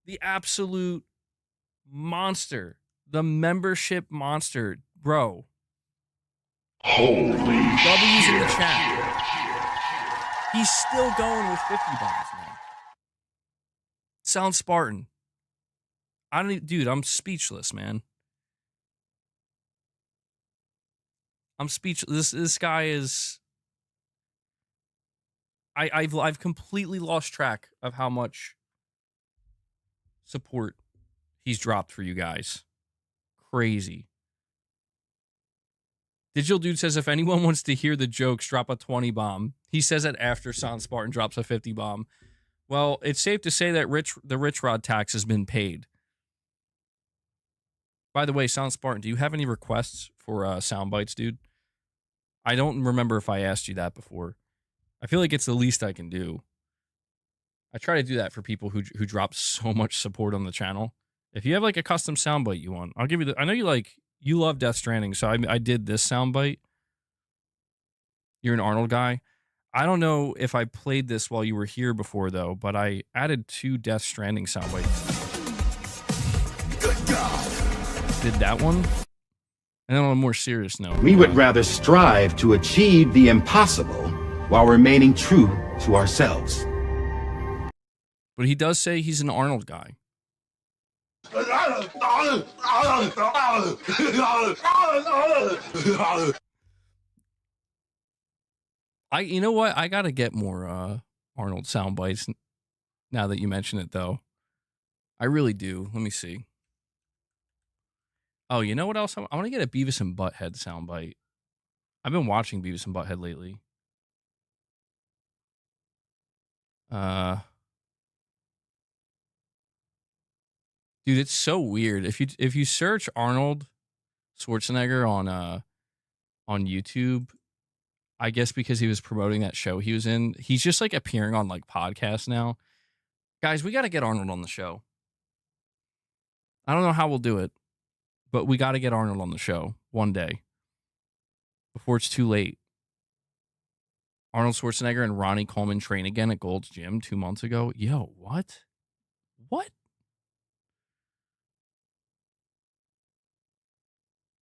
Speaker 1: The absolute monster. The membership monster. Bro.
Speaker 3: Holy
Speaker 1: W's in the
Speaker 3: shit.
Speaker 1: chat. He's still going with 50 bombs, man. Silent Spartan. Dude, I'm speechless, man. I'm speechless. This guy is. I've completely lost track of how much support he's dropped for you guys. Crazy. Digital Dude says, if anyone wants to hear the jokes, drop a 20 bomb. He says that after Silent Spartan drops a 50 bomb. Well, it's safe to say that the Rich Rod tax has been paid. By the way, Silent Spartan, do you have any requests for sound bites, dude? I don't remember if I asked you that before. I feel like it's the least I can do. I try to do that for people who drop so much support on the channel. If you have like a custom soundbite you want, I'll give you I know you love Death Stranding, so I did this soundbite. You're an Arnold guy. I don't know if I played this while you were here before though, but I added 2 Death Stranding soundbites.
Speaker 2: Good God.
Speaker 1: Did that one? And then on a more serious note.
Speaker 8: We would rather strive to achieve the impossible while remaining true to ourselves.
Speaker 1: But he does say he's an Arnold guy. You know what? I gotta get more Arnold sound bites now that you mention it, though. I really do. Let me see. Oh, you know what else? I want to get a Beavis and Butthead soundbite. I've been watching Beavis and Butthead lately. Dude, it's so weird. If you search Arnold Schwarzenegger on YouTube, I guess because he was promoting that show he was in, he's just like appearing on like podcasts now. Guys, we got to get Arnold on the show. I don't know how we'll do it, but we got to get Arnold on the show one day before it's too late. Arnold Schwarzenegger and Ronnie Coleman train again at Gold's Gym 2 months ago. Yo, what? What?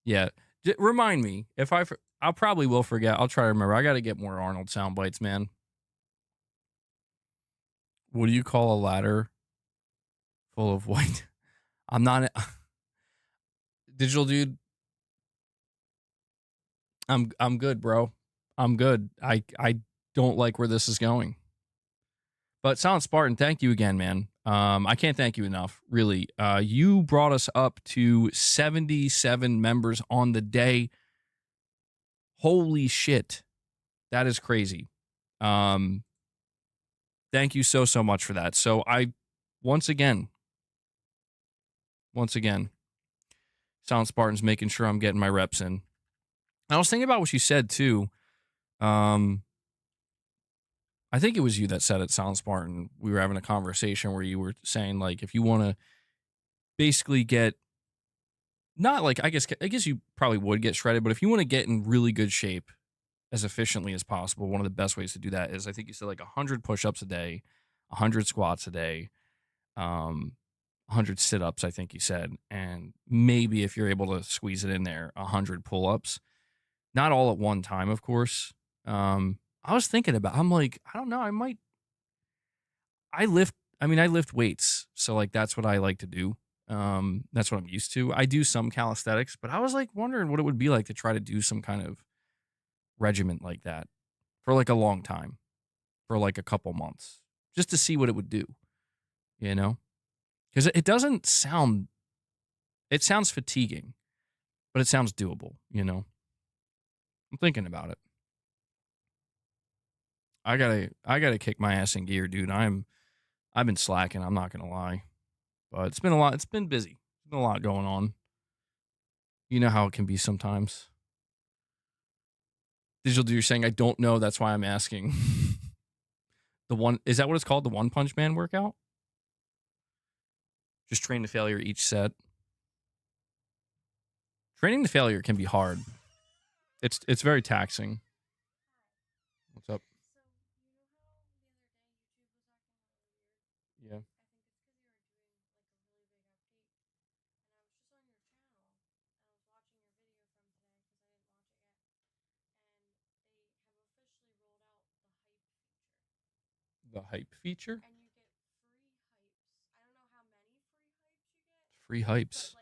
Speaker 1: Yeah. Remind me. If I'll probably will forget. I'll try to remember. I got to get more Arnold sound bites, man. What do you call a ladder full of white? I'm not Digital Dude. I'm good, bro. I'm good. I don't like where this is going. But Silent Spartan, thank you again, man. I can't thank you enough, really. You brought us up to 77 members on the day. Holy shit. That is crazy. Thank you so much for that. So once again, Silent Spartan's making sure I'm getting my reps in. I was thinking about what you said too. I think it was you that said it, Silent Spartan. We were having a conversation where you were saying, like, if you want to basically get, not like, I guess you probably would get shredded, but if you want to get in really good shape as efficiently as possible, one of the best ways to do that is I think you said like 100 push-ups a day, 100 squats a day, 100 sit-ups, I think you said, and maybe if you're able to squeeze it in there, 100 pull-ups. Not all at one time, of course. I was thinking about, I'm like, I don't know, I lift weights. So like that's what I like to do. That's what I'm used to. I do some calisthenics, but I was like wondering what it would be like to try to do some kind of regiment like that for like a long time, for like a couple months, just to see what it would do, you know? Because it doesn't sound, it sounds fatiguing, but it sounds doable, you know? I'm thinking about it. I gotta kick my ass in gear, dude. I've been slacking, I'm not gonna lie. But it's been a lot, it's been busy. There's been a lot going on. You know how it can be sometimes. Digital, you're saying I don't know, that's why I'm asking. The one, is that what it's called? The One Punch Man workout? Just train to failure each set. Training to failure can be hard. It's very taxing. What's up? Yeah. The hype feature? Free hypes.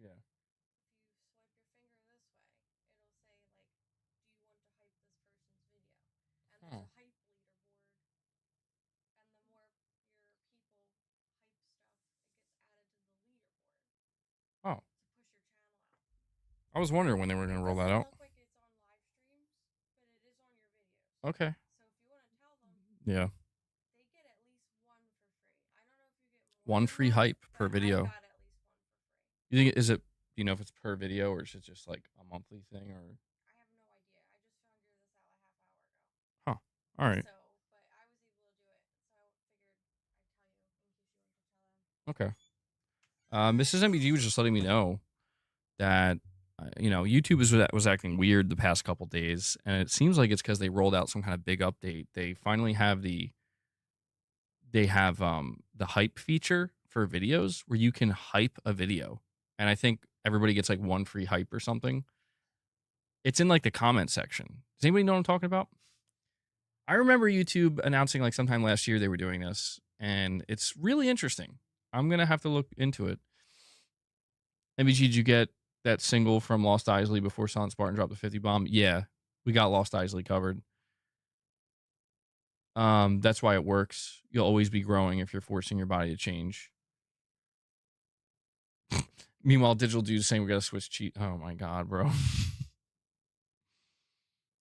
Speaker 1: Yeah. Huh. Oh. I was wondering when they were gonna roll that out. Okay. Yeah. One free hype per video. You think is it? Do you know if it's per video or is it just like a monthly thing or? Huh. All right. Okay. Mrs. MBG was just letting me know that YouTube was acting weird the past couple days, and it seems like it's because they rolled out some kind of big update. They finally have the hype feature for videos where you can hype a video, and I think everybody gets like one free hype or something. It's in like the comment section. Does anybody know what I'm talking about? I remember YouTube announcing like sometime last year they were doing this, and it's really interesting. I'm gonna have to look into it. MBG, did you get that single from Lost Isley before Silent Spartan dropped the 50 bomb? Yeah, we got Lost Isley covered. That's why it works. You'll always be growing if you're forcing your body to change. Meanwhile, Digital Dude's saying we gotta switch cheat. Oh my god, bro.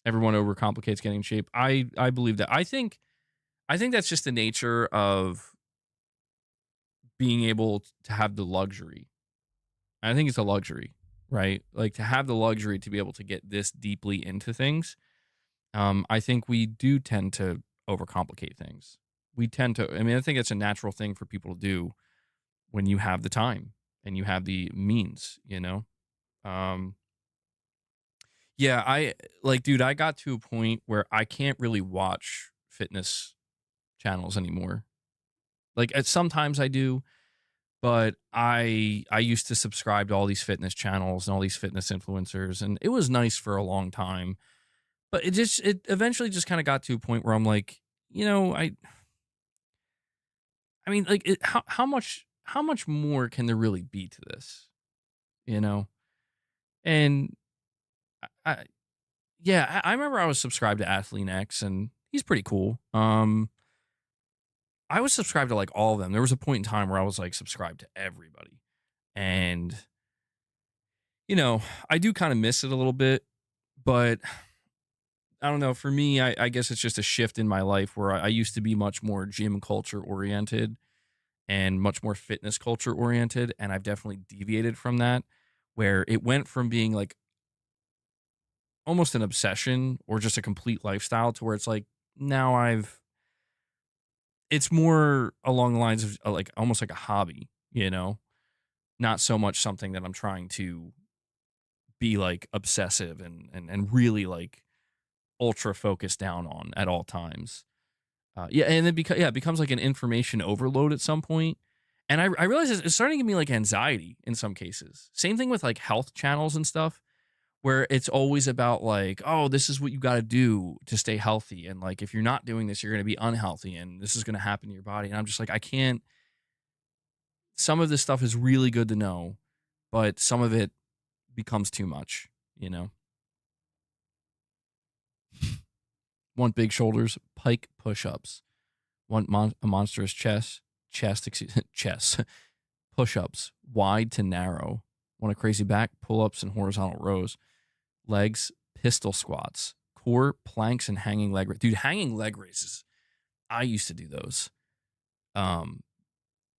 Speaker 1: Everyone overcomplicates getting in shape. I believe that. I think that's just the nature of being able to have the luxury. I think it's a luxury, right? Like to have the luxury to be able to get this deeply into things. I think we do tend to overcomplicate things. We tend to, I mean, I think it's a natural thing for people to do when you have the time and you have the means, you know? Yeah, dude, I got to a point where I can't really watch fitness channels anymore. Like, sometimes I do, but I used to subscribe to all these fitness channels and all these fitness influencers, and it was nice for a long time. But it eventually just kind of got to a point where I'm like, I mean, like, how much more can there really be to this, you know? And I yeah, I remember I was subscribed to Athlean X, and he's pretty cool. I was subscribed to like all of them. There was a point in time where I was like subscribed to everybody, and I do kind of miss it a little bit, but I don't know. For me, I guess it's just a shift in my life where I used to be much more gym culture oriented and much more fitness culture oriented. And I've definitely deviated from that, where it went from being like almost an obsession or just a complete lifestyle to where it's like now it's more along the lines of like almost like a hobby, you know? not so much something that I'm trying to be like obsessive and really like ultra focused down on at all times. Yeah, and it becomes like an information overload at some point. And I realize it's starting to give me like anxiety in some cases. Same thing with like health channels and stuff, where it's always about like, oh, this is what you got to do to stay healthy. And like, if you're not doing this, you're going to be unhealthy and this is going to happen to your body. And I'm just like, I can't, some of this stuff is really good to know, but some of it becomes too much, you know? Want big shoulders, pike push-ups. Want a monstrous chest, push-ups, wide to narrow. Want a crazy back, pull-ups and horizontal rows. Legs, pistol squats. Core, planks and hanging leg raises. Dude, hanging leg raises. I used to do those.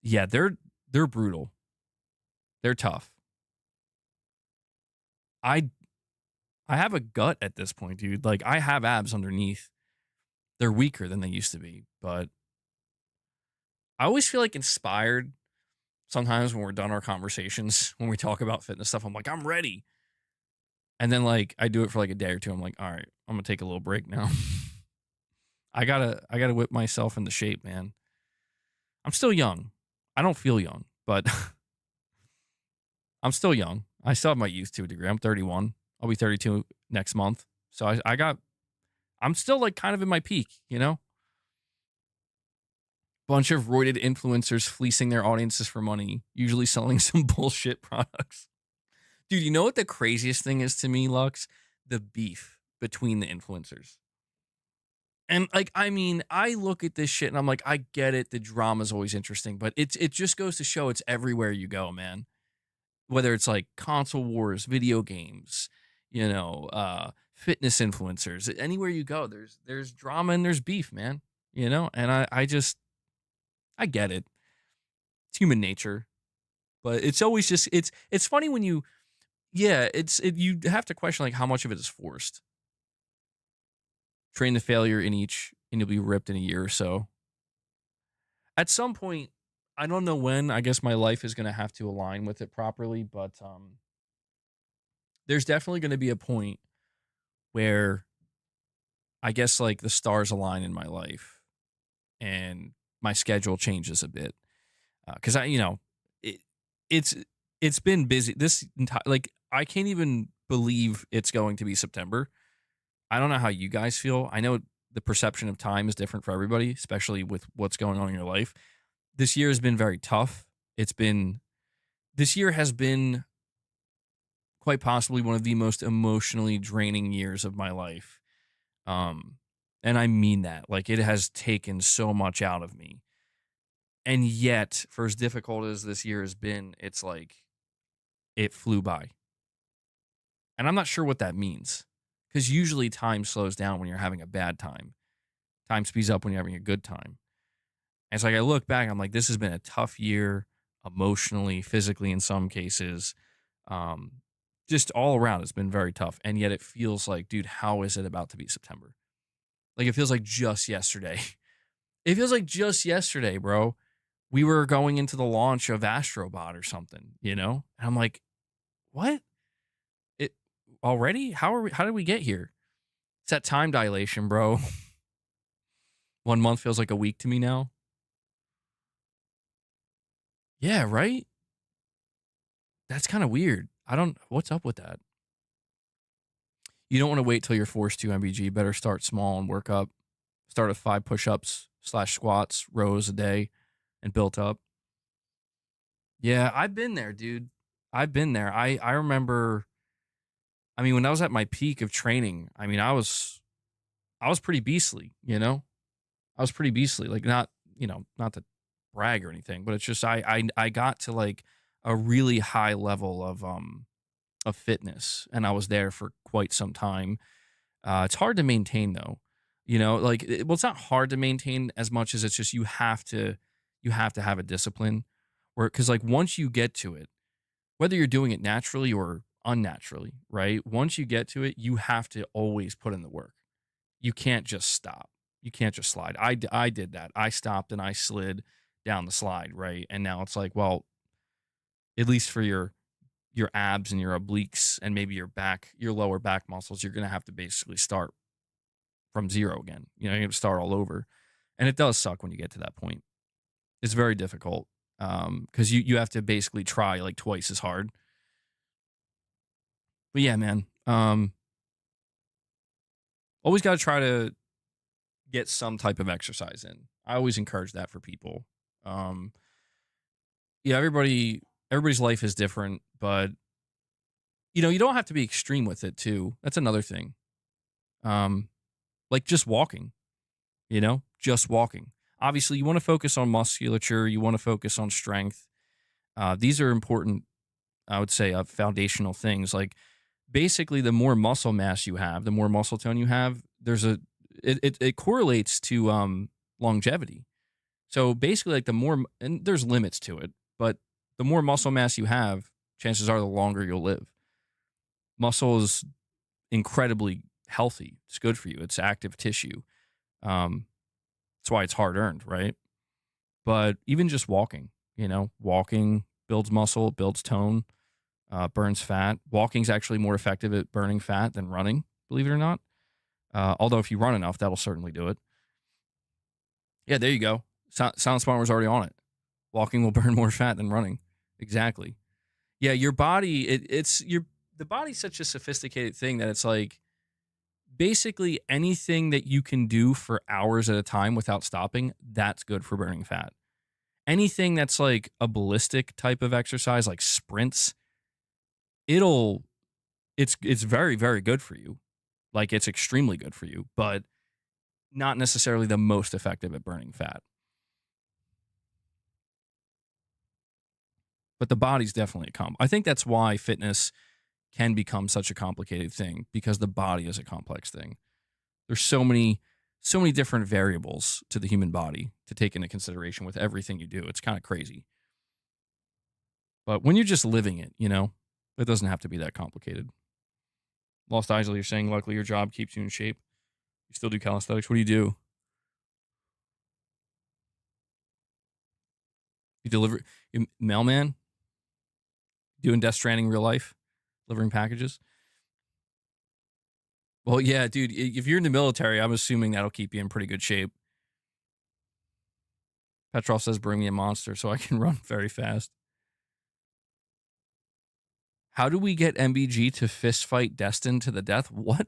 Speaker 1: Yeah, they're brutal. They're tough. I have a gut at this point, dude. Like, I have abs underneath. They're weaker than they used to be, but I always feel like inspired sometimes when we're done our conversations, when we talk about fitness stuff. I'm like, I'm ready. And then like I do it for like a day or two. I'm like, all right, I'm gonna take a little break now. I gotta whip myself into shape, man. I'm still young. I don't feel young, but I'm still young. I still have my youth to a degree. I'm 31. I'll be 32 next month. So I'm still like kind of in my peak, you know? Bunch of roided influencers fleecing their audiences for money, usually selling some bullshit products. Dude, you know what the craziest thing is to me, Lux? The beef between the influencers. And like, I mean, I look at this shit and I'm like, I get it. The drama's always interesting, but it just goes to show it's everywhere you go, man. Whether it's like console wars, video games, you know, fitness influencers, anywhere you go, there's drama and there's beef, man. You know, and I get it. It's human nature, but it's always just it's funny when you you have to question like how much of it is forced. Train the failure in each, and you'll be ripped in a year or so. At some point, I don't know when. I guess my life is going to have to align with it properly, but there's definitely going to be a point where I guess like the stars align in my life, and my schedule changes a bit because I, you know, it, it's it's been busy. This entire like I can't even believe it's going to be September. I don't know how you guys feel. I know the perception of time is different for everybody, especially with what's going on in your life. This year has been very tough. This year has been quite possibly one of the most emotionally draining years of my life. Um, and I mean that. Like, it has taken so much out of me. And yet, for as difficult as this year has been, it's like it flew by. And I'm not sure what that means. Because usually time slows down when you're having a bad time. Time speeds up when you're having a good time. And it's like I look back, I'm like, this has been a tough year emotionally, physically in some cases. Um, just all around, it's been very tough. And yet it feels like, dude, how is it about to be September? Like it feels like just yesterday. It feels like just yesterday, bro. We were going into the launch of Astrobot or something, you know? And I'm like, what? It already? How did we get here? It's that time dilation, bro. 1 month feels like a week to me now. Yeah, right? That's kind of weird. What's up with that? You don't want to wait till you're forced to, MBG. Better start small and work up. Start with 5 push-ups / squats, rows a day, and built up. Yeah, I've been there, dude. I've been there. I remember, I mean, when I was at my peak of training, I mean, I was pretty beastly, you know? I was pretty beastly. Like not, you know, not to brag or anything, but it's just I got to like a really high level of fitness, and I was there for quite some time. It's hard to maintain though, you know, like well, it's not hard to maintain as much as it's just you have to have a discipline where because like once you get to it, whether you're doing it naturally or unnaturally, right? Once you get to it, you have to always put in the work. You can't just stop. You can't just slide. I did that. I stopped and I slid down the slide, right? And now it's like, well, at least for your abs and your obliques and maybe your lower back muscles, you're going to have to basically start from zero again. You know, you have to start all over. And it does suck when you get to that point. It's very difficult because you have to basically try like twice as hard. But yeah, man, always got to try to get some type of exercise in. I always encourage that for people. Yeah, everybody's life is different, but you know, you don't have to be extreme with it too. That's another thing. Like just walking, you know, just walking. Obviously, you want to focus on musculature, you want to focus on strength. These are important, I would say, foundational things. Like basically, the more muscle mass you have, the more muscle tone you have, it correlates to longevity. So basically, like the more, and there's limits to it, but the more muscle mass you have, chances are the longer you'll live. Muscle is incredibly healthy. It's good for you. It's active tissue. That's why it's hard earned, right? But even just walking, you know, walking builds muscle, builds tone, burns fat. Walking's actually more effective at burning fat than running, believe it or not. Although if you run enough, that'll certainly do it. Yeah, there you go. Sound Smart was already on it. Walking will burn more fat than running. Exactly. Yeah, your body, the body's such a sophisticated thing that it's like basically anything that you can do for hours at a time without stopping, that's good for burning fat. Anything that's like a ballistic type of exercise, like sprints, it's very, very good for you. Like it's extremely good for you, but not necessarily the most effective at burning fat. But the body's definitely I think that's why fitness can become such a complicated thing, because the body is a complex thing. There's so many different variables to the human body to take into consideration with everything you do. It's kind of crazy. But when you're just living it, you know, it doesn't have to be that complicated. Lost Isley, you're saying luckily your job keeps you in shape. You still do calisthenics. What do you do? You mailman? Doing Death Stranding real life? Delivering packages? Well, yeah, dude, if you're in the military, I'm assuming that'll keep you in pretty good shape. Petrov says, bring me a monster so I can run very fast. How do we get MBG to fist fight Destin to the death? What?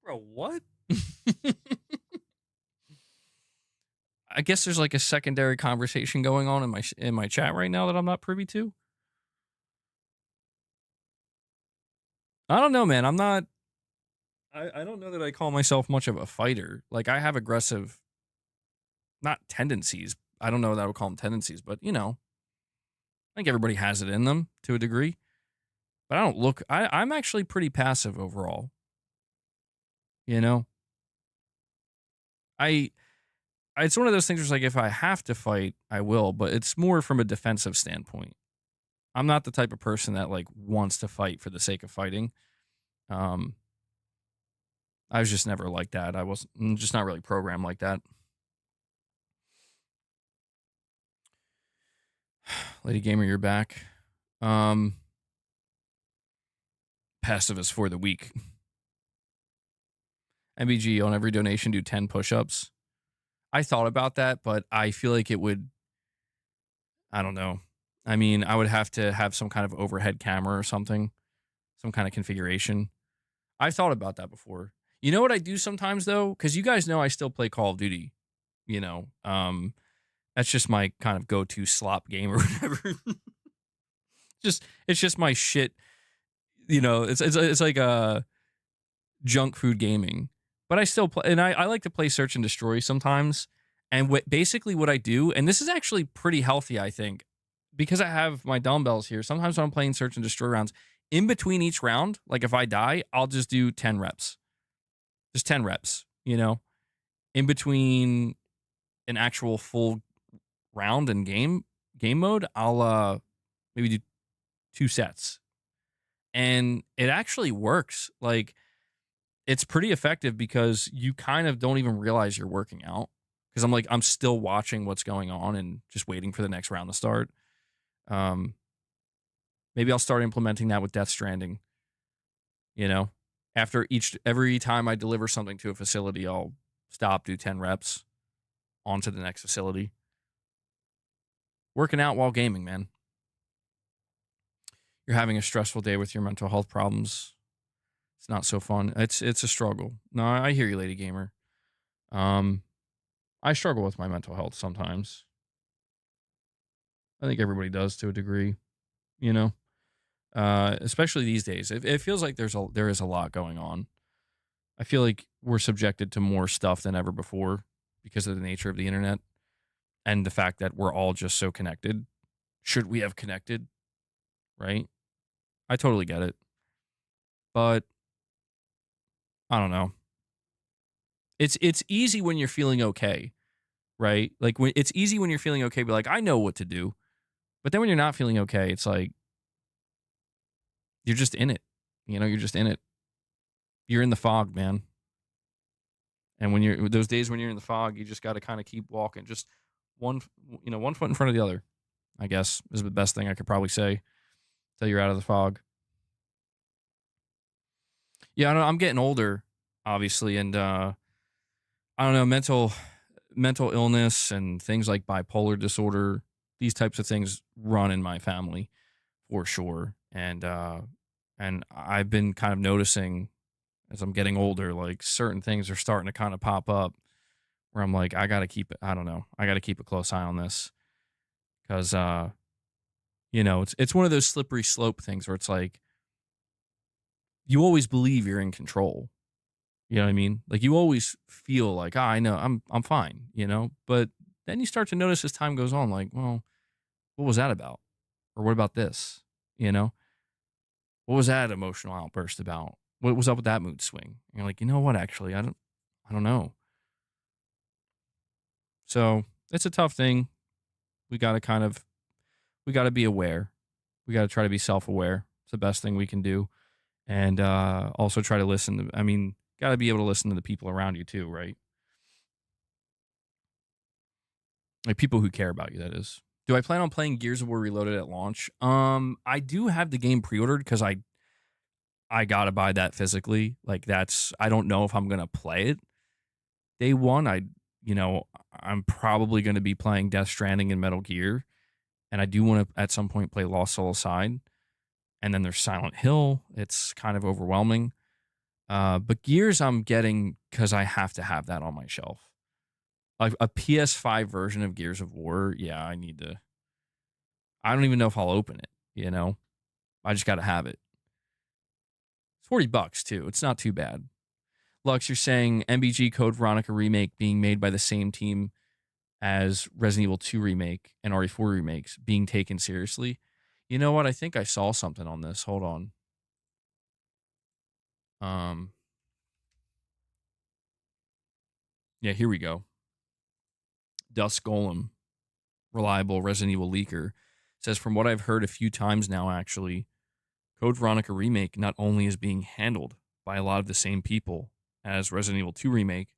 Speaker 1: Bro, what? I guess there's like a secondary conversation going on in my chat right now that I'm not privy to. I don't know, man. I don't know that I call myself much of a fighter. Like I have aggressive, not tendencies. I don't know that I would call them tendencies, but you know, I think everybody has it in them to a degree. But I'm actually pretty passive overall. You know? It's one of those things where it's like if I have to fight, I will, but it's more from a defensive standpoint. I'm not the type of person that like wants to fight for the sake of fighting. I was just never like that. I'm just not really programmed like that. Lady Gamer, you're back. Pacifist for the week. MBG, on every donation, do 10 push-ups. I thought about that, but I feel like it would, I don't know. I mean, I would have to have some kind of overhead camera or something, some kind of configuration. I've thought about that before. You know what I do sometimes, though? Because you guys know I still play Call of Duty, you know. That's just my kind of go-to slop game or whatever. It's just my shit, you know. It's like a junk food gaming. But I still play, and I like to play Search and Destroy sometimes. And basically what I do, and this is actually pretty healthy, I think, because I have my dumbbells here. Sometimes when I'm playing Search and Destroy rounds, in between each round, like if I die, I'll just do 10 reps. Just 10 reps, you know? In between an actual full round and game mode, I'll maybe do 2 sets. And it actually works. Like, it's pretty effective because you kind of don't even realize you're working out because I'm still watching what's going on and just waiting for the next round to start. Maybe I'll start implementing that with Death Stranding. You know, every time I deliver something to a facility, I'll stop, do 10 reps, on to the next facility. Working out while gaming, man. You're having a stressful day with your mental health problems. It's not so fun. It's a struggle. No, I hear you, Lady Gamer. I struggle with my mental health sometimes. I think everybody does to a degree, you know. Especially these days. It feels like there is a lot going on. I feel like we're subjected to more stuff than ever before because of the nature of the internet and the fact that we're all just so connected. Should we have connected? Right? I totally get it. But I don't know. It's easy when you're feeling okay, right? Like it's easy when you're feeling okay, be like, I know what to do. But then when you're not feeling okay, it's like you're just in it. You know, you're just in it. You're in the fog, man. And when you're those days when you're in the fog, you just got to kind of keep walking. Just one foot in front of the other, I guess, is the best thing I could probably say till you're out of the fog. Yeah, I don't know, I'm getting older, obviously, and I don't know, mental illness and things like bipolar disorder, these types of things run in my family for sure. And I've been kind of noticing as I'm getting older, like certain things are starting to kind of pop up where I'm like, I got to keep it. I don't know. I got to keep a close eye on this because, it's one of those slippery slope things where it's like, you always believe you're in control. You know what I mean? Like you always feel like, I know I'm fine, but then you start to notice as time goes on, like, well, what was that about? Or what about this? What was that emotional outburst about? What was up with that mood swing? And you're like, you know what? Actually, I don't know. So it's a tough thing. We got to be aware. We got to try to be self-aware. It's the best thing we can do. And also try to listen to, got to be able to listen to the people around you too, right? Like people who care about you, that is. Do I plan on playing Gears of War Reloaded at launch? I do have the game pre-ordered because I gotta buy that physically. Like I don't know if I'm gonna play it day one. I'm probably gonna be playing Death Stranding and Metal Gear, and I do want to at some point play Lost Soul Aside, and then there's Silent Hill. It's kind of overwhelming. But Gears I'm getting because I have to have that on my shelf. Like a PS5 version of Gears of War, yeah, I need to. I don't even know if I'll open it. I just got to have it. It's $40 too. It's not too bad. Lux, you're saying MBG Code Veronica remake being made by the same team as Resident Evil 2 remake and RE4 remakes being taken seriously. You know what? I think I saw something on this. Hold on. Yeah, here we go. Dusk Golem, reliable Resident Evil leaker, says, from what I've heard a few times now, actually, Code Veronica Remake not only is being handled by a lot of the same people as Resident Evil 2 Remake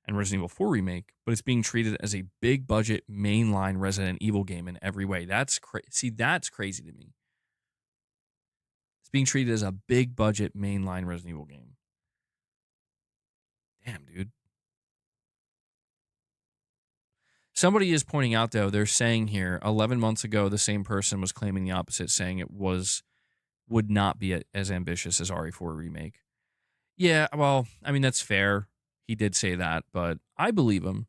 Speaker 1: and Resident Evil 4 Remake, but it's being treated as a big budget mainline Resident Evil game in every way. That's crazy to me. It's being treated as a big budget mainline Resident Evil game. Damn, dude. Somebody is pointing out, though, they're saying here, 11 months ago, the same person was claiming the opposite, saying it would not be as ambitious as RE4 Remake. Yeah, well, that's fair. He did say that, but I believe him.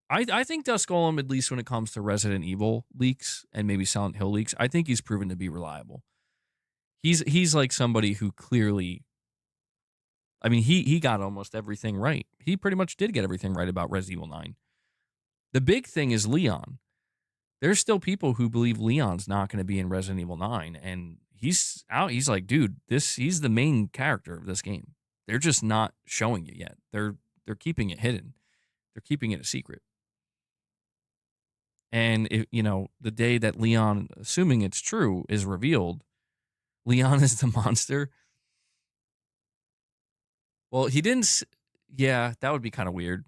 Speaker 1: I think Dusk Golem, at least when it comes to Resident Evil leaks and maybe Silent Hill leaks, I think he's proven to be reliable. He's like somebody who clearly, he got almost everything right. He pretty much did get everything right about Resident Evil 9. The big thing is Leon. There's still people who believe Leon's not going to be in Resident Evil 9, and he's out. He's like, dude, he's the main character of this game. They're just not showing it yet. They're keeping it hidden. They're keeping it a secret. And the day that Leon, assuming it's true, is revealed, Leon is the monster. Well, he didn't. Yeah, that would be kind of weird.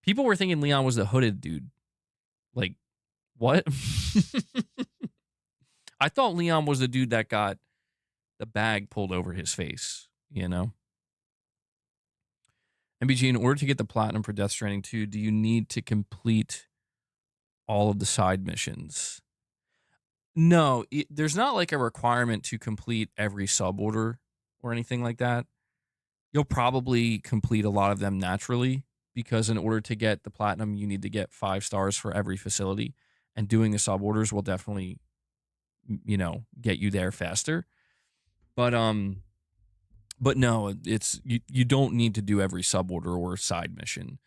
Speaker 1: People were thinking Leon was the hooded dude. Like, what? I thought Leon was the dude that got the bag pulled over his face, you know? MBG, in order to get the platinum for Death Stranding 2, do you need to complete all of the side missions? No, there's not like a requirement to complete every suborder or anything like that. You'll probably complete a lot of them naturally because in order to get the platinum, you need to get 5 stars for every facility. And doing the suborders will definitely, get you there faster. But no, it's you don't need to do every suborder or side mission.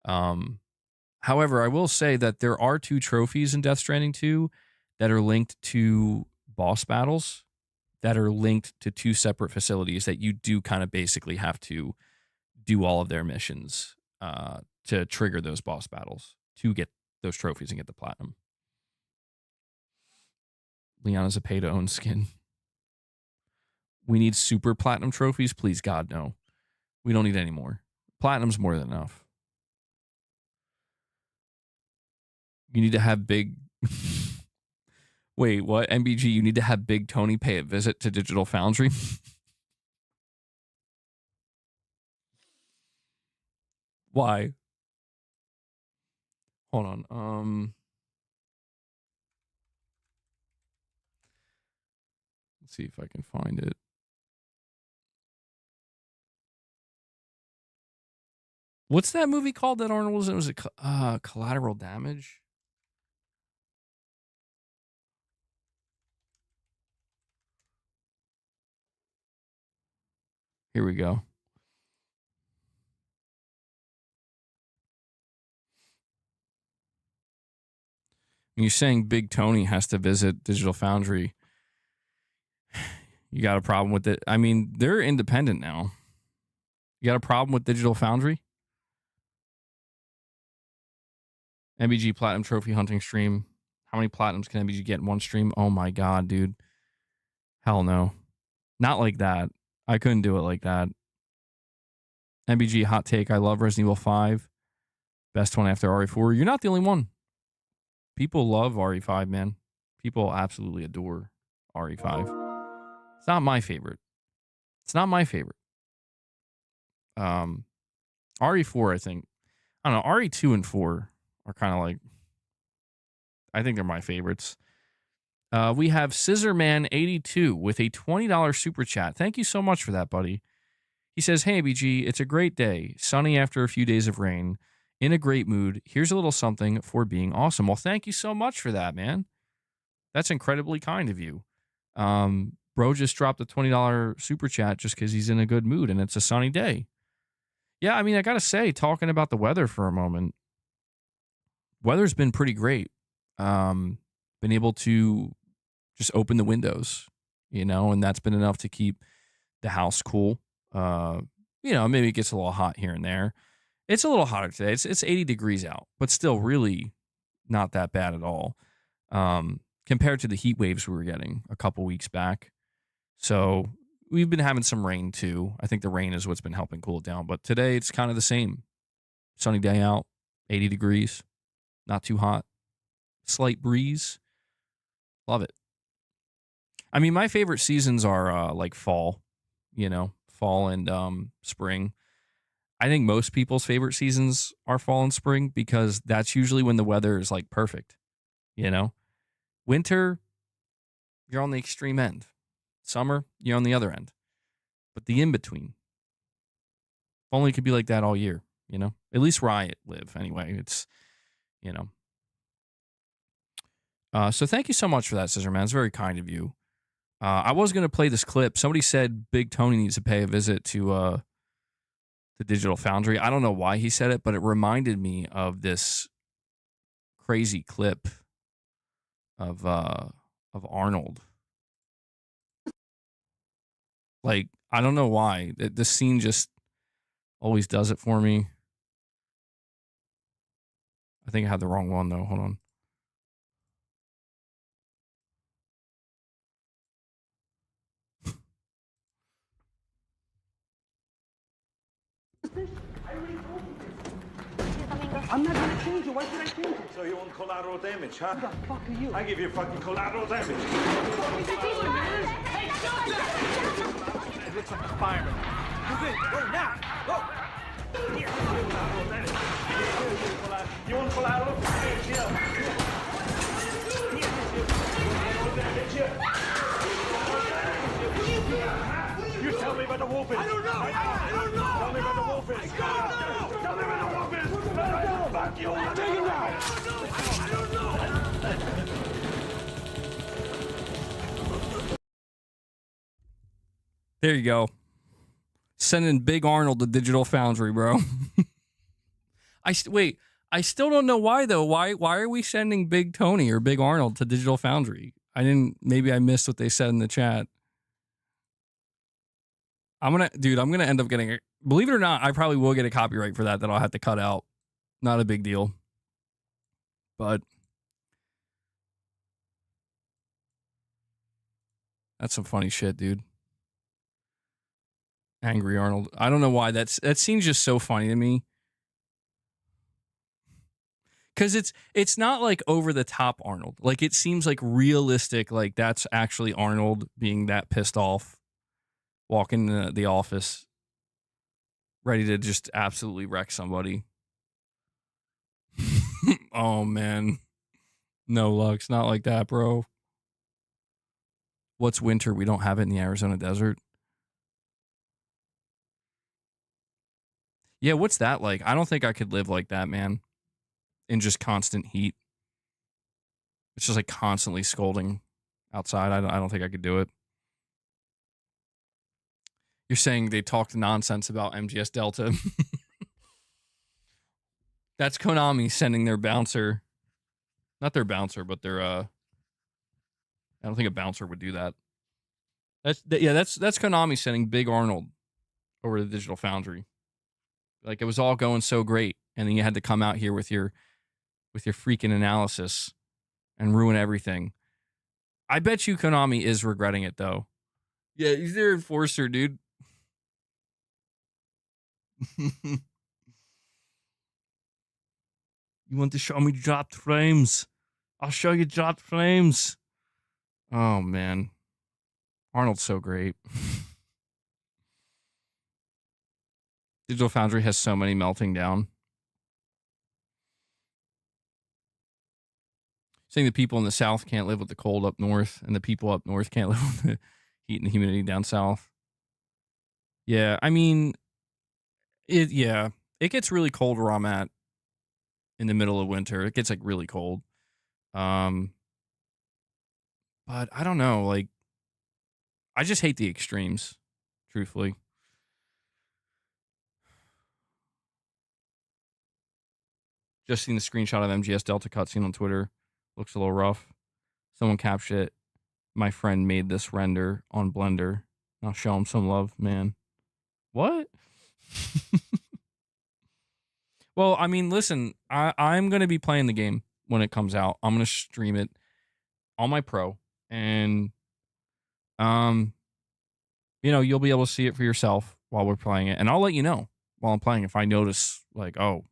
Speaker 1: However, I will say that there are 2 trophies in Death Stranding 2 that are linked to boss battles that are linked to 2 separate facilities that you do kind of basically have to do all of their missions to trigger those boss battles to get those trophies and get the platinum. Leon is a pay-to-own skin. We need super platinum trophies? Please, God, no. We don't need any more. Platinum's more than enough. You need to have big... Wait, what? MBG, you need to have Big Tony pay a visit to Digital Foundry? Why? Hold on. Let's see if I can find it. What's that movie called that Arnold was in? Was it Collateral Damage? Here we go. You're saying Big Tony has to visit Digital Foundry. You got a problem with it? I mean, they're independent now. You got a problem with Digital Foundry? MBG Platinum Trophy Hunting Stream. How many platinums can MBG get in one stream? Oh my God, dude. Hell no. Not like that. I couldn't do it like that. MBG hot take. I love Resident Evil 5. Best one after RE4. You're not the only one. People love RE5, man. People absolutely adore RE5. It's not my favorite. It's not my favorite. RE4, I think. I don't know. RE2 and 4 are kind of like, I think they're my favorites. We have Scissorman82 with a $20 super chat. Thank you so much for that, buddy. He says, hey, BG, it's a great day. Sunny after a few days of rain. In a great mood. Here's a little something for being awesome. Well, thank you so much for that, man. That's incredibly kind of you. Bro just dropped a $20 super chat just because he's in a good mood and it's a sunny day. Yeah, I mean, I got to say, talking about the weather for a moment, weather's been pretty great. Been able to just open the windows, and that's been enough to keep the house cool. Maybe it gets a little hot here and there. It's a little hotter today. It's 80 degrees out, but still really not that bad at all compared to the heat waves we were getting a couple weeks back. So we've been having some rain too. I think the rain is what's been helping cool it down. But today it's kind of the same. Sunny day out, 80 degrees, not too hot, slight breeze. Love it. I mean, my favorite seasons are like fall, fall and spring. I think most people's favorite seasons are fall and spring because that's usually when the weather is like perfect. Winter, you're on the extreme end. Summer, you're on the other end. But the in-between, if only it could be like that all year, At least where I live, anyway. It's, So thank you so much for that, Scissorman. It's very kind of you. I was going to play this clip. Somebody said Big Tony needs to pay a visit to Digital Foundry. I don't know why he said it, but it reminded me of this crazy clip of Arnold. Like, I don't know why. The scene just always does it for me. I think I had the wrong one, though. Hold on.
Speaker 9: I'm not gonna change it. Why should I change it?
Speaker 5: So you want collateral damage, huh?
Speaker 9: Who the fuck are you?
Speaker 5: I give you fucking collateral damage.
Speaker 4: It looks like a fireman. Move in. Go now. Go.
Speaker 5: You want collateral damage? Yeah. You tell me about the wolf is.
Speaker 9: I don't know. I don't know.
Speaker 5: Tell me about the wolf is.
Speaker 9: I don't know.
Speaker 5: Tell me about the wolf is. Fuck you.
Speaker 9: I'm taking now. I don't know.
Speaker 1: There you go. Sending Big Arnold to Digital Foundry, bro. Wait. I still don't know why though. Why are we sending Big Tony or Big Arnold to Digital Foundry? Maybe I missed what they said in the chat. I'm gonna end up getting believe it or not, I probably will get a copyright for that I'll have to cut out. Not a big deal. But that's some funny shit, dude. Angry Arnold. I don't know why that seems just so funny to me. Cause it's not like over the top Arnold. Like it seems like realistic, like that's actually Arnold being that pissed off, walking in the office, ready to just absolutely wreck somebody. Oh man. No, Lux, not like that, bro. What's winter? We don't have it in the Arizona desert. Yeah, what's that like? I don't think I could live like that, man. In just constant heat. It's just like constantly scolding outside. I don't think I could do it. You're saying they talked nonsense about MGS Delta. That's Konami sending their bouncer. Not their bouncer, but their I don't think a bouncer would do that. That's Konami sending Big Arnold over to Digital Foundry. Like it was all going so great, and then you had to come out here with your freaking analysis and ruin everything. I bet you Konami is regretting it though. Yeah, he's their enforcer, dude. You want to show me dropped frames? I'll show you dropped frames. Oh man. Arnold's so great. Digital Foundry has so many melting down. Saying the people in the South can't live with the cold up north, and the people up north can't live with the heat and humidity down south. Yeah, I mean, it gets really cold where I'm at in the middle of winter. It gets like really cold. But I don't know, like I just hate the extremes, truthfully. Just seen the screenshot of MGS Delta cutscene on Twitter. Looks a little rough. Someone captured it. My friend made this render on Blender. I'll show him some love, man. What? Well, I mean, listen, I'm going to be playing the game when it comes out. I'm going to stream it on my Pro. And, you'll be able to see it for yourself while we're playing it. And I'll let you know while I'm playing if I notice, like, oh,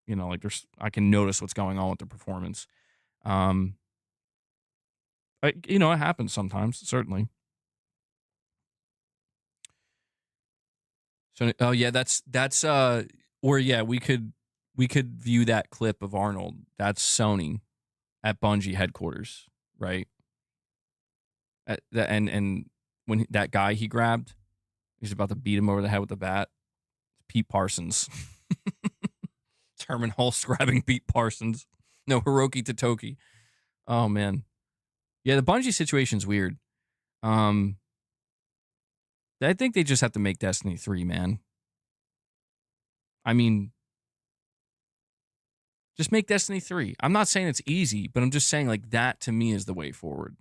Speaker 1: like I can notice what's going on with the performance. It happens sometimes, certainly. So, oh yeah, that's or yeah, we could view that clip of Arnold. That's Sony at Bungie headquarters, right? And when that guy he grabbed, he's about to beat him over the head with a bat. Pete Parsons. Herman Hulse grabbing Pete Parsons. No, Hiroki Totoki. Oh, man. Yeah, the Bungie situation's weird. I think they just have to make Destiny 3, man. I mean, just make Destiny 3. I'm not saying it's easy, but I'm just saying, like, that to me is the way forward.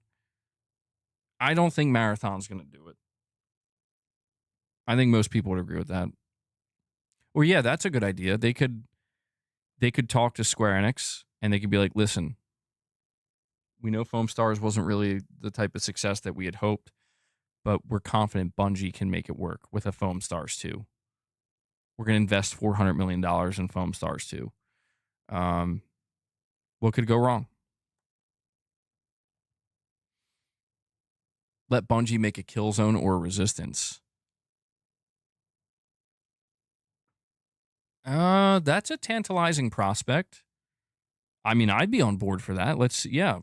Speaker 1: I don't think Marathon's going to do it. I think most people would agree with that. Or, yeah, that's a good idea. They could talk to Square Enix, and they could be like, listen, we know Foam Stars wasn't really the type of success that we had hoped, but we're confident Bungie can make it work with a Foam Stars 2. We're going to invest $400 million in Foam Stars 2. What could go wrong? Let Bungie make a Killzone or a Resistance. That's a tantalizing prospect. I mean, I'd be on board for that.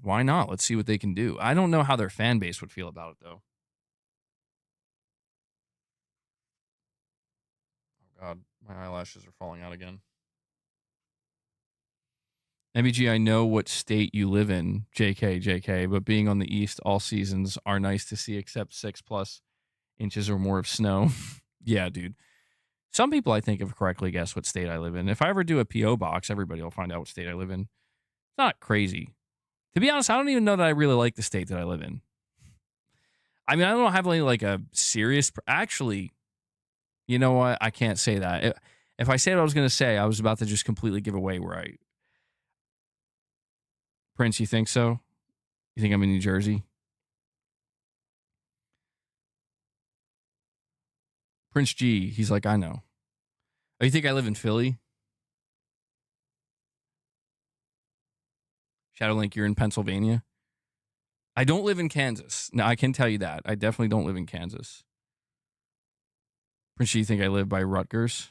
Speaker 1: Why not? Let's see what they can do. I don't know how their fan base would feel about it, though. Oh, God. My eyelashes are falling out again. MBG, I know what state you live in, JK, but being on the East all seasons are nice to see, except 6+ inches or more of snow. Yeah, dude. Some people, I think, have correctly guessed what state I live in. If I ever do a P.O. box, everybody will find out what state I live in. It's not crazy. To be honest, I don't even know that I really like the state that I live in. I mean, I don't have any, like, a serious... Actually, you know what? I can't say that. If I say what I was going to say, I was about to just completely give away where I... Prince, you think so? You think I'm in New Jersey? Prince G, he's like, I know. Oh, you think I live in Philly? Shadowlink, you're in Pennsylvania? I don't live in Kansas. No, I can tell you that. I definitely don't live in Kansas. Prince G, you think I live by Rutgers?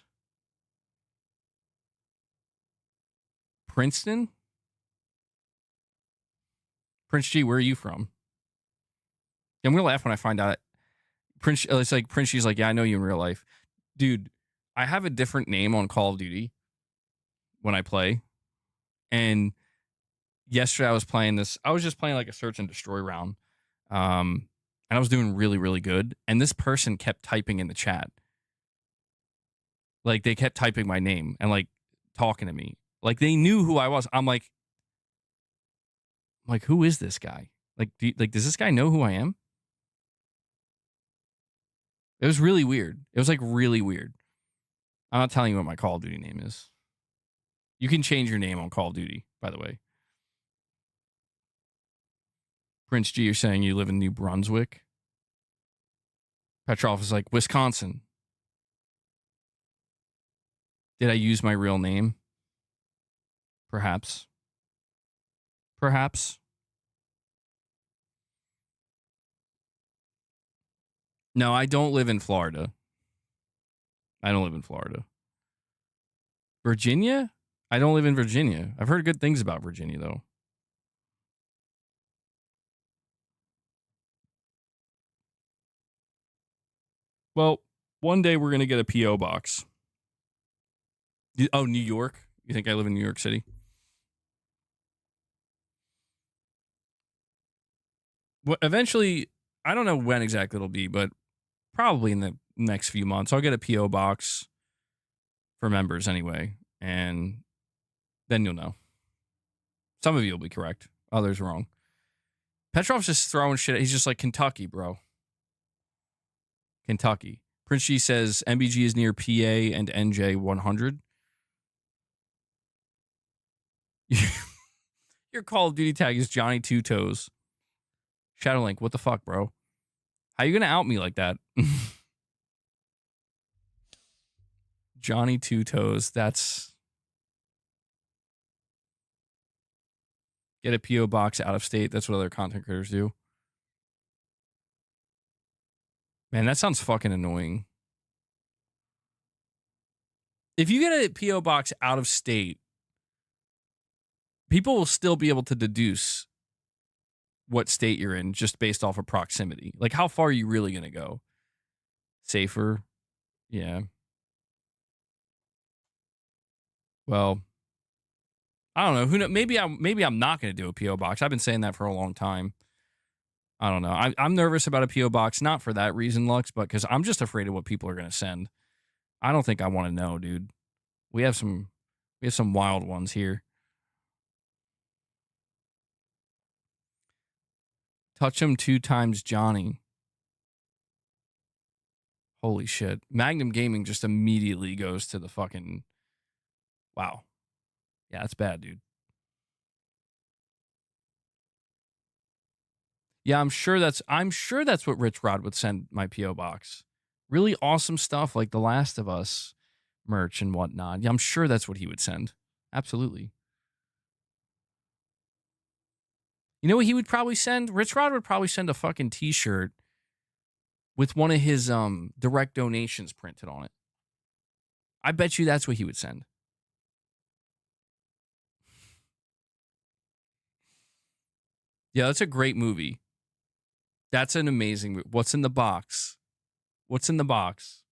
Speaker 1: Princeton? Prince G, where are you from? I'm going to laugh when I find out. It's like Prince G's like, yeah, I know you in real life. Dude, I have a different name on Call of Duty when I play. And yesterday I was playing this. I was just playing like a search and destroy round. And I was doing really, really good. And this person kept typing in the chat. Like, they kept typing my name and, like, talking to me. Like, they knew who I was. I'm like, who is this guy? Like, does this guy know who I am? It was really weird. It was, like, really weird. I'm not telling you what my Call of Duty name is. You can change your name on Call of Duty, by the way. Prince G, you're saying you live in New Brunswick? Petrov is like, Wisconsin. Did I use my real name? Perhaps. Perhaps. No, I don't live in Florida. I don't live in Florida. Virginia? I don't live in Virginia. I've heard good things about Virginia, though. Well, one day we're going to get a P.O. box. Oh, New York? You think I live in New York City? Well, eventually, I don't know when exactly it'll be, but probably in the next few months, I'll get a P.O. box for members anyway, and then you'll know. Some of you will be correct. Others wrong. Petrov's just throwing shit. He's just like, Kentucky, bro. Kentucky. Prince G says MBG is near PA and NJ 100. Your Call of Duty tag is Johnny Two Toes. Shadowlink, what the fuck, bro? How you gonna out me like that? Johnny Two Toes, that's... Get a P.O. box out of state. That's what other content creators do. Man, that sounds fucking annoying. If you get a P.O. box out of state, people will still be able to deduce what state you're in just based off of proximity. Like, how far are you really going to go? Safer? Yeah. Well, I don't know. Who knows? Maybe I'm not going to do a P.O. box. I've been saying that for a long time. I don't know. I'm nervous about a P.O. box, not for that reason, Lux, but because I'm just afraid of what people are going to send. I don't think I want to know, dude. We have some wild ones here. Touch him 2 times, Johnny. Holy shit. Magnum Gaming just immediately goes to the fucking... Wow. Yeah, that's bad, dude. Yeah, I'm sure that's what Rich Rod would send my P.O. box. Really awesome stuff like The Last of Us merch and whatnot. Yeah, I'm sure that's what he would send. Absolutely. You know what he would probably send? Rich Rod would probably send a fucking t-shirt with one of his direct donations printed on it. I bet you that's what he would send. Yeah, that's a great movie. That's an amazing movie. What's in the box? What's in the box?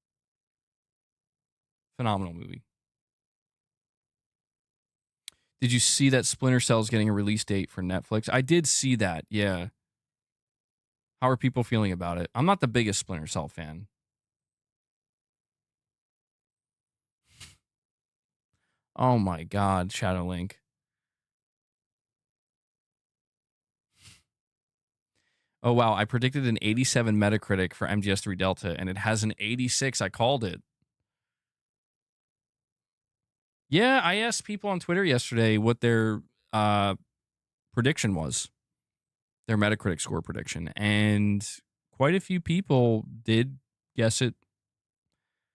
Speaker 1: Phenomenal movie. Did you see that Splinter Cell is getting a release date for Netflix? I did see that, yeah. How are people feeling about it? I'm not the biggest Splinter Cell fan. Oh my God, Shadow Link. Oh wow, I predicted an 87 Metacritic for MGS3 Delta, and it has an 86. I called it. Yeah, I asked people on Twitter yesterday what their prediction was, their Metacritic score prediction, and quite a few people did guess it.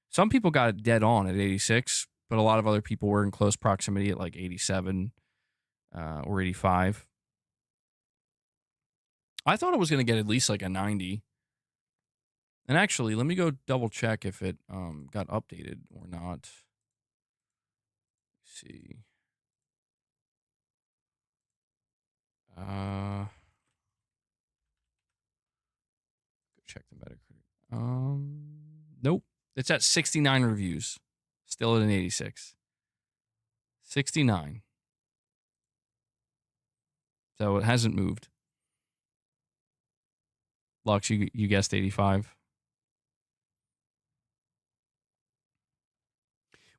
Speaker 1: Some people got it dead on at 86, but a lot of other people were in close proximity at like 87 or 85. I thought it was going to get at least like a 90. And actually, let me go double check if it got updated or not. Let's see. Go check the Metacritic. Nope. It's at 69 reviews. Still at an 86. 69. So it hasn't moved. Lux, you guessed 85.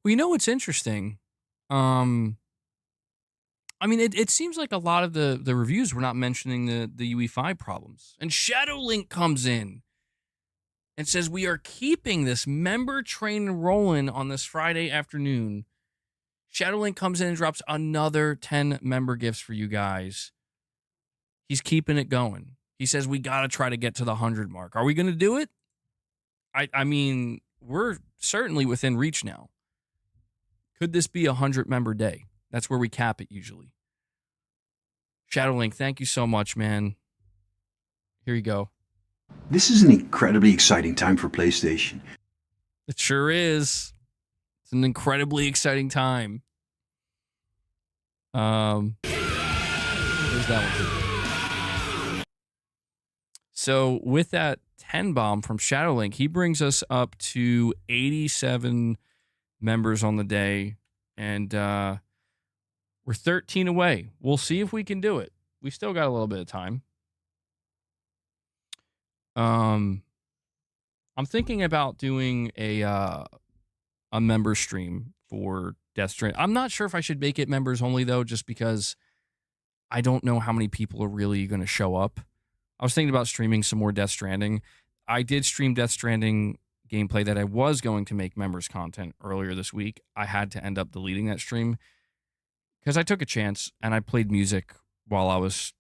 Speaker 1: Well, you know what's interesting? I mean, it seems like a lot of the reviews were not mentioning the UE5 problems. And Shadowlink comes in and says, we are keeping this member train rolling on this Friday afternoon. Shadowlink comes in and drops another 10 member gifts for you guys. He's keeping it going. He says, we got to try to get to the 100 mark. Are we going to do it? I mean, we're certainly within reach now. Could this be a 100 member day? That's where we cap it usually. Shadowlink, thank you so much, man. Here you go.
Speaker 10: This is an incredibly exciting time for PlayStation.
Speaker 1: It sure is. It's an incredibly exciting time. There's that one. So with that 10 bomb from Shadowlink, he brings us up to 87 members on the day, and we're 13 away. We'll see if we can do it. We still got a little bit of time. I'm thinking about doing a member stream for Death Stranding. I'm not sure if I should make it members only though, just because I don't know how many people are really going to show up. I was thinking about streaming some more Death Stranding. I did stream Death Stranding gameplay that I was going to make members content earlier this week. I had to end up deleting that stream because I took a chance and I played music while I was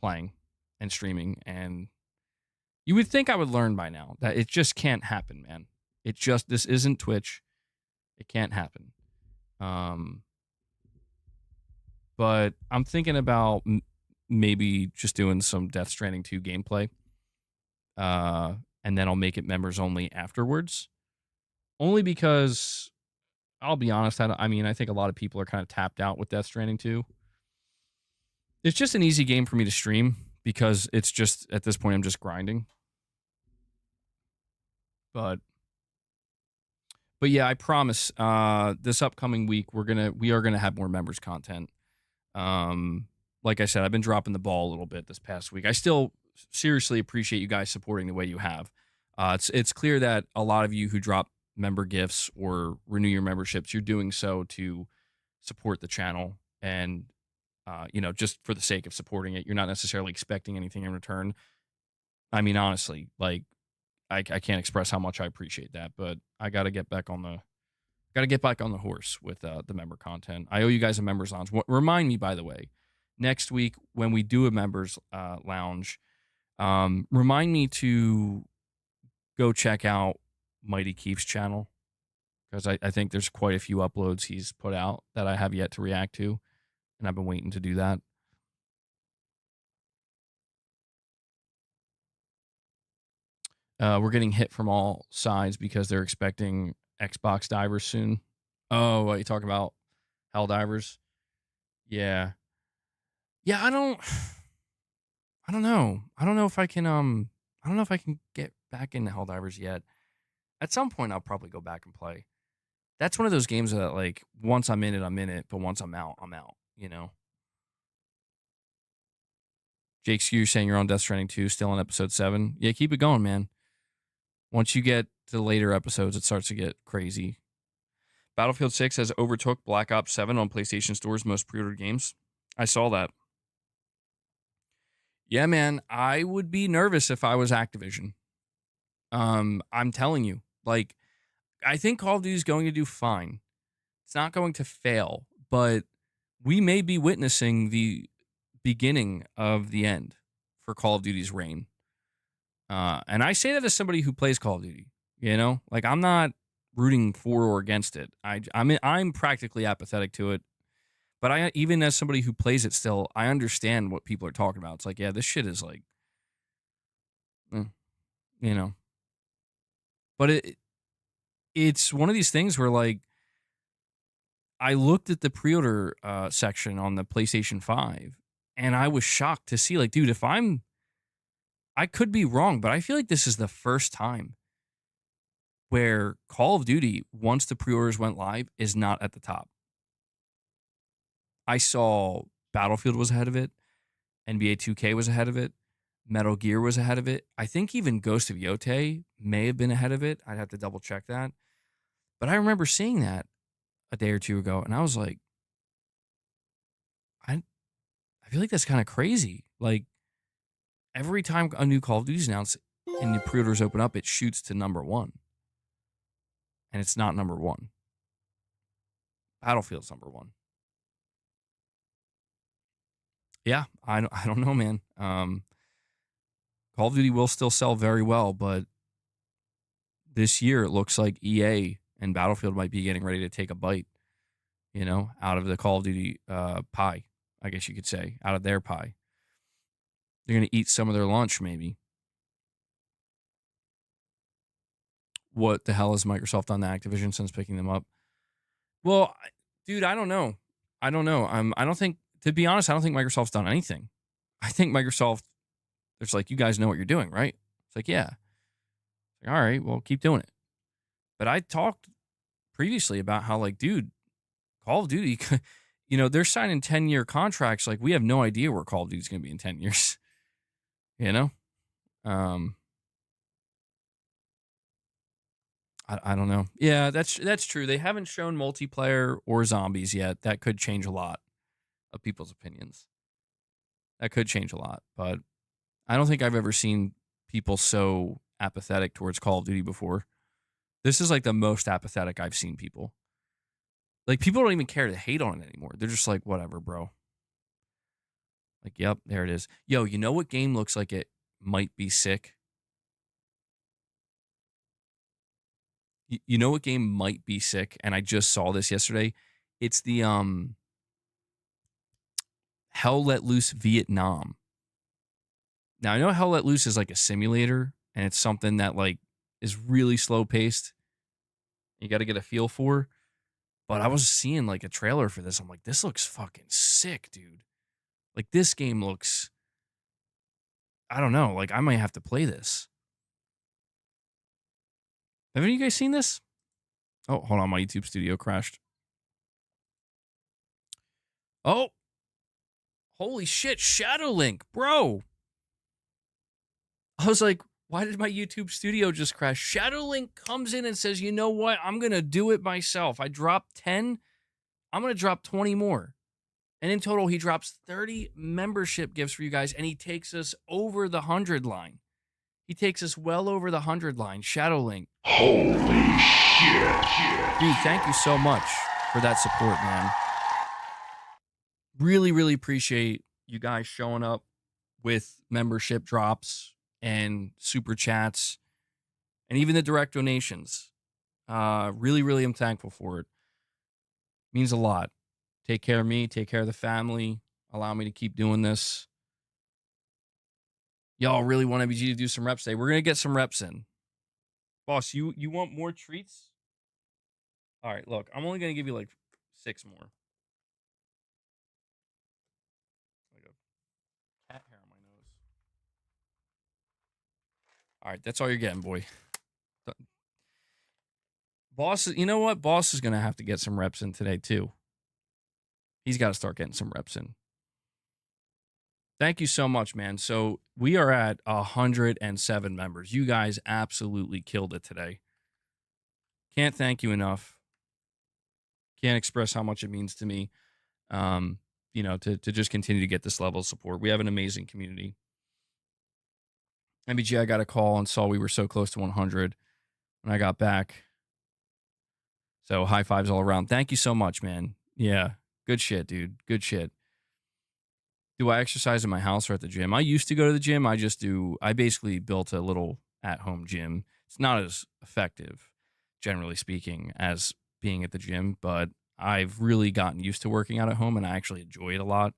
Speaker 1: playing and streaming, and you would think I would learn by now that it just can't happen, man. This isn't Twitch. It can't happen. But I'm thinking about maybe just doing some Death Stranding 2 gameplay. And then I'll make it members only afterwards. Only because, I'll be honest, I think a lot of people are kind of tapped out with Death Stranding 2. It's just an easy game for me to stream because it's just, at this point, I'm just grinding. But yeah, I promise this upcoming week we are gonna have more members content. Like I said, I've been dropping the ball a little bit this past week. I still seriously appreciate you guys supporting the way you have. It's clear that a lot of you who drop member gifts or renew your memberships, you're doing so to support the channel and just for the sake of supporting it. You're not necessarily expecting anything in return. I mean, honestly, like I can't express how much I appreciate that, but I got to get back on the horse with the member content. I owe you guys a members lounge. Remind me, by the way, next week when we do a members lounge, remind me to go check out Mighty Keith's channel, because I think there's quite a few uploads he's put out that I have yet to react to, and I've been waiting to do that. We're getting hit from all sides because they're expecting Xbox divers soon. Oh, what you talking about? Hell divers? Yeah. Yeah, I don't know. I don't know if I can I don't know if I can get back into Helldivers yet. At some point I'll probably go back and play. That's one of those games that like once I'm in it, but once I'm out, you know. Jake, you're saying you're on Death Stranding 2, still on episode 7. Yeah, keep it going, man. Once you get to later episodes, it starts to get crazy. Battlefield 6 has overtook Black Ops 7 on PlayStation Store's most pre-ordered games. I saw that. Yeah, man, I would be nervous if I was Activision. I'm telling you, like, I think Call of Duty is going to do fine. It's not going to fail, but we may be witnessing the beginning of the end for Call of Duty's reign. And I say that as somebody who plays Call of Duty. You know, like I'm not rooting for or against it. I'm practically apathetic to it. But I even as somebody who plays it still, I understand what people are talking about. It's like, yeah, this shit is like, you know. But it's one of these things where like I looked at the pre-order section on the PlayStation 5 and I was shocked to see like, dude, I could be wrong, but I feel like this is the first time where Call of Duty, once the pre-orders went live, is not at the top. I saw Battlefield was ahead of it. NBA 2K was ahead of it. Metal Gear was ahead of it. I think even Ghost of Yotei may have been ahead of it. I'd have to double check that. But I remember seeing that a day or two ago, and I was like, I feel like that's kind of crazy. Like, every time a new Call of Duty is announced and the pre-orders open up, it shoots to number 1. And it's not number 1. Battlefield's number 1. Yeah, I don't know, man. Call of Duty will still sell very well, but this year it looks like EA and Battlefield might be getting ready to take a bite, you know, out of the Call of Duty pie, I guess you could say, out of their pie. They're going to eat some of their lunch, maybe. What the hell has Microsoft done to Activision since picking them up? Well, dude, I don't know. I don't think, to be honest, I don't think Microsoft's done anything. I think Microsoft, it's like, you guys know what you're doing, right? It's like, yeah. It's like, all right, well, keep doing it. But I talked previously about how, like, dude, Call of Duty, you know, they're signing 10-year contracts. Like, we have no idea where Call of Duty's going to be in 10 years. You know? I don't know. Yeah, that's true. They haven't shown multiplayer or zombies yet. That could change a lot of people's opinions. That could change a lot, but I don't think I've ever seen people so apathetic towards Call of Duty before. This is like the most apathetic I've seen people. Like, people don't even care to hate on it anymore. They're just like, whatever, bro. Like, yep, there it is. Yo, you know what game looks like it might be sick? You know what game might be sick? And I just saw this yesterday. It's the Hell Let Loose Vietnam. Now, I know Hell Let Loose is like a simulator, and it's something that like is really slow paced. You got to get a feel for. But I was seeing like a trailer for this. I'm like, this looks fucking sick, dude. Like, this game looks, I don't know. Like, I might have to play this. Have any of you guys seen this? Oh, hold on. My YouTube studio crashed. Oh, holy shit. Shadow Link, bro. I was like, why did my YouTube studio just crash? Shadow Link comes in and says, you know what? I'm going to do it myself. I dropped 10. I'm going to drop 20 more. And in total, he drops 30 membership gifts for you guys, and he takes us over the 100 line. He takes us well over the 100 line. Shadow Link.
Speaker 3: Holy shit.
Speaker 1: Dude, thank you so much for that support, man. Really, really appreciate you guys showing up with membership drops and super chats and even the direct donations. Really, really am thankful for it. Means a lot. Take care of me, take care of the family, allow me to keep doing this. Y'all really want MBG to do some reps today. We're going to get some reps in. Boss, you want more treats? All right, look, I'm only going to give you like 6 more. Like a cat hair on my nose. All right, that's all you're getting, boy. Boss, you know what? Boss is going to have to get some reps in today, too. He's got to start getting some reps in. Thank you so much, man. So we are at 107 members. You guys absolutely killed it today. Can't thank you enough. Can't express how much it means to me, to just continue to get this level of support. We have an amazing community. MBG, I got a call and saw we were so close to 100 when I got back. So high fives all around. Thank you so much, man. Yeah, good shit, dude. Good shit. Do I exercise in my house or at the gym? I used to go to the gym. I basically built a little at-home gym. It's not as effective, generally speaking, as being at the gym, but I've really gotten used to working out at home, and I actually enjoy it a lot.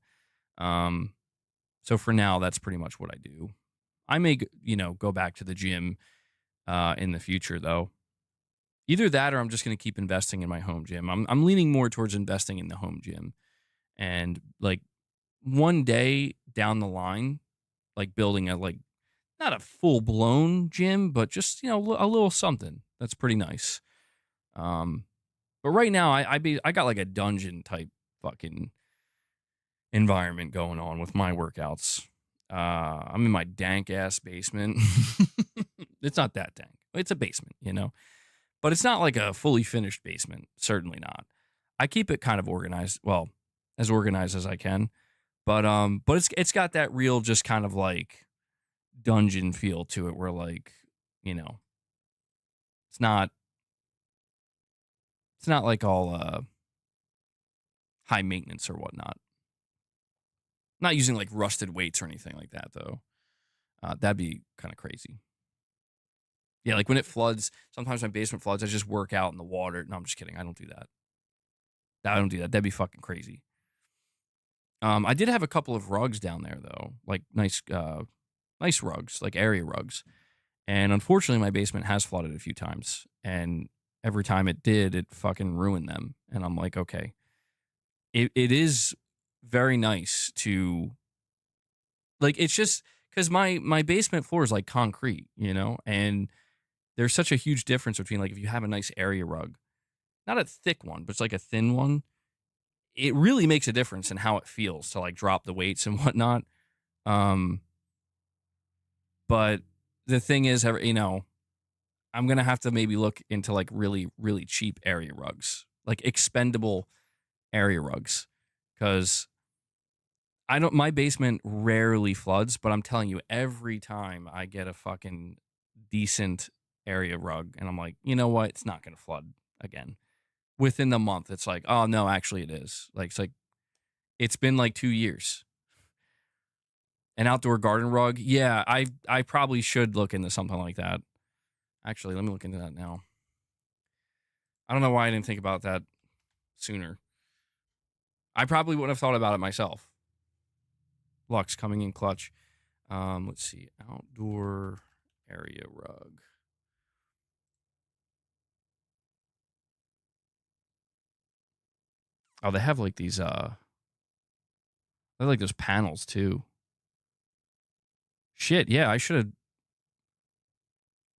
Speaker 1: So for now, that's pretty much what I do. I may, go back to the gym in the future, though. Either that or I'm just going to keep investing in my home gym. I'm leaning more towards investing in the home gym. And, like, one day down the line, like building a, like, not a full-blown gym, but just, a little something that's pretty nice. But right now, I got like a dungeon type fucking environment going on with my workouts. I'm in my dank ass basement. It's not that dank. It's a basement, but it's not like a fully finished basement. Certainly not. I keep it kind of organized. Well, as organized as I can, but it's got that real just kind of like dungeon feel to it, where like it's not like all high maintenance or whatnot. Not using like rusted weights or anything like that, though. That'd be kind of crazy. Yeah, like when it floods, sometimes my basement floods, I just work out in the water. No, I'm just kidding. I don't do that. That'd be fucking crazy. I did have a couple of rugs down there, though, like nice rugs, like area rugs. And unfortunately, my basement has flooded a few times. And every time it did, it fucking ruined them. And I'm like, okay. It is very nice to, like, it's just because my basement floor is like concrete, and there's such a huge difference between, like, if you have a nice area rug, not a thick one, but it's like a thin one, it really makes a difference in how it feels to like drop the weights and whatnot. But the thing is, I'm gonna have to maybe look into like really, really cheap area rugs, like expendable area rugs, because my basement rarely floods, but I'm telling you, every time I get a fucking decent area rug and I'm like, you know what? It's not going to flood again. Within the month, it's like, oh no, actually it is. Like, it's been like 2 years. An outdoor garden rug. Yeah, I probably should look into something like that. Actually, let me look into that now. I don't know why I didn't think about that sooner. I probably wouldn't have thought about it myself. Lux coming in clutch. Let's see. Outdoor area rug. Oh, they have like these they have like those panels too. Shit, yeah, I should have.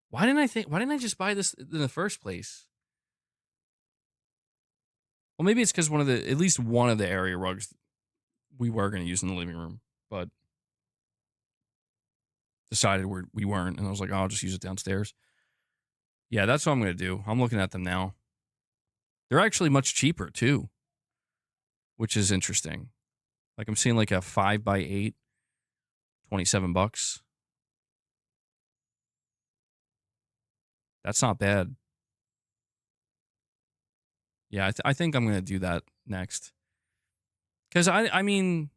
Speaker 1: Why didn't I just buy this in the first place? Well, maybe it's because at least one of the area rugs we were going to use in the living room, but decided we weren't, and I was like, oh, I'll just use it downstairs. Yeah, that's what I'm going to do. I'm looking at them now. They're actually much cheaper too, which is interesting. Like, I'm seeing like a 5x8, $27. That's not bad. Yeah, I think I'm going to do that next. Because, I mean,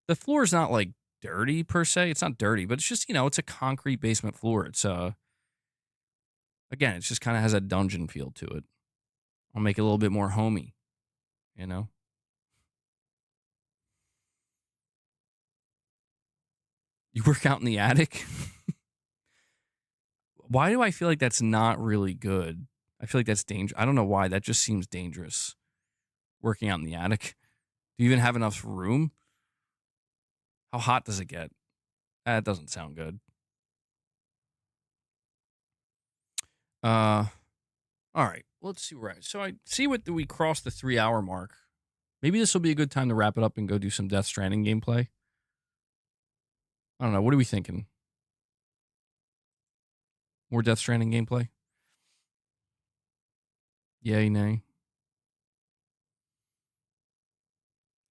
Speaker 1: the floor is not like dirty per se. It's not dirty, but it's just, it's a concrete basement floor. It's, again, it just kind of has a dungeon feel to it. I'll make it a little bit more homey, You work out in the attic? Why do I feel like that's not really good? I feel like that's dangerous. I don't know why. That just seems dangerous. Working out in the attic. Do you even have enough room? How hot does it get? That doesn't sound good. All right. Let's see where so I see what we crossed the 3-hour mark. Maybe this will be a good time to wrap it up and go do some Death Stranding gameplay. I don't know. What are we thinking? More Death Stranding gameplay? Yay, nay.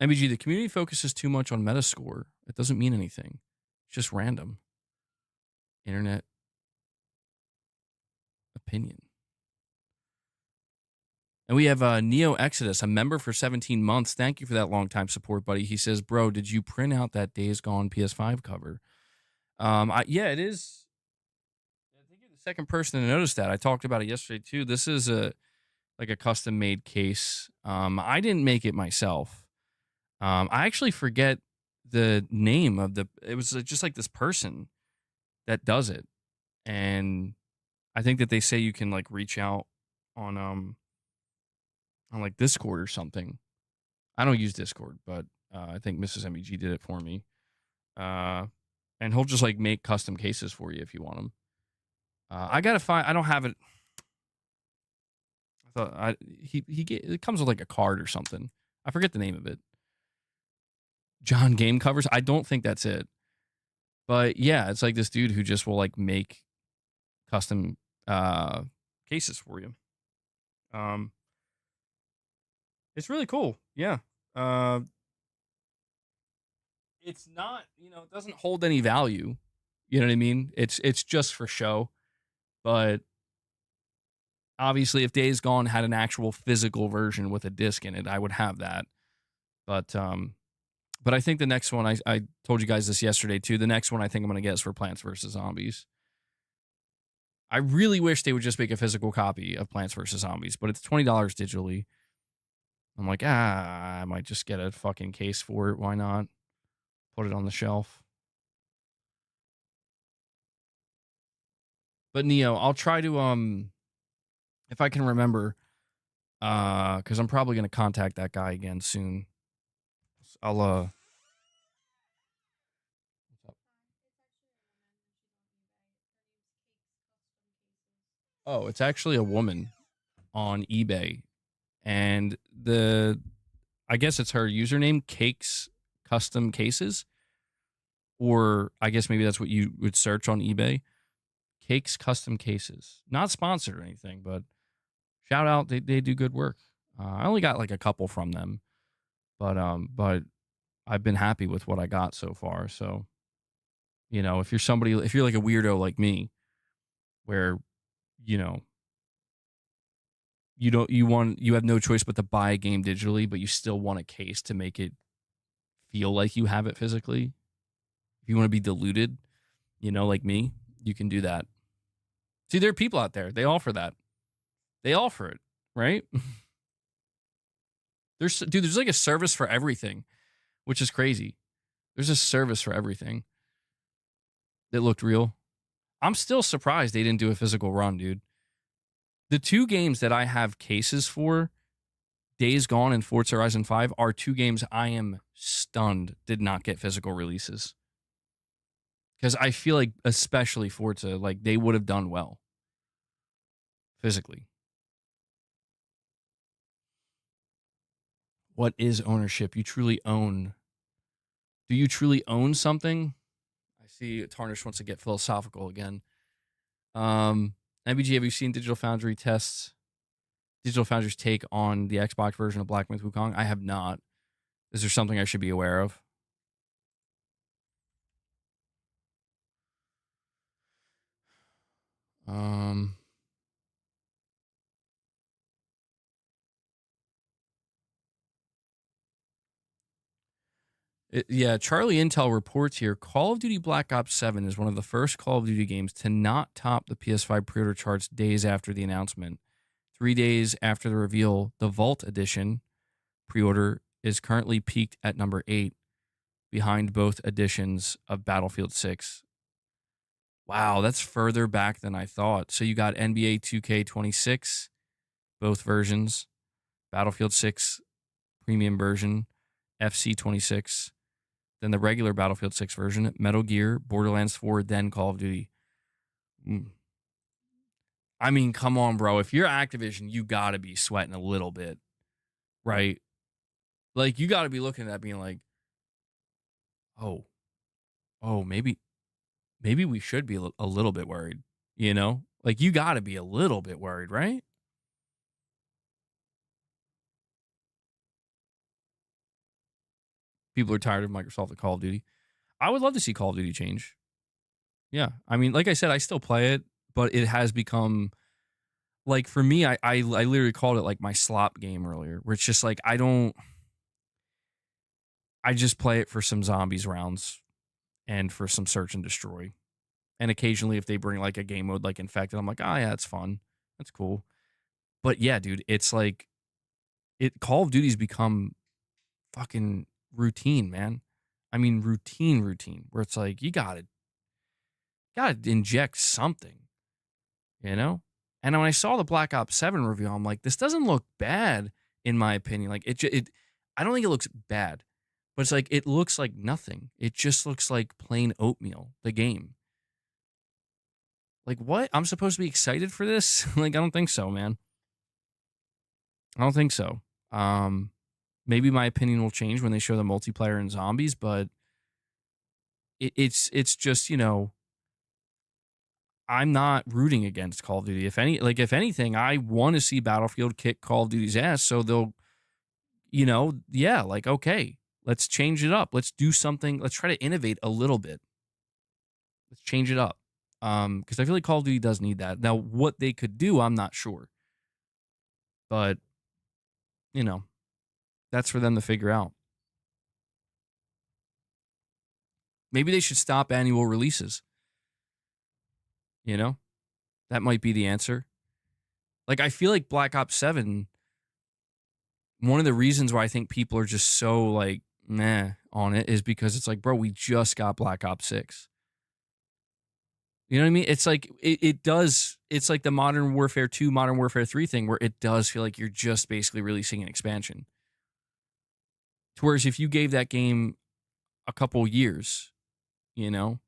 Speaker 1: MBG, the community focuses too much on Metascore. It doesn't mean anything. It's just random. Internet opinion. And we have Neo Exodus, a member for 17 months. Thank you for that long time support, buddy. He says, bro, did you print out that Days Gone PS5 cover? Yeah, it is. I think you're the second person to notice that. I talked about it yesterday, too. This is a custom-made case. I didn't make it myself. I actually forget the name of it was just like this person that does it. And I think that they say you can like reach out on like Discord or something. I don't use Discord, but I think Mrs. MEG did it for me. And he'll just like make custom cases for you if you want them. I gotta find. I don't have it. I thought it comes with like a card or something. I forget the name of it. John Game Covers. I don't think that's it. But yeah, it's like this dude who just will like make custom cases for you. It's really cool. Yeah. It's not, it doesn't hold any value. You know what I mean? It's just for show. But obviously if Days Gone had an actual physical version with a disc in it, I would have that. But I think the next one, I told you guys this yesterday too. The next one I think I'm going to get is for Plants vs. Zombies. I really wish they would just make a physical copy of Plants vs. Zombies, but it's $20 digitally. I'm like, I might just get a fucking case for it. Why not? Put it on the shelf. But Neo, I'll try to, if I can remember, because I'm probably going to contact that guy again soon. I'll, Oh, it's actually a woman on eBay. And I guess it's her username, Cakes Custom Cases. Or I guess maybe that's what you would search on eBay. Cakes Custom Cases. Not sponsored or anything, but shout out. They do good work. I only got like a couple from them. But I've been happy with what I got so far. So, if you're like a weirdo like me, where you have no choice but to buy a game digitally, but you still want a case to make it feel like you have it physically. If you want to be deluded, like me, you can do that. See, there are people out there. They offer that. They offer it, right? There's like a service for everything, which is crazy. There's a service for everything that looked real. I'm still surprised they didn't do a physical run, dude. The two games that I have cases for, Days Gone and Forza Horizon 5, are two games I am stunned did not get physical releases. Because I feel like, especially Forza, like they would have done well physically. What is ownership? You truly own. Do you truly own something? I see Tarnish wants to get philosophical again. MBG, have you seen Digital Foundry's take on the Xbox version of Black Myth Wukong? I have not. Is there something I should be aware of? Charlie Intel reports here, Call of Duty Black Ops 7 is one of the first Call of Duty games to not top the PS5 pre-order charts days after the announcement. 3 days after the reveal, the Vault Edition pre-order is currently peaked at number 8. behind both editions of Battlefield 6. Wow, that's further back than I thought. So you got NBA 2K26, both versions, Battlefield 6 premium version, FC26, then the regular Battlefield 6 version, Metal Gear, Borderlands 4, then Call of Duty. I mean, come on, bro. If you're Activision, you got to be sweating a little bit, right? Like, you got to be looking at that being like, oh, maybe we should be a little bit worried, you know? Like, you got to be a little bit worried, right? People are tired of Microsoft and Call of Duty. I would love to see Call of Duty change. Yeah. I mean, like I said, I still play it, but it has become, like, for me, I literally called it like my slop game earlier, where it's just like, I just play it for some zombies rounds and for some search and destroy. And occasionally, if they bring like a game mode like Infected, I'm like, oh yeah, it's fun. That's cool. But yeah, dude, it's like, Call of Duty's become fucking routine, man. I mean, routine, where it's like, you gotta inject something, you know? And when I saw the Black Ops 7 review, I'm like, this doesn't look bad, in my opinion. Like, I don't think it looks bad, but it's like, it looks like nothing. It just looks like plain oatmeal, the game. Like, what? I'm supposed to be excited for this? Like, I don't think so, man. I don't think so. Maybe my opinion will change when they show the multiplayer and zombies, but it's just, you know, I'm not rooting against Call of Duty. If anything, I want to see Battlefield kick Call of Duty's ass, so they'll, you know, yeah, like, okay, let's change it up. Let's do something. Let's try to innovate a little bit. Let's change it up. Because I feel like Call of Duty does need that. Now, what they could do, I'm not sure. But, you know, that's for them to figure out. Maybe they should stop annual releases. You know, that might be the answer. Like, I feel like Black Ops 7, one of the reasons why I think people are just so, like, meh on it is because it's like, bro, we just got Black Ops 6. You know what I mean? It's like, it's like the Modern Warfare 2, Modern Warfare 3 thing, where it does feel like you're just basically releasing an expansion. Whereas if you gave that game a couple years, you know,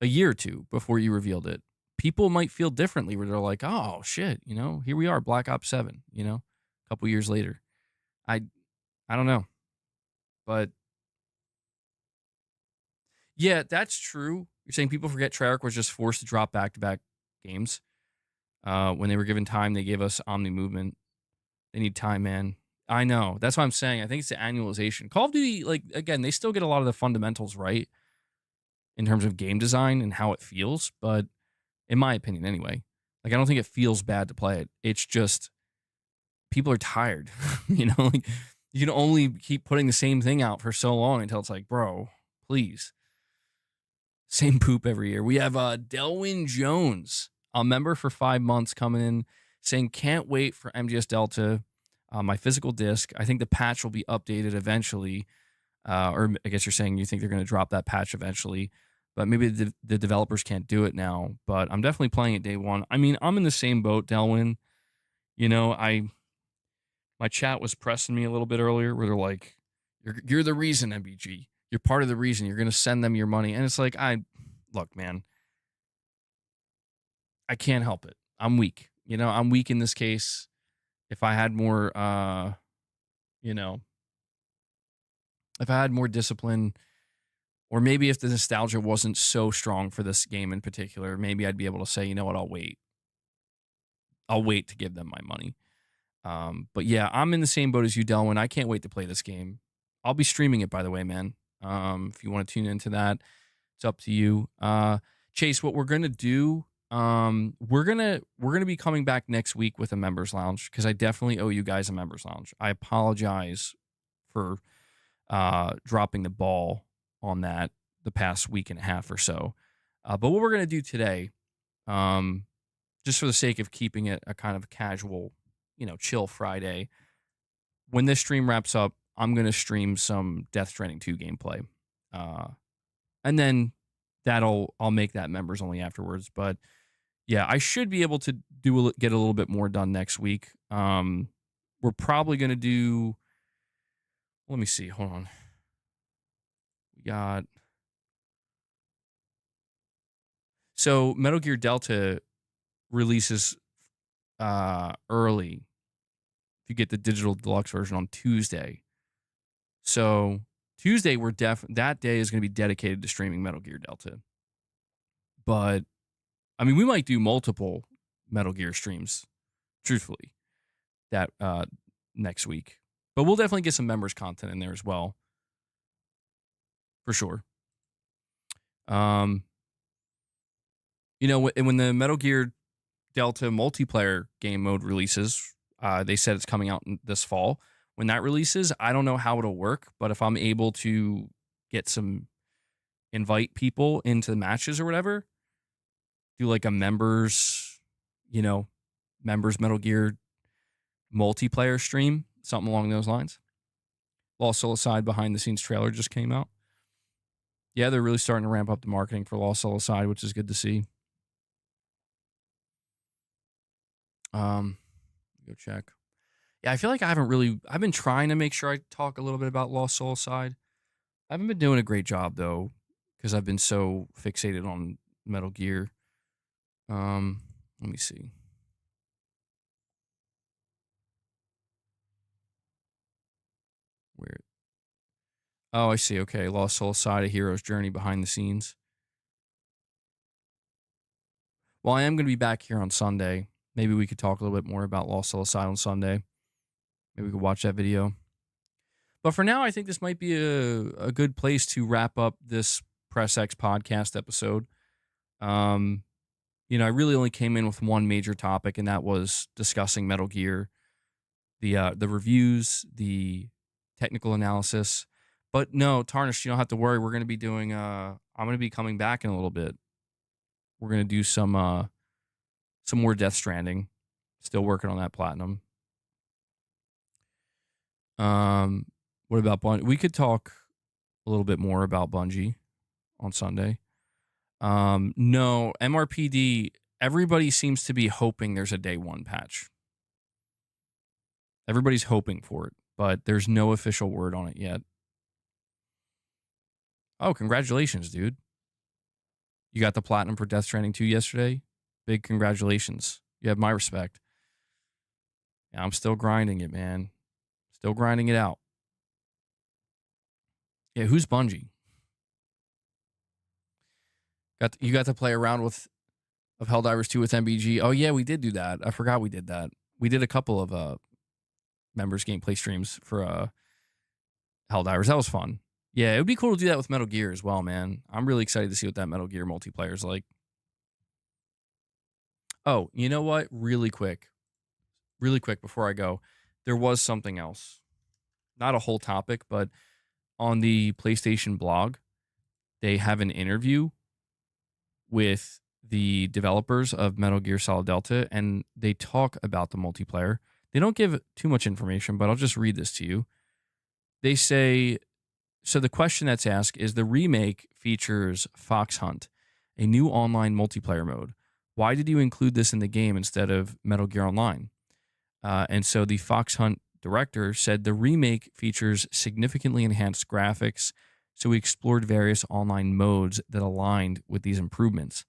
Speaker 1: a year or two before you revealed it, people might feel differently, where they're like, oh shit, you know, here we are, Black Ops 7, you know, a couple years later. I don't know. But yeah, that's true. You're saying people forget Treyarch was just forced to drop back-to-back games. When they were given time, they gave us Omni Movement. They need time, man. I know. That's what I'm saying. I think it's the annualization. Call of Duty, like, again, they still get a lot of the fundamentals right in terms of game design and how it feels, but in my opinion anyway, like, I don't think it feels bad to play it. It's just people are tired. You know, like, you can only keep putting the same thing out for so long until it's like, bro, please. Same poop every year. We have Delwyn Jones, a member for 5 months, coming in saying, can't wait for MGS Delta, my physical disc. I think the patch will be updated eventually. Or I guess you're saying you think they're going to drop that patch eventually, but maybe the developers can't do it now. But I'm definitely playing it day one. I mean, I'm in the same boat, Delwyn. You know, my chat was pressing me a little bit earlier, where they're like, you're the reason, MBG. You're part of the reason. You're going to send them your money. And it's like, look, man, I can't help it. I'm weak. You know, I'm weak in this case. If I had more, you know, if I had more discipline, or maybe if the nostalgia wasn't so strong for this game in particular, maybe I'd be able to say, you know what, I'll wait. I'll wait to give them my money. But yeah, I'm in the same boat as you, Delwyn. I can't wait to play this game. I'll be streaming it, by the way, man. If you want to tune into that, it's up to you. Chase, what we're gonna do, we're gonna be coming back next week with a members lounge, because I definitely owe you guys a members lounge. I apologize for dropping the ball on that the past week and a half or so. But what we're gonna do today, just for the sake of keeping it a kind of casual, you know, chill Friday, when this stream wraps up, I'm going to stream some Death Stranding 2 gameplay. And then I'll make that members only afterwards. But yeah, I should be able to get a little bit more done next week. We're probably going to do, let me see, hold on. We got, so Metal Gear Delta releases early if you get the digital deluxe version on Tuesday. So Tuesday, that day is going to be dedicated to streaming Metal Gear Delta. But I mean, we might do multiple Metal Gear streams, truthfully, that next week. But we'll definitely get some members content in there as well, for sure. You know, when the Metal Gear Delta multiplayer game mode releases, they said it's coming out this fall. When that releases, I don't know how it'll work, but if I'm able to invite people into the matches or whatever, do like a members Metal Gear multiplayer stream, something along those lines. Lost Soul Aside behind the scenes trailer just came out. Yeah, they're really starting to ramp up the marketing for Lost Soul Aside, which is good to see. Go check. Yeah, I feel like I've been trying to make sure I talk a little bit about Lost Soul Aside. I haven't been doing a great job though, because I've been so fixated on Metal Gear. Let me see. Where? Oh, I see. Okay, Lost Soul Aside, a hero's journey behind the scenes. Well, I am going to be back here on Sunday. Maybe we could talk a little bit more about Lost Soul Aside on Sunday. Maybe we could watch that video. But for now, I think this might be a good place to wrap up this Press X podcast episode. I really only came in with one major topic, and that was discussing Metal Gear, the reviews, the technical analysis. But no, Tarnished, you don't have to worry. We're going to be doing. I'm going to be coming back in a little bit. We're going to do some more Death Stranding. Still working on that platinum. What about Bungie? We could talk a little bit more about Bungie on Sunday. No, MRPD, everybody seems to be hoping there's a day one patch. Everybody's hoping for it, but there's no official word on it yet. Oh, congratulations, dude. You got the platinum for Death Stranding 2 yesterday. Big congratulations. You have my respect. Yeah, I'm still grinding it, man. Still grinding it out. Yeah, who's Bungie? You got to play around of Helldivers 2 with MBG. Oh yeah, we did do that. I forgot we did that. We did a couple of members gameplay streams for Helldivers. That was fun. Yeah, it would be cool to do that with Metal Gear as well, man. I'm really excited to see what that Metal Gear multiplayer is like. Oh, you know what? Really quick before I go, there was something else. Not a whole topic, but on the PlayStation blog, they have an interview with the developers of Metal Gear Solid Delta, and they talk about the multiplayer. They don't give too much information, but I'll just read this to you. They say, so the question that's asked is, the remake features Fox Hunt, a new online multiplayer mode. Why did you include this in the game instead of Metal Gear Online? And so the Fox Hunt director said the remake features significantly enhanced graphics, so we explored various online modes that aligned with these improvements.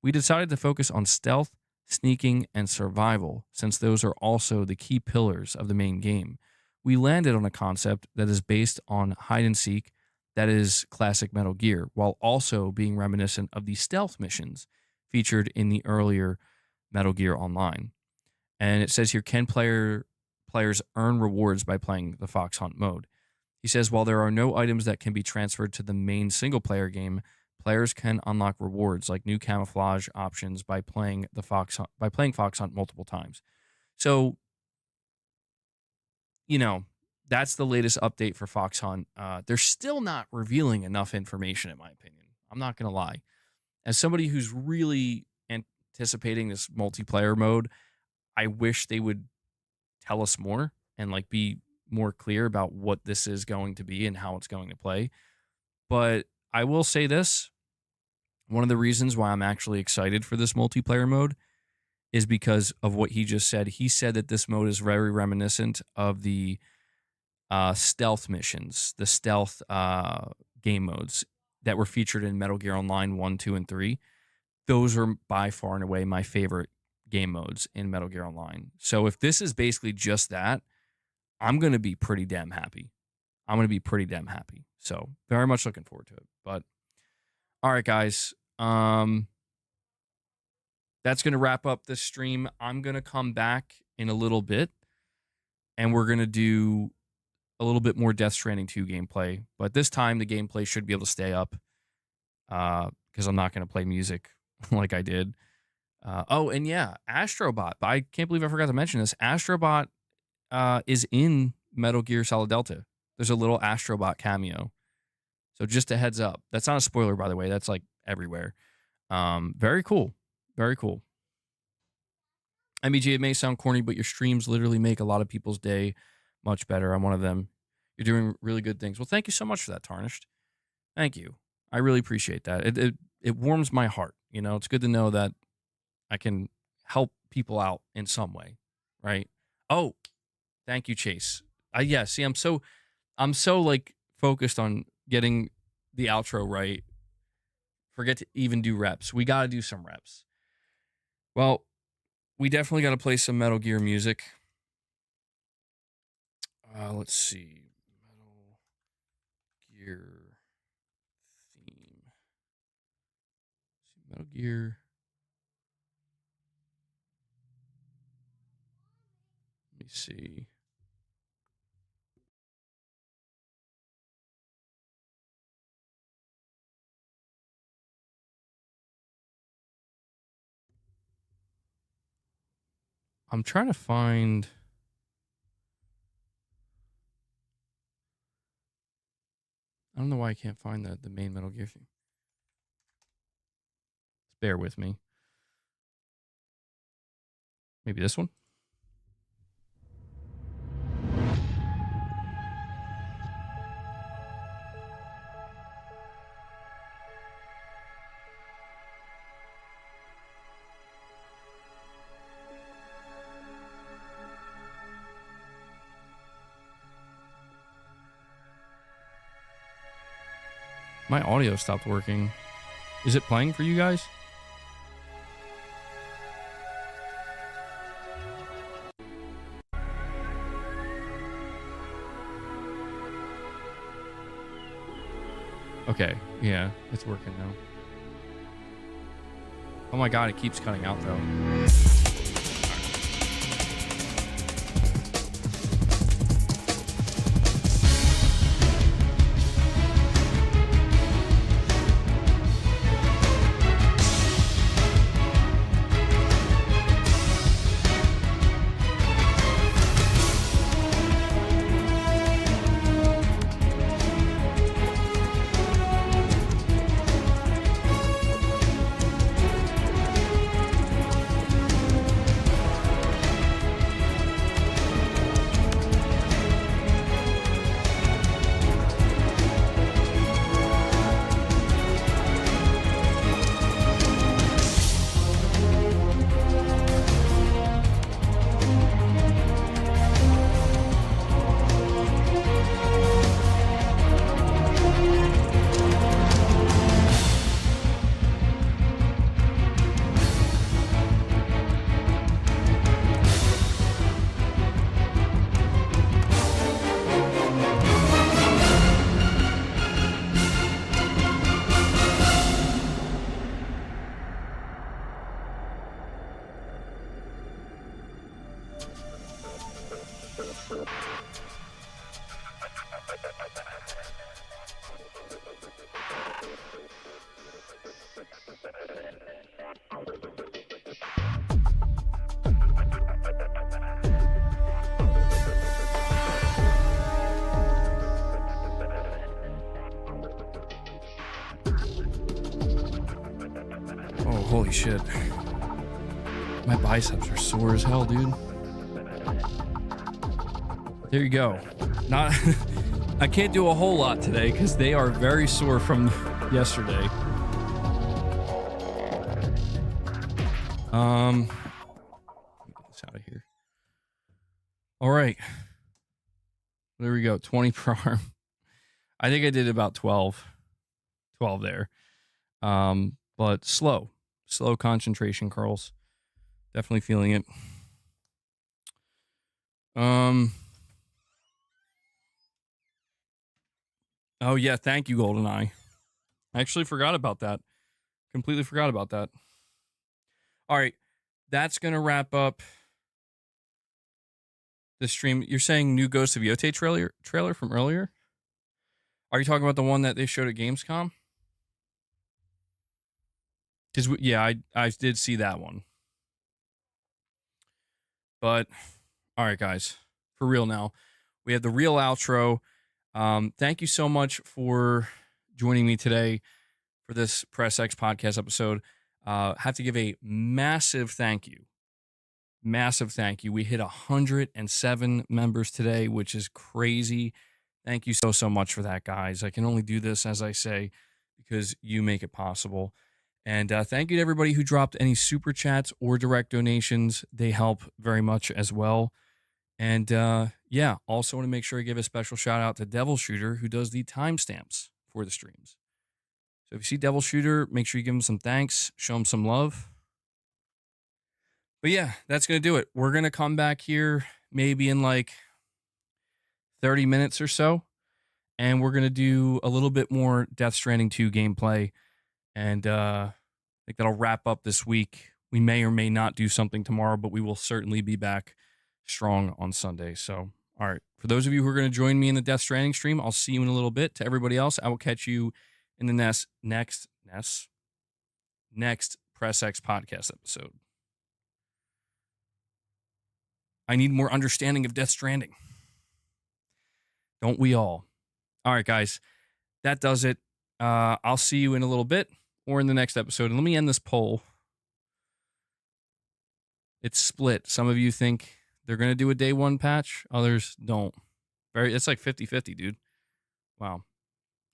Speaker 1: We decided to focus on stealth, sneaking, and survival, since those are also the key pillars of the main game. We landed on a concept that is based on hide and seek, that is classic Metal Gear, while also being reminiscent of the stealth missions featured in the earlier Metal Gear Online. And it says here, can players earn rewards by playing the Fox Hunt mode? He says, while there are no items that can be transferred to the main single-player game, players can unlock rewards like new camouflage options by playing Fox Hunt multiple times. So, that's the latest update for Fox Hunt. They're still not revealing enough information, in my opinion. I'm not going to lie. As somebody who's really anticipating this multiplayer mode, I wish they would tell us more and be more clear about what this is going to be and how it's going to play. But I will say this. One of the reasons why I'm actually excited for this multiplayer mode is because of what he just said. He said that this mode is very reminiscent of the stealth missions, the stealth game modes that were featured in Metal Gear Online 1, 2, and 3. Those are by far and away my favorite game modes in Metal Gear Online. So if this is basically just that, I'm going to be pretty damn happy. So very much looking forward to it. But all right, guys. That's going to wrap up this stream. I'm going to come back in a little bit, and we're going to do a little bit more Death Stranding 2 gameplay. But this time, the gameplay should be able to stay up because I'm not going to play music like I did. Oh, and yeah, Astrobot. I can't believe I forgot to mention this. Astrobot is in Metal Gear Solid Delta. There's a little Astrobot cameo. So just a heads up. That's not a spoiler, by the way. That's like everywhere. Very cool. Very cool. MBG, it may sound corny, but your streams literally make a lot of people's day much better. I'm one of them. You're doing really good things. Well, thank you so much for that, Tarnished. Thank you. I really appreciate that. It warms my heart. You know, it's good to know that I can help people out in some way, right? Oh, thank you, Chase. Yeah, see, I'm so like focused on getting the outro right. Forget to even do reps. We got to do some reps. Well, we definitely got to play some Metal Gear music. Let's see. Metal Gear theme. Metal Gear. Let me see. I'm trying to find. I don't know why I can't find the main Metal Gear thing. Bear with me. Maybe this one? My audio stopped working. Is it playing for you guys? Okay, yeah, it's working now. Oh my god, it keeps cutting out though. Holy shit. My biceps are sore as hell, dude. There you go. Not I can't do a whole lot today because they are very sore from yesterday. Let me get this out of here. All right. There we go. 20 per arm. I think I did about 12 there. But slow concentration curls. Definitely feeling it. Oh yeah, thank you, GoldenEye. I actually forgot about that. Completely forgot about that. All right, that's gonna wrap up the stream. You're saying new Ghost of Yote trailer from earlier? Are you talking about the one that they showed at Gamescom? Because yeah, I did see that one. But all right, guys, for real now, we have the real outro. Thank you so much for joining me today for this Press X podcast episode. Have to give a massive thank you. Massive thank you. We hit 107 members today, which is crazy. Thank you so much for that, guys. I can only do this, as I say, because you make it possible. And thank you to everybody who dropped any super chats or direct donations. They help very much as well. And yeah, also want to make sure I give a special shout out to Devil Shooter, who does the timestamps for the streams. So if you see Devil Shooter, make sure you give him some thanks, show him some love. But yeah, that's going to do it. We're going to come back here maybe in like 30 minutes or so, and we're going to do a little bit more Death Stranding 2 gameplay. And I think that'll wrap up this week. We may or may not do something tomorrow, but we will certainly be back strong on Sunday. So, all right. For those of you who are going to join me in the Death Stranding stream, I'll see you in a little bit. To everybody else, I will catch you in the next Press X podcast episode. I need more understanding of Death Stranding. Don't we all? All right, guys. That does it. I'll see you in a little bit or in the next episode. And let me end this poll. It's split. Some of you think they're going to do a day one patch. Others don't. It's like 50-50, dude. Wow.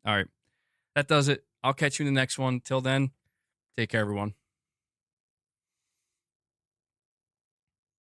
Speaker 1: All right. That does it. I'll catch you in the next one. Till then, take care, everyone.